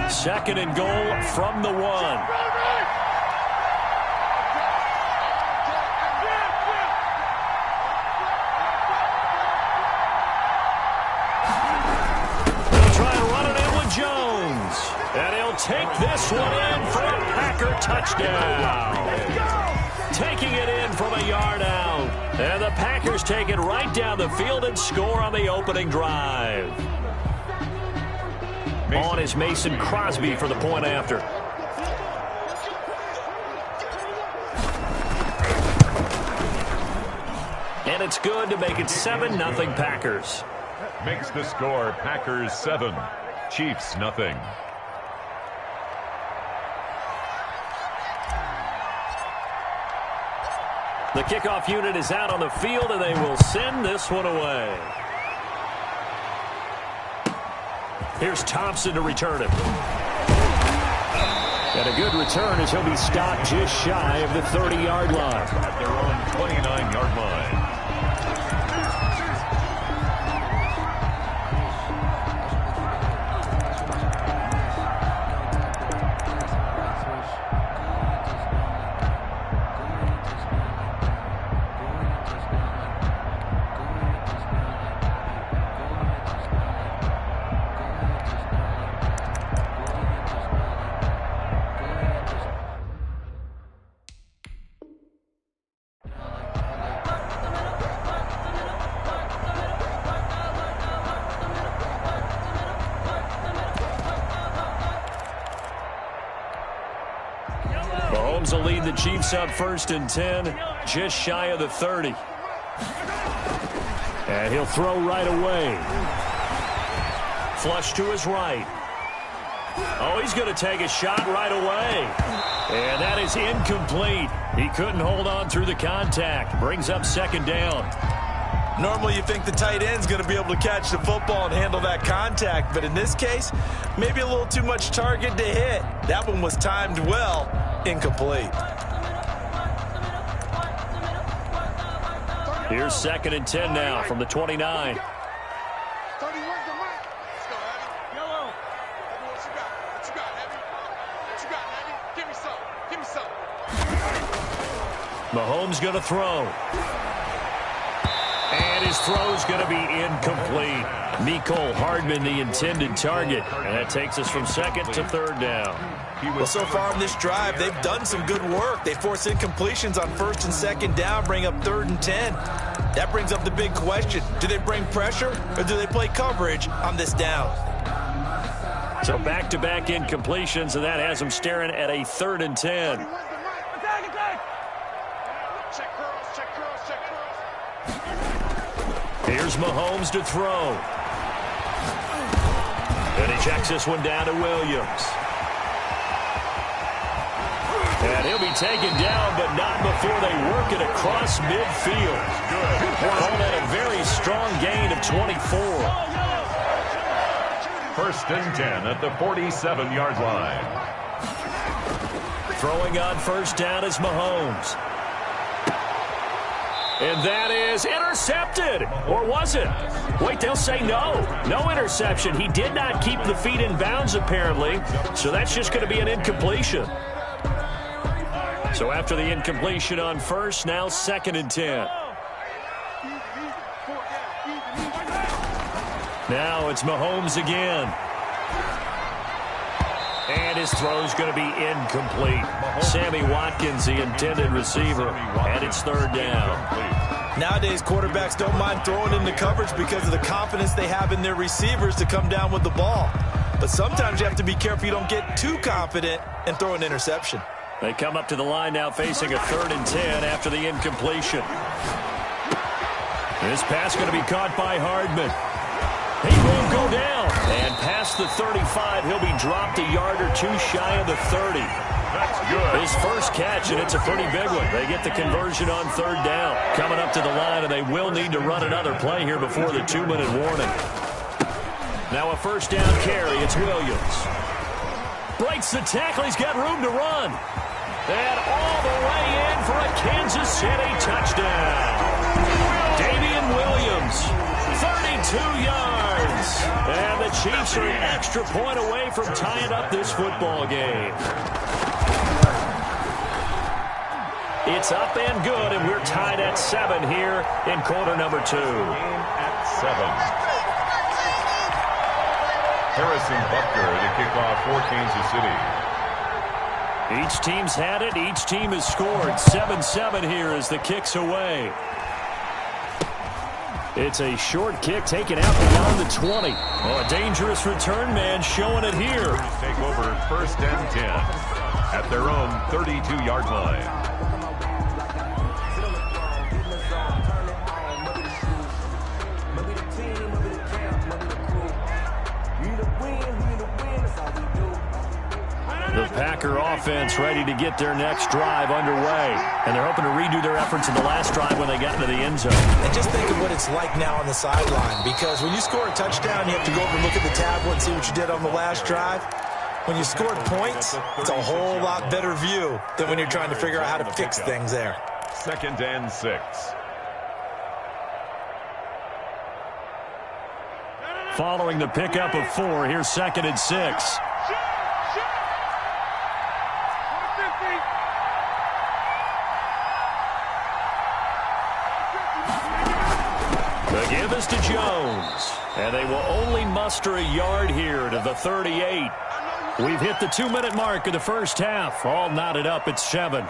Second and goal from the 1. And he'll take this one in for a Packer touchdown. Taking it in from a yard out. And the Packers take it right down the field and score on the opening drive. On is Mason Crosby for the point after. And it's good to make it 7-0 Packers. Makes the score Packers 7, Chiefs nothing. The kickoff unit is out on the field, and they will send this one away. Here's Thompson to return it. And a good return as he'll be stopped just shy of the 30-yard line. At their own 29-yard line. Mahomes will lead the Chiefs up 1st and 10, just shy of the 30. And he'll throw right away. Flush to his right. Oh, he's going to take a shot right away. And that is incomplete. He couldn't hold on through the contact. Brings up 2nd down. Normally you think the tight end's going to be able to catch the football and handle that contact, but in this case, maybe a little too much target to hit. That one was timed well, incomplete. Here's 2nd and 10 now from the 29. Mahomes going to throw. And his throw's going to be incomplete. Mecole Hardman, the intended target. And that takes us from 2nd to 3rd down. Well, so far in this drive, they've done some good work. They force incompletions on 1st and 2nd down, bring up 3rd and 10. That brings up the big question. Do they bring pressure or do they play coverage on this down? So back-to-back incompletions, and that has them staring at a 3rd and 10. Here's Mahomes to throw. And he checks this one down to Williams. And he'll be taken down, but not before they work it across midfield. Call that a very strong gain of 24. 1st and 10 at the 47-yard line. Throwing on 1st down is Mahomes. And that is intercepted. Or was it? Wait, they'll say no. No interception. He did not keep the feet in bounds, apparently. So that's just going to be an incompletion. So after the incompletion on 1st, now 2nd and 10. Now it's Mahomes again. And his throw's going to be incomplete. Sammy Watkins, the intended receiver, and it's 3rd down. Nowadays, quarterbacks don't mind throwing into coverage because of the confidence they have in their receivers to come down with the ball. But sometimes you have to be careful you don't get too confident and throw an interception. They come up to the line now facing a 3rd and 10 after the incompletion. This pass going to be caught by Hardman. He won't go down. And past the 35, he'll be dropped a yard or two shy of the 30. That's good. His first catch, and it's a pretty big one. They get the conversion on 3rd down. Coming up to the line, and they will need to run another play here before the 2-minute warning. Now a 1st down carry. It's Williams. Breaks the tackle. He's got room to run. And all the way in for a Kansas City touchdown. Damian Williams, 32 yards. And the Chiefs are an extra point away from tying up this football game. It's up and good, and we're tied at 7 here in quarter number 2. At 7. Harrison Butker to kick off for Kansas City. Each team's had it. Each team has scored. 7-7 here as the kick's away. It's a short kick taken out beyond the 20. Oh, a dangerous return man showing it here. Take over 1st and 10 at their own 32-yard line. The Packer offense ready to get their next drive underway. And they're hoping to redo their efforts in the last drive when they got into the end zone. And just think of what it's like now on the sideline. Because when you score a touchdown, you have to go over and look at the tablet and see what you did on the last drive. When you scored points, it's a whole lot better view than when you're trying to figure out how to fix things there. 2nd and 6. Following the pickup of 4, here's 2nd and 6. The give is to Jones. And they will only muster a yard here to the 38. We've hit the 2-minute mark of the first half. All knotted up at 7.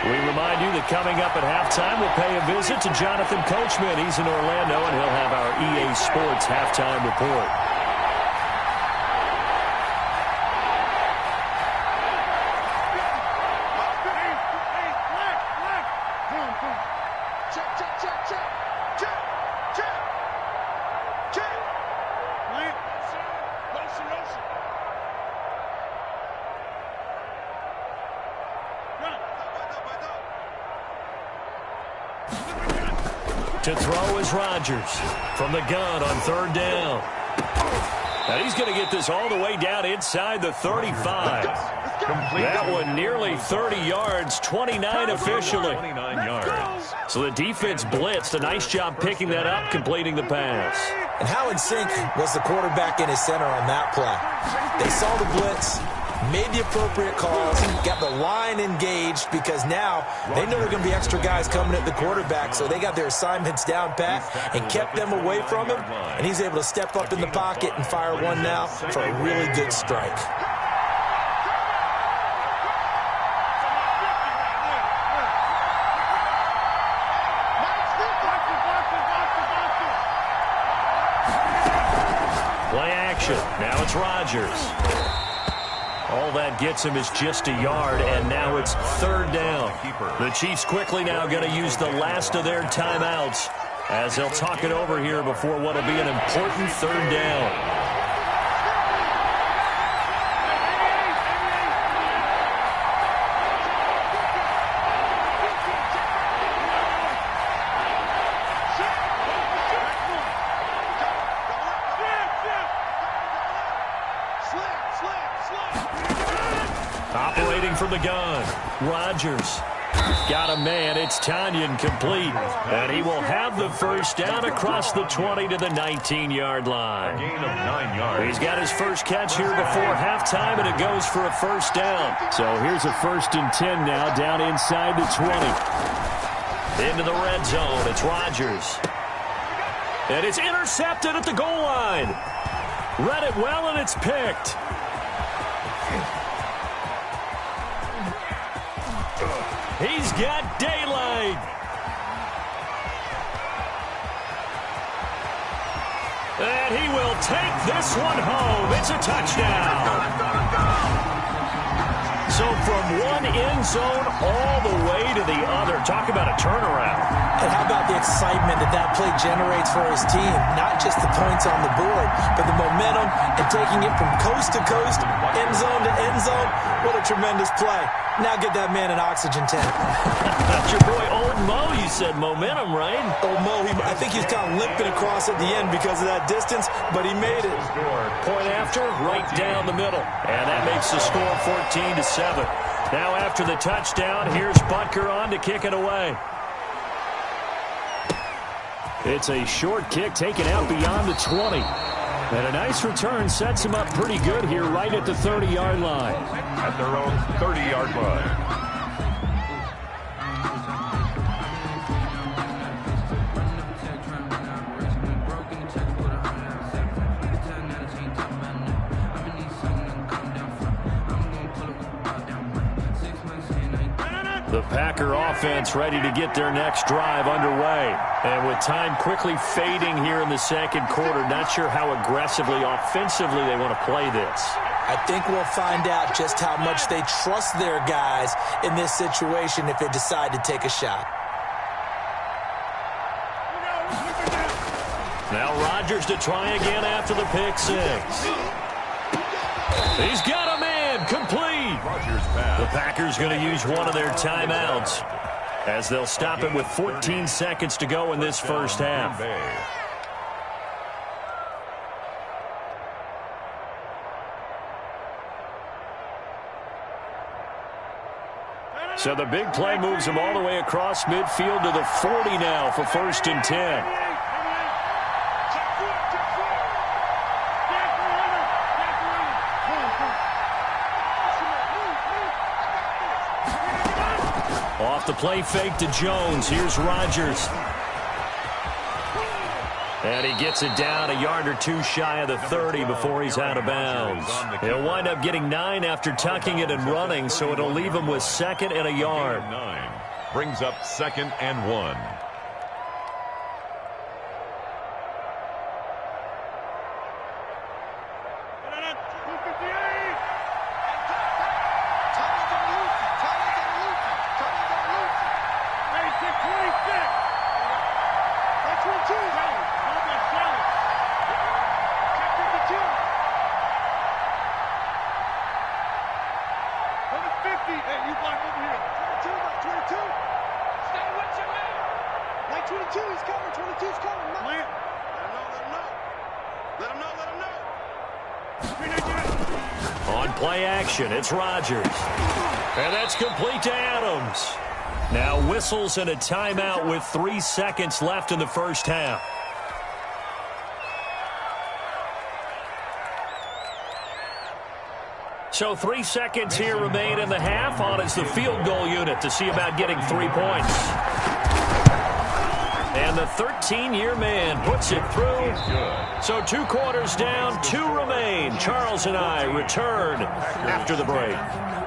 We remind you that coming up at halftime, we'll pay a visit to Jonathan Coachman. He's in Orlando, and he'll have our EA Sports halftime report. To throw is Rodgers from the gun on 3rd down. And he's going to get this all the way down inside the 35. That one nearly 30 yards, 29 officially. 29 yards. So the defense blitzed. A nice job picking that up, completing the pass. And how in sync was the quarterback in his center on that play? They saw the blitz, made the appropriate calls, got the line engaged because now they know there are going to be extra guys coming at the quarterback, so they got their assignments down pat and kept them away from him, and he's able to step up in the pocket and fire one now for a really good strike. Play action. Now it's Rodgers. All that gets him is just a yard, and now it's 3rd down. The Chiefs quickly now going to use the last of their timeouts as they'll talk it over here before what will be an important third down. Operating from the gun, Rodgers. Got a man, it's Tanyan complete. And he will have the first down across the 20 to the 19-yard line. A gain of 9 yards. He's got his first catch here before halftime, and it goes for a first down. So here's a 1st and 10 now, down inside the 20. Into the red zone, it's Rodgers. And it's intercepted at the goal line. Read it well, and it's picked. He's got daylight. And he will take this one home. It's a touchdown. So from one end zone all the way to the other. Talk about a turnaround. And how about the excitement that play generates for his team? Not just the points on the board, but the momentum and taking it from coast to coast, end zone to end zone. What a tremendous play. Now get that man an oxygen tank. That's your boy Old Mo. You said momentum, right? Old Mo, I think he's kind of limping across at the end because of that distance, but he made it. Point after, right down the middle. And that makes the score 14-7. Now after the touchdown, here's Butker on to kick it away. It's a short kick taken out beyond the 20. And a nice return sets him up pretty good here right at the 30-yard line. At their own 30-yard line. The Packer offense ready to get their next drive underway. And with time quickly fading here in the second quarter, not sure how aggressively, offensively they want to play this. I think we'll find out just how much they trust their guys in this situation if they decide to take a shot. Now Rodgers to try again after the pick six. He's got a man, complete. The Packers going to use one of their timeouts as they'll stop it with 14 seconds to go in this first half. So the big play moves them all the way across midfield to the 40 now for 1st and 10. Off the play fake to Jones. Here's Rodgers. And he gets it down a yard or two shy of the 30 before he's out of bounds. He'll wind up getting 9 after tucking it and running, so it'll leave him with 2nd and a yard. 9 brings up 2nd and 1. It's Rodgers. And that's complete to Adams. Now whistles and a timeout with 3 seconds left in the first half. So 3 seconds here remain in the half. On is the field goal unit to see about getting 3 points. And the 13-year man puts it through. So 2 quarters down, 2 remain. Charles and I return after the break.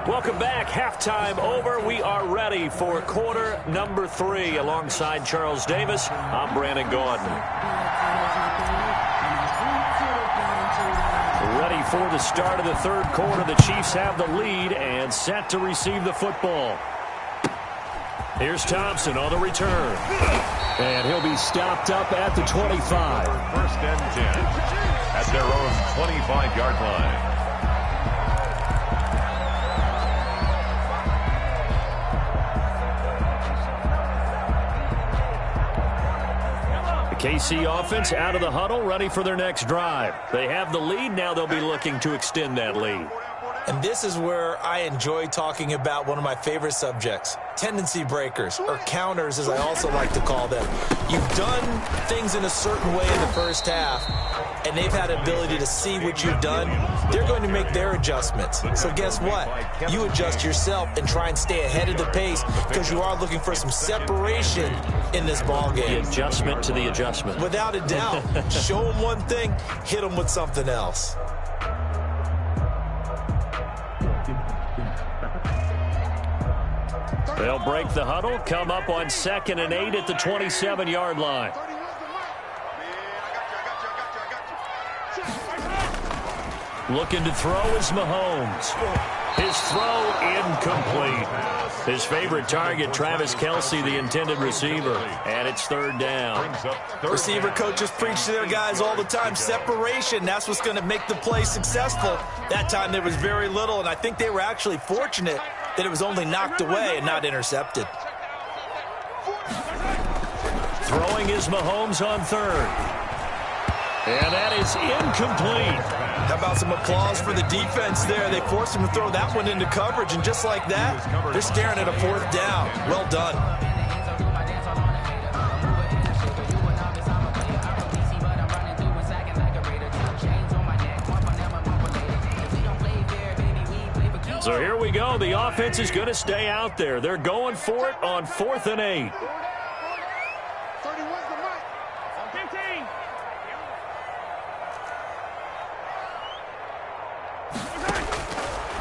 Welcome back. Halftime over. We are ready for quarter number 3. Alongside Charles Davis, I'm Brandon Gordon. Ready for the start of the third quarter. The Chiefs have the lead and set to receive the football. Here's Thompson on the return. And he'll be stopped up at the 25. First and 10 at their own 25-yard line. The KC offense out of the huddle, ready for their next drive. They have the lead. Now they'll be looking to extend that lead. And this is where I enjoy talking about one of my favorite subjects, tendency breakers, or counters as I also like to call them. You've done things in a certain way in the first half, and they've had the ability to see what you've done. They're going to make their adjustments. So guess what? You adjust yourself and try and stay ahead of the pace because you are looking for some separation in this ball game. The adjustment to the adjustment. Without a doubt. Show them one thing, hit them with something else. They'll break the huddle, come up on 2nd and 8 at the 27-yard line. Looking to throw is Mahomes. His throw incomplete. His favorite target, Travis Kelce, the intended receiver. And it's 3rd down. Receiver coaches preach to their guys all the time. Separation, that's what's going to make the play successful. That time there was very little, and I think they were actually fortunate that it was only knocked away and not intercepted. Throwing is Mahomes on 3rd. And that is incomplete. How about some applause for the defense there? They forced him to throw that one into coverage, and just like that, they're staring at a 4th down. Well done. So here we go. The offense is going to stay out there. They're going for it on 4th and 8.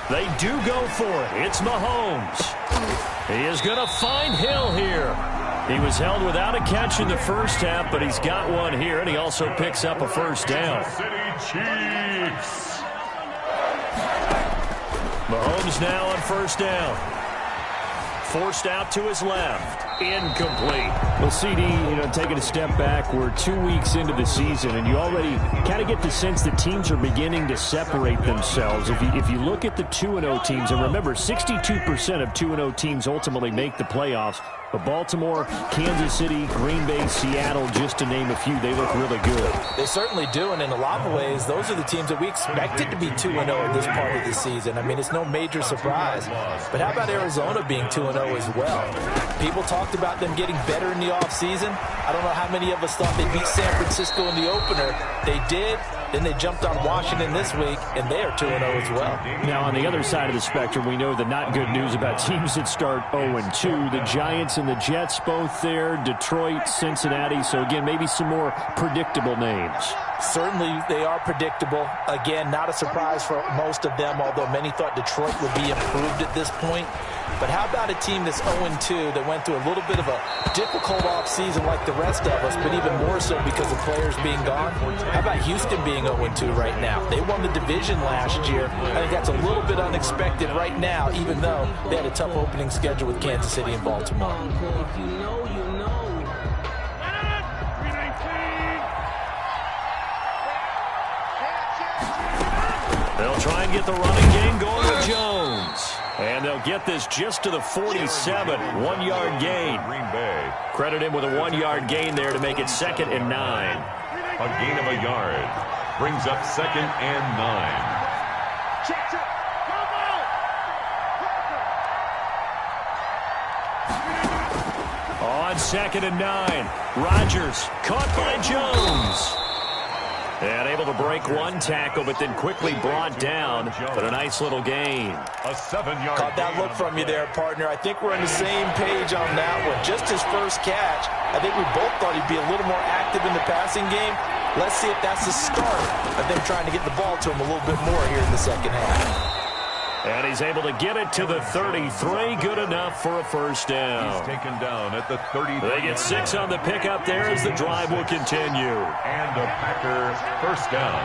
They do go for it. It's Mahomes. He is going to find Hill here. He was held without a catch in the first half, but he's got one here, and he also picks up a 1st down. City Chiefs. Mahomes now on 1st down. Forced out to his left. Incomplete. Well, CD, taking a step back, we're 2 weeks into the season, and you already kind of get the sense that teams are beginning to separate themselves. If you look at the 2-0 teams, and remember, 62% of 2-0 teams ultimately make the playoffs. But Baltimore, Kansas City, Green Bay, Seattle, just to name a few, they look really good. They certainly do, and in a lot of ways, those are the teams that we expected to be 2-0 at this part of the season. I mean, it's no major surprise. But how about Arizona being 2-0 as well? People talked about them getting better in the offseason. I don't know how many of us thought they'd beat San Francisco in the opener. They did. Then they jumped on Washington this week, and they are 2-0 as well. Now, on the other side of the spectrum, we know the not good news about teams that start 0-2. The Giants and the Jets both there, Detroit, Cincinnati. So, again, maybe some more predictable names. Certainly, they are predictable. Again, not a surprise for most of them, although many thought Detroit would be improved at this point. But how about a team that's 0-2 that went through a little bit of a difficult offseason like the rest of us, but even more so because of players being gone? How about Houston being 0-2 right now? They won the division last year. I think that's a little bit unexpected right now, even though they had a tough opening schedule with Kansas City and Baltimore. They'll try and get the running game going with Jones. And they'll get this just to the 47, 1-yard gain. Green Bay. Credit him with a 1-yard gain there to make it 2nd and 9. A gain of a yard. Brings up 2nd and 9. Check. On 2nd and 9, Rodgers caught by Jones. And able to break one tackle, but then quickly brought down. But a nice little gain. A 7-yard. Caught that look from you there, partner. I think we're on the same page on that one. Just his first catch. I think we both thought he'd be a little more active in the passing game. Let's see if that's the start of them trying to get the ball to him a little bit more here in the second half. And he's able to get it to the 33. Good enough for a 1st down. He's taken down at the 30. They get 6 on the pickup there as the drive will continue. And a Packer 1st down.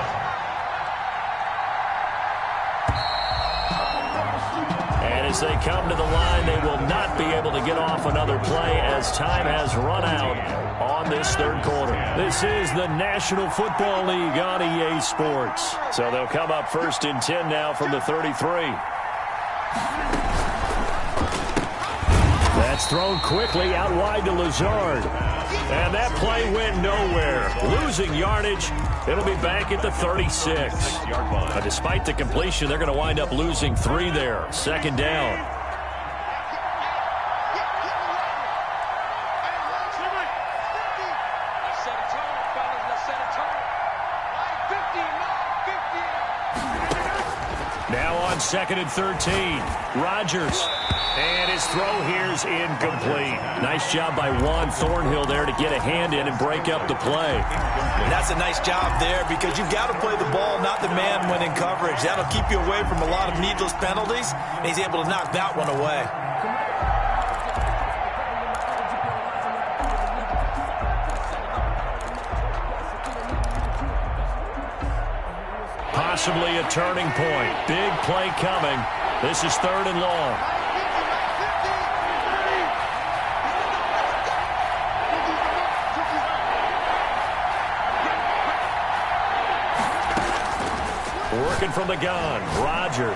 And As they come to the line, they will not be able to get off another play as time has run out on this third quarter. This is the National Football League on EA Sports. So they'll come up 1st and 10 now from the 33. That's thrown quickly out wide to Lazard. And that play went nowhere. Losing yardage. It'll be back at the 36. But despite the completion, they're going to wind up losing 3 there. 2nd down. Now on 2nd and 13. Rodgers. And his throw here is incomplete. Nice job by Juan Thornhill there to get a hand in and break up the play. That's a nice job there because you've got to play the ball, not the man when in coverage. That'll keep you away from a lot of needless penalties, and he's able to knock that one away. Possibly a turning point. Big play coming. This is 3rd and long. Working from the gun, Rodgers.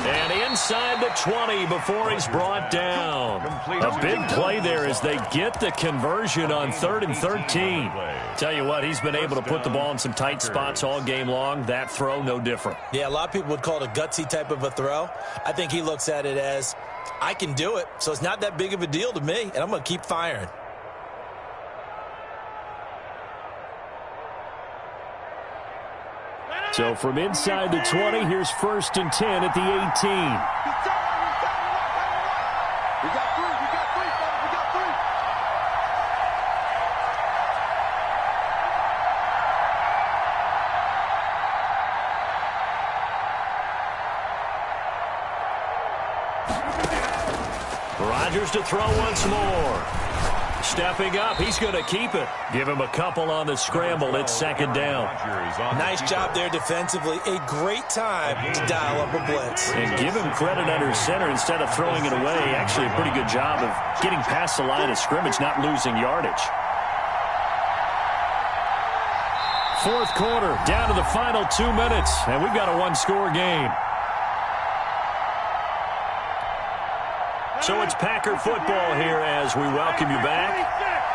And inside the 20 before he's brought down. A big play there as they get the conversion on 3rd and 13. Tell you what, he's been able to put the ball in some tight spots all game long. That throw, no different. Yeah, a lot of people would call it a gutsy type of a throw. I think he looks at it as, I can do it, so it's not that big of a deal to me, and I'm going to keep firing. So from inside the 20, here's 1st and 10 at the 18. We got 3. We got 3, fellas. We got 3. Rodgers to throw once more. Stepping up, he's going to keep it. Give him a couple on the scramble. It's 2nd down. Nice job there defensively. A great time to dial up a blitz. And give him credit under center instead of throwing it away. Actually, a pretty good job of getting past the line of scrimmage, not losing yardage. 4th quarter, down to the final 2 minutes, and we've got a 1-score game. So it's Packer football here as we welcome you back.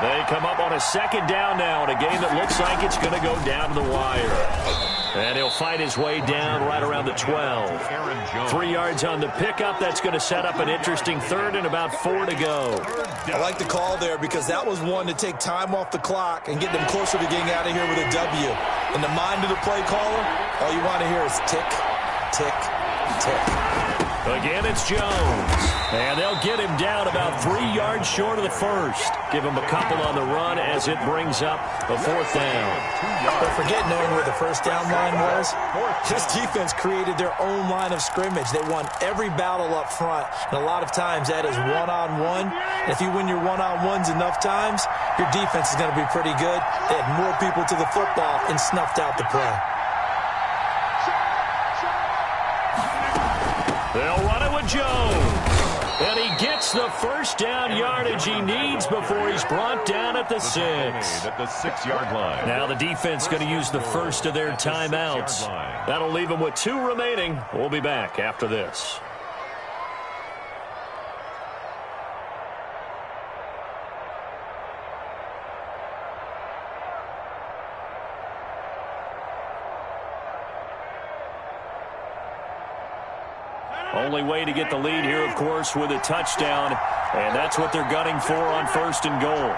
They come up on a 2nd down now in a game that looks like it's going to go down to the wire. And he'll fight his way down right around the 12. 3 yards on the pickup. That's going to set up an interesting 3rd and about 4 to go. I like the call there because that was one to take time off the clock and get them closer to getting out of here with a W. In the mind of the play caller, all you want to hear is tick, tick, tick. Again, it's Jones. And they'll get him down about 3 yards short of the 1st. Give him a couple on the run as it brings up a 4th down. But forget knowing where the 1st down line was. This defense created their own line of scrimmage. They won every battle up front. And a lot of times that is one-on-one. And if you win your one-on-ones enough times, your defense is going to be pretty good. They had more people to the football and snuffed out the play. They'll run it with Jones. And he gets the 1st down yardage he needs before he's brought down at the 6. At the 6-yard line. Now the defense going to use the first of their timeouts. That'll leave them with 2 remaining. We'll be back after this. Only way to get the lead here, of course, with a touchdown. And that's what they're gunning for on 1st and goal.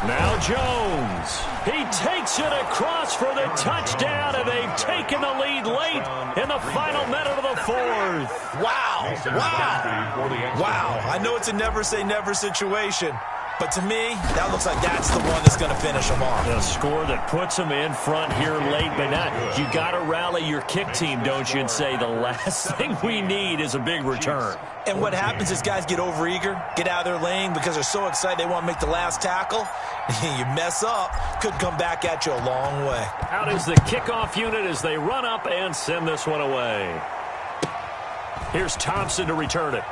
Now Jones. He takes it across for the touchdown, and they've taken the lead late in the final minute of the 4th. Wow. Wow. Wow. I know it's a never say never situation, But to me, that looks like that's the one that's going to finish them off. A score that puts them in front here late, but not. You got to rally your kick team, don't you, and say the last thing we need is a big return. And what happens is guys get overeager, get out of their lane because they're so excited they want to make the last tackle. You mess up, could come back at you a long way. Out is the kickoff unit as they run up and send this one away. Here's Thompson to return it.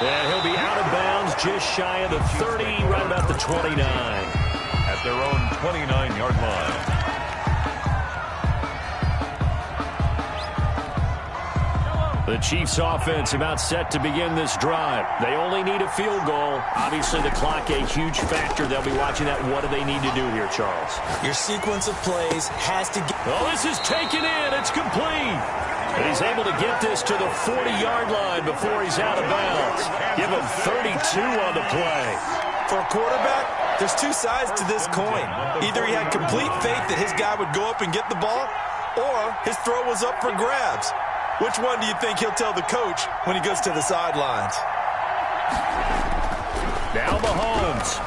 And he'll be out of bounds just shy of the 30, right about the 29. At their own 29-yard line. The Chiefs offense about set to begin this drive. They only need a field goal. Obviously, the clock a huge factor. They'll be watching that. What do they need to do here, Charles? Your sequence of plays has to get... Oh, this is taken in. It's complete. And he's able to get this to the 40-yard line before he's out of bounds. Give him 32 on the play. For a quarterback, there's two sides to this coin. Either he had complete faith that his guy would go up and get the ball, or his throw was up for grabs. Which one do you think he'll tell the coach when he goes to the sidelines? Now Mahomes.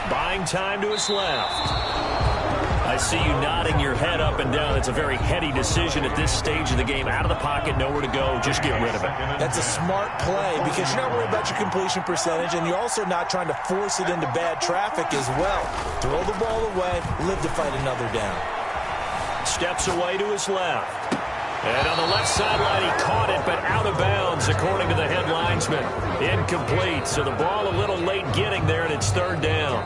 Buying time to his left. I see you nodding your head up and down. It's a very heady decision at this stage of the game. Out of the pocket, nowhere to go. Just get rid of it. That's a smart play because you're not worried about your completion percentage, and you're also not trying to force it into bad traffic as well. Throw the ball away, live to fight another down. Steps away to his left. And on the left sideline, he caught it, but out of bounds, according to the head linesman. Incomplete, so the ball a little late getting there, and it's third down.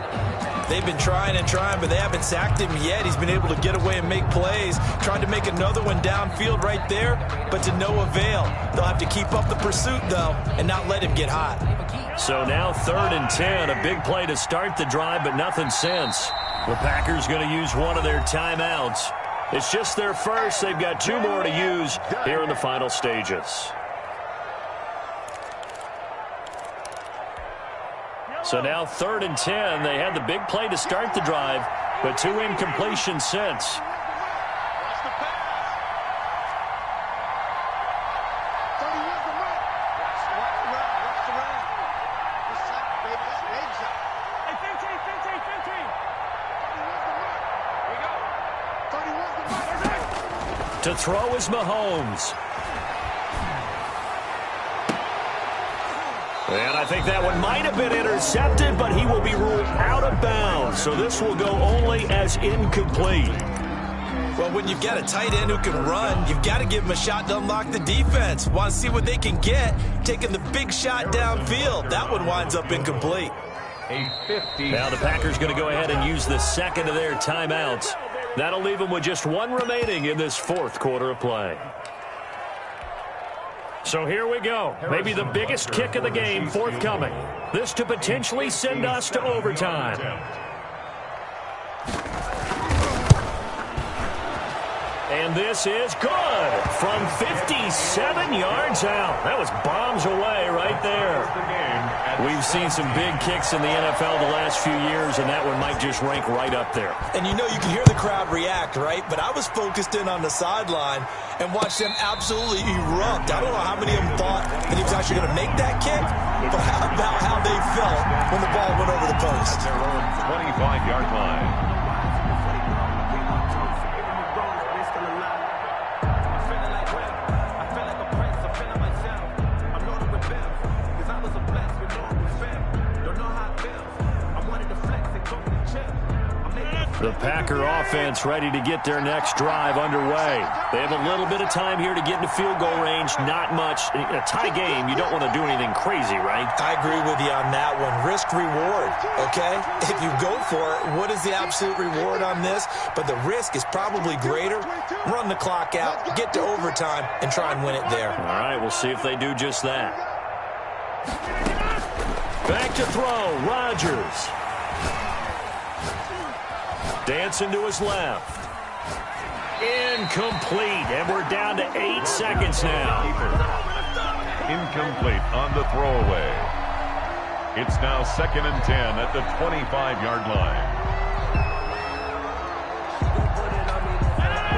They've been trying and trying, but they haven't sacked him yet. He's been able to get away and make plays. Tried to make another one downfield right there, but to no avail. They'll have to keep up the pursuit, though, and not let him get hot. So now 3rd and 10, a big play to start the drive, but nothing since. The Packers going to use one of their timeouts. It's just their first. They've got 2 more to use here in the final stages. So now 3rd and 10. They had the big play to start the drive, but 2 incompletions since. To throw is Mahomes. And I think that one might have been intercepted, but he will be ruled out of bounds. So this will go only as incomplete. Well, when you've got a tight end who can run, you've got to give him a shot to unlock the defense. Want to see what they can get, taking the big shot downfield. That one winds up incomplete. Now the Packers going to go ahead and use the second of their timeouts. That'll leave them with just 1 remaining in this 4th quarter of play. So here we go. Maybe the biggest kick of the game forthcoming. This to potentially send us to overtime. And this is good from 57 yards out. That was bombs away right there. We've seen some big kicks in the NFL the last few years, and that one might just rank right up there. And you know, you can hear the crowd react, right? But I was focused in on the sideline and watched them absolutely erupt. I don't know how many of them thought that he was actually going to make that kick, but how about how they felt when the ball went over the post? Their own 25-yard line. The Packer offense ready to get their next drive underway. They have a little bit of time here to get into field goal range. Not much. In a tie game, you don't want to do anything crazy, right? I agree with you on that one. Risk reward, okay? If you go for it, what is the absolute reward on this? But the risk is probably greater. Run the clock out, get to overtime, and try and win it there. All right, we'll see if they do just that. Back to throw, Rodgers. Dancing to his left. Incomplete, and we're down to 8 seconds now. Incomplete on the throwaway. It's now 2nd and 10 at the 25-yard line.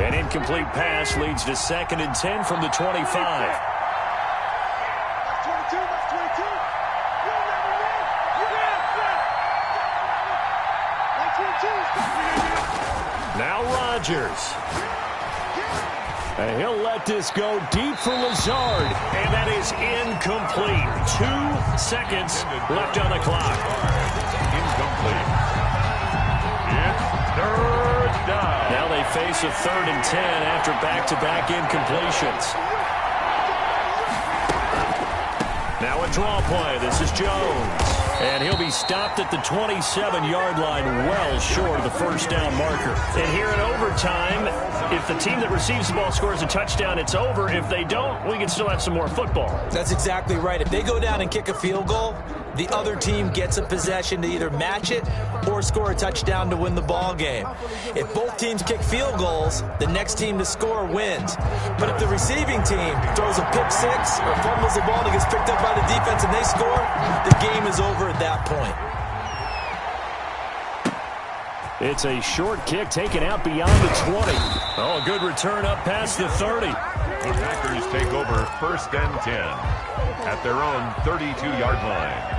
An incomplete pass leads to 2nd and 10 from the 25. Rogers. And he'll let this go deep for Lazard. And that is incomplete. 2 seconds left on the clock. Incomplete. It's third down. Now they face a 3rd and 10 after back-to-back incompletions. Now a draw play. This is Jones. And he'll be stopped at the 27-yard line, well short of the first down marker. And here in overtime, if the team that receives the ball scores a touchdown, it's over. If they don't, we can still have some more football. That's exactly right. If they go down and kick a field goal, the other team gets a possession to either match it or score a touchdown to win the ball game. If both teams kick field goals, the next team to score wins. But if the receiving team throws a pick six or fumbles the ball and gets picked up by the defense and they score, the game is over at that point. It's a short kick taken out beyond the 20. Oh, a good return up past the 30. The Packers take over 1st and 10 at their own 32-yard line.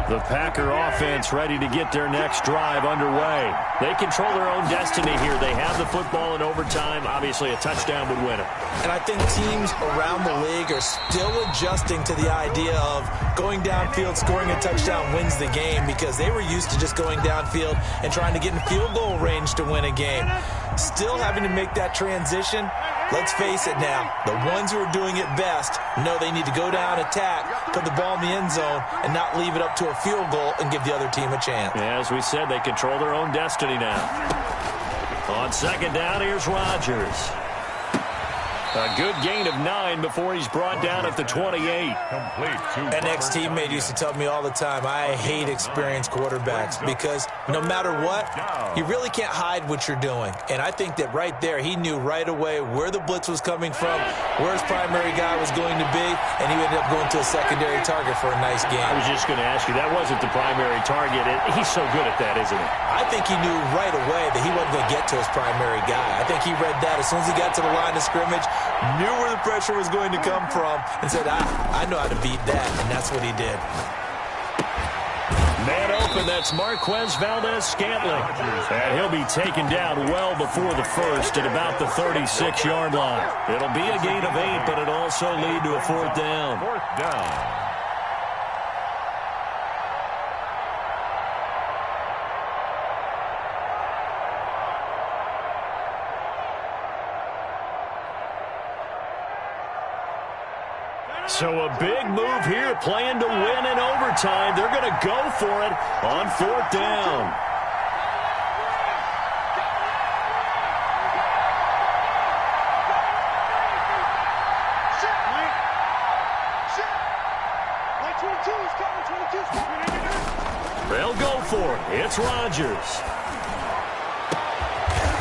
The Packer offense ready to get their next drive underway. They control their own destiny here. They have the football in overtime. Obviously, a touchdown would win it. And I think teams around the league are still adjusting to the idea of going downfield, scoring a touchdown wins the game, because they were used to just going downfield and trying to get in field goal range to win a game. Still having to make that transition. Let's face it now, the ones who are doing it best know they need to go down, attack, put the ball in the end zone, and not leave it up to a field goal and give the other team a chance. Yeah, as we said, they control their own destiny now. On 2nd down, here's Rodgers. A good gain of 9 before he's brought down at the 28. An ex-teammate used to tell me all the time, I hate experienced quarterbacks because no matter what, you really can't hide what you're doing. And I think that right there, he knew right away where the blitz was coming from, where his primary guy was going to be, and he ended up going to a secondary target for a nice game. I was just going to ask you, that wasn't the primary target. He's so good at that, isn't he? I think he knew right away that he wasn't going to get to his primary guy. I think he read that as soon as he got to the line of scrimmage, knew where the pressure was going to come from, and said, I know how to beat that, and that's what he did. Man open, that's Marquez Valdez-Scantling. And he'll be taken down well before the first at about the 36-yard line. It'll be a gain of 8, but it'll also lead to a 4th down. 4th down. So a big move here, playing to win in overtime. They're going to go for it on 4th down. They'll go for it. It's Rodgers.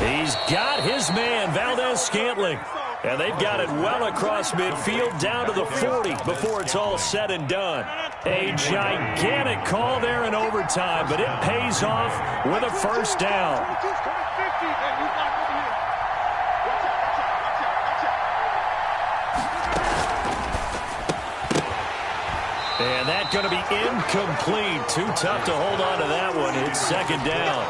He's got his man, Valdez-Scantling. And they've got it well across midfield down to the 40 before it's all said and done. A gigantic call there in overtime, but it pays off with a 1st down. And that's going to be incomplete. Too tough to hold on to that one. It's 2nd down.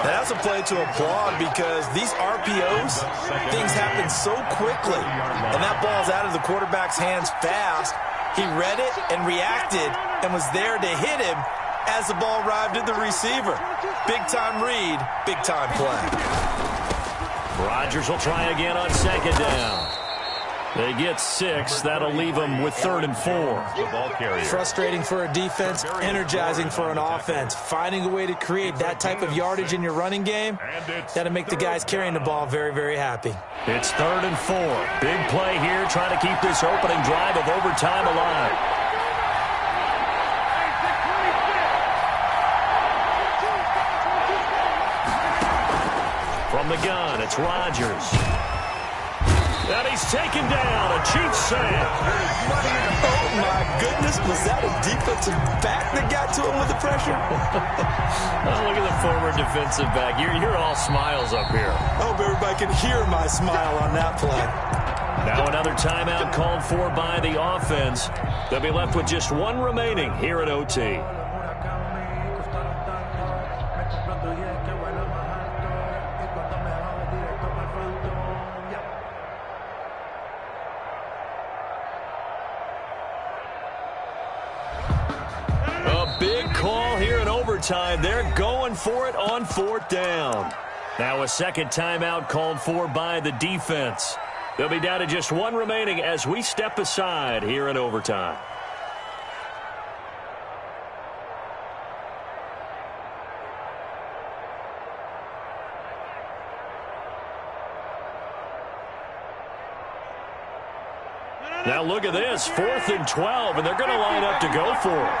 That's a play to applaud because these RPOs, things happen so quickly. And that ball's out of the quarterback's hands fast. He read it and reacted and was there to hit him as the ball arrived at the receiver. Big-time read, big-time play. Rodgers will try again on 2nd down. They get 6. That'll leave them with 3rd and 4. The ball carrier. Frustrating for a defense, energizing for an offense. Finding a way to create that type of yardage in your running game, that'll make the guys carrying the ball very, very happy. It's 3rd and 4. Big play here, trying to keep this opening drive of overtime alive. From the gun, it's Rodgers. And he's taken down. A cheap sack. Oh, my goodness. Was that a defensive back that got to him with the pressure? Oh, look at the former defensive back. You're all smiles up here. I hope everybody can hear my smile on that play. Now another timeout called for by the offense. They'll be left with just 1 remaining here at OT. A big call here in overtime. They're going for it on 4th down. Now a second timeout called for by the defense. They'll be down to just one remaining as we step aside here in overtime. Now look at this, 4th and 12, and they're going to line up to go for it.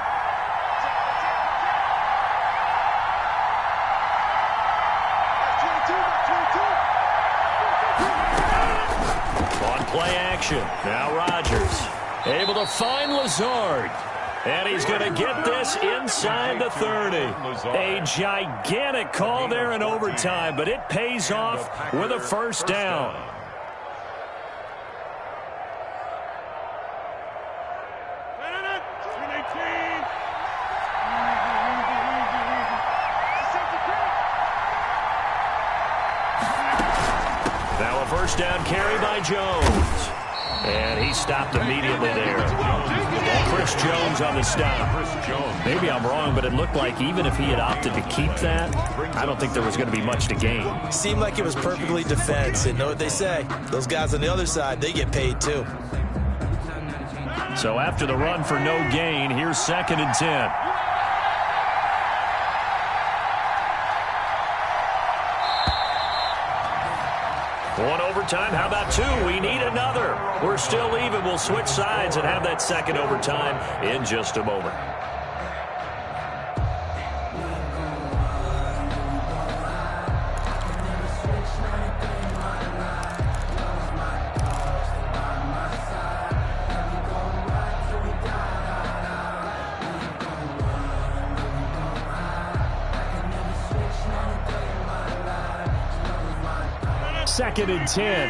On play action, now Rodgers able to find Lazard. And he's going to get this inside the 30. A gigantic call there in overtime, but it pays off with a first down. Now a first down carry by Jones. And he stopped immediately there. Chris Jones on the stop. Maybe I'm wrong, but it looked like even if he had opted to keep that, I don't think there was going to be much to gain. Seemed like it was perfectly defense. And know what they say? Those guys on the other side, they get paid too. So after the run for no gain, here's 2nd and 10. One overtime, how about two? We need another. We're still even. We'll switch sides and have that second overtime in just a moment. Second and 10.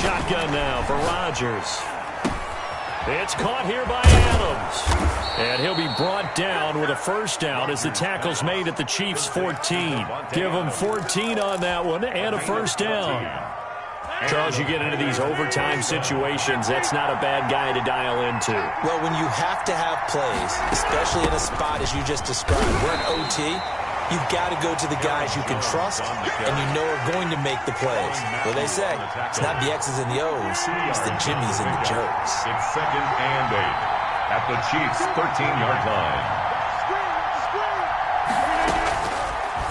Shotgun now for Rodgers. It's caught here by Adams. And he'll be brought down with a first down as the tackle's made at the Chiefs' 14. Give them 14 on that one and a first down. Charles, you get into these overtime situations, that's not a bad guy to dial into. Well, when you have to have plays, especially in a spot as you just described, we're in OT, you've got to go to the guys you can trust and you know are going to make the plays. What they say, it's not the X's and the O's, it's the Jimmies and the Joes. It's 2nd and 8 at the Chiefs' 13-yard line.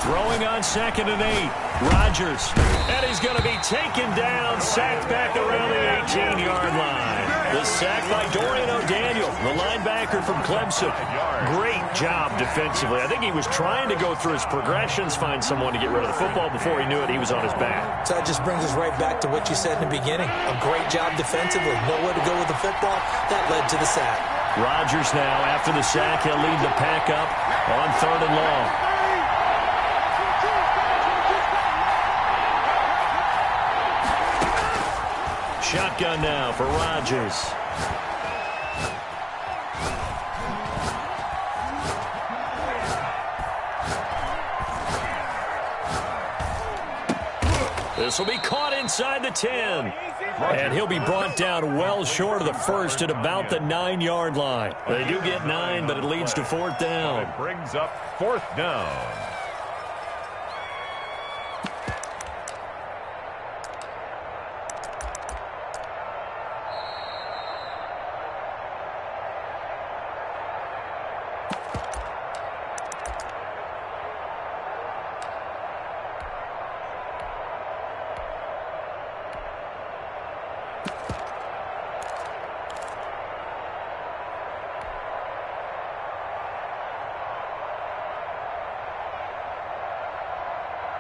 Throwing on 2nd and 8. Rodgers. And he's going to be taken down, sacked back around the 18-yard line. The sack by Dorian O'Daniel, the linebacker from Clemson. Great job defensively. I think he was trying to go through his progressions, find someone to get rid of the football. Before he knew it, he was on his back. So that just brings us right back to what you said in the beginning. A great job defensively. Nowhere to go with the football. That led to the sack. Rodgers now, after the sack, he'll lead the pack up on 3rd and long. Shotgun now for Rodgers. This will be caught inside the 10. And he'll be brought down well short of the first at about the 9-yard line. They do get 9, but it leads to 4th down. It brings up 4th down.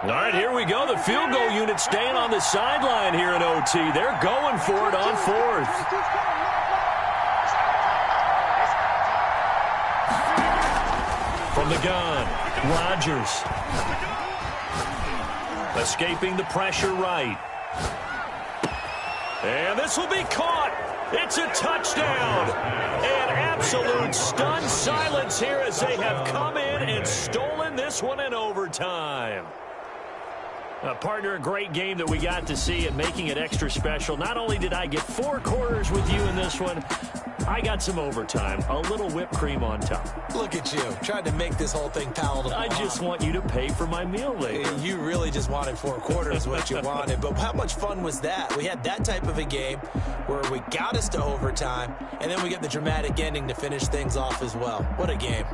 All right, here we go. The field goal unit staying on the sideline here in OT. They're going for it on 4th. From the gun, Rodgers. Escaping the pressure right. And this will be caught. It's a touchdown. And absolute stunned silence here as they have come in and stolen this one in overtime. Partner, a great game that we got to see and making it extra special. Not only did I get 4 quarters with you in this one, I got some overtime, a little whipped cream on top. Look at you, trying to make this whole thing palatable. I just want you to pay for my meal later. You really just wanted 4 quarters, what you wanted. But how much fun was that? We had that type of a game where we got us to overtime, and then we get the dramatic ending to finish things off as well. What a game.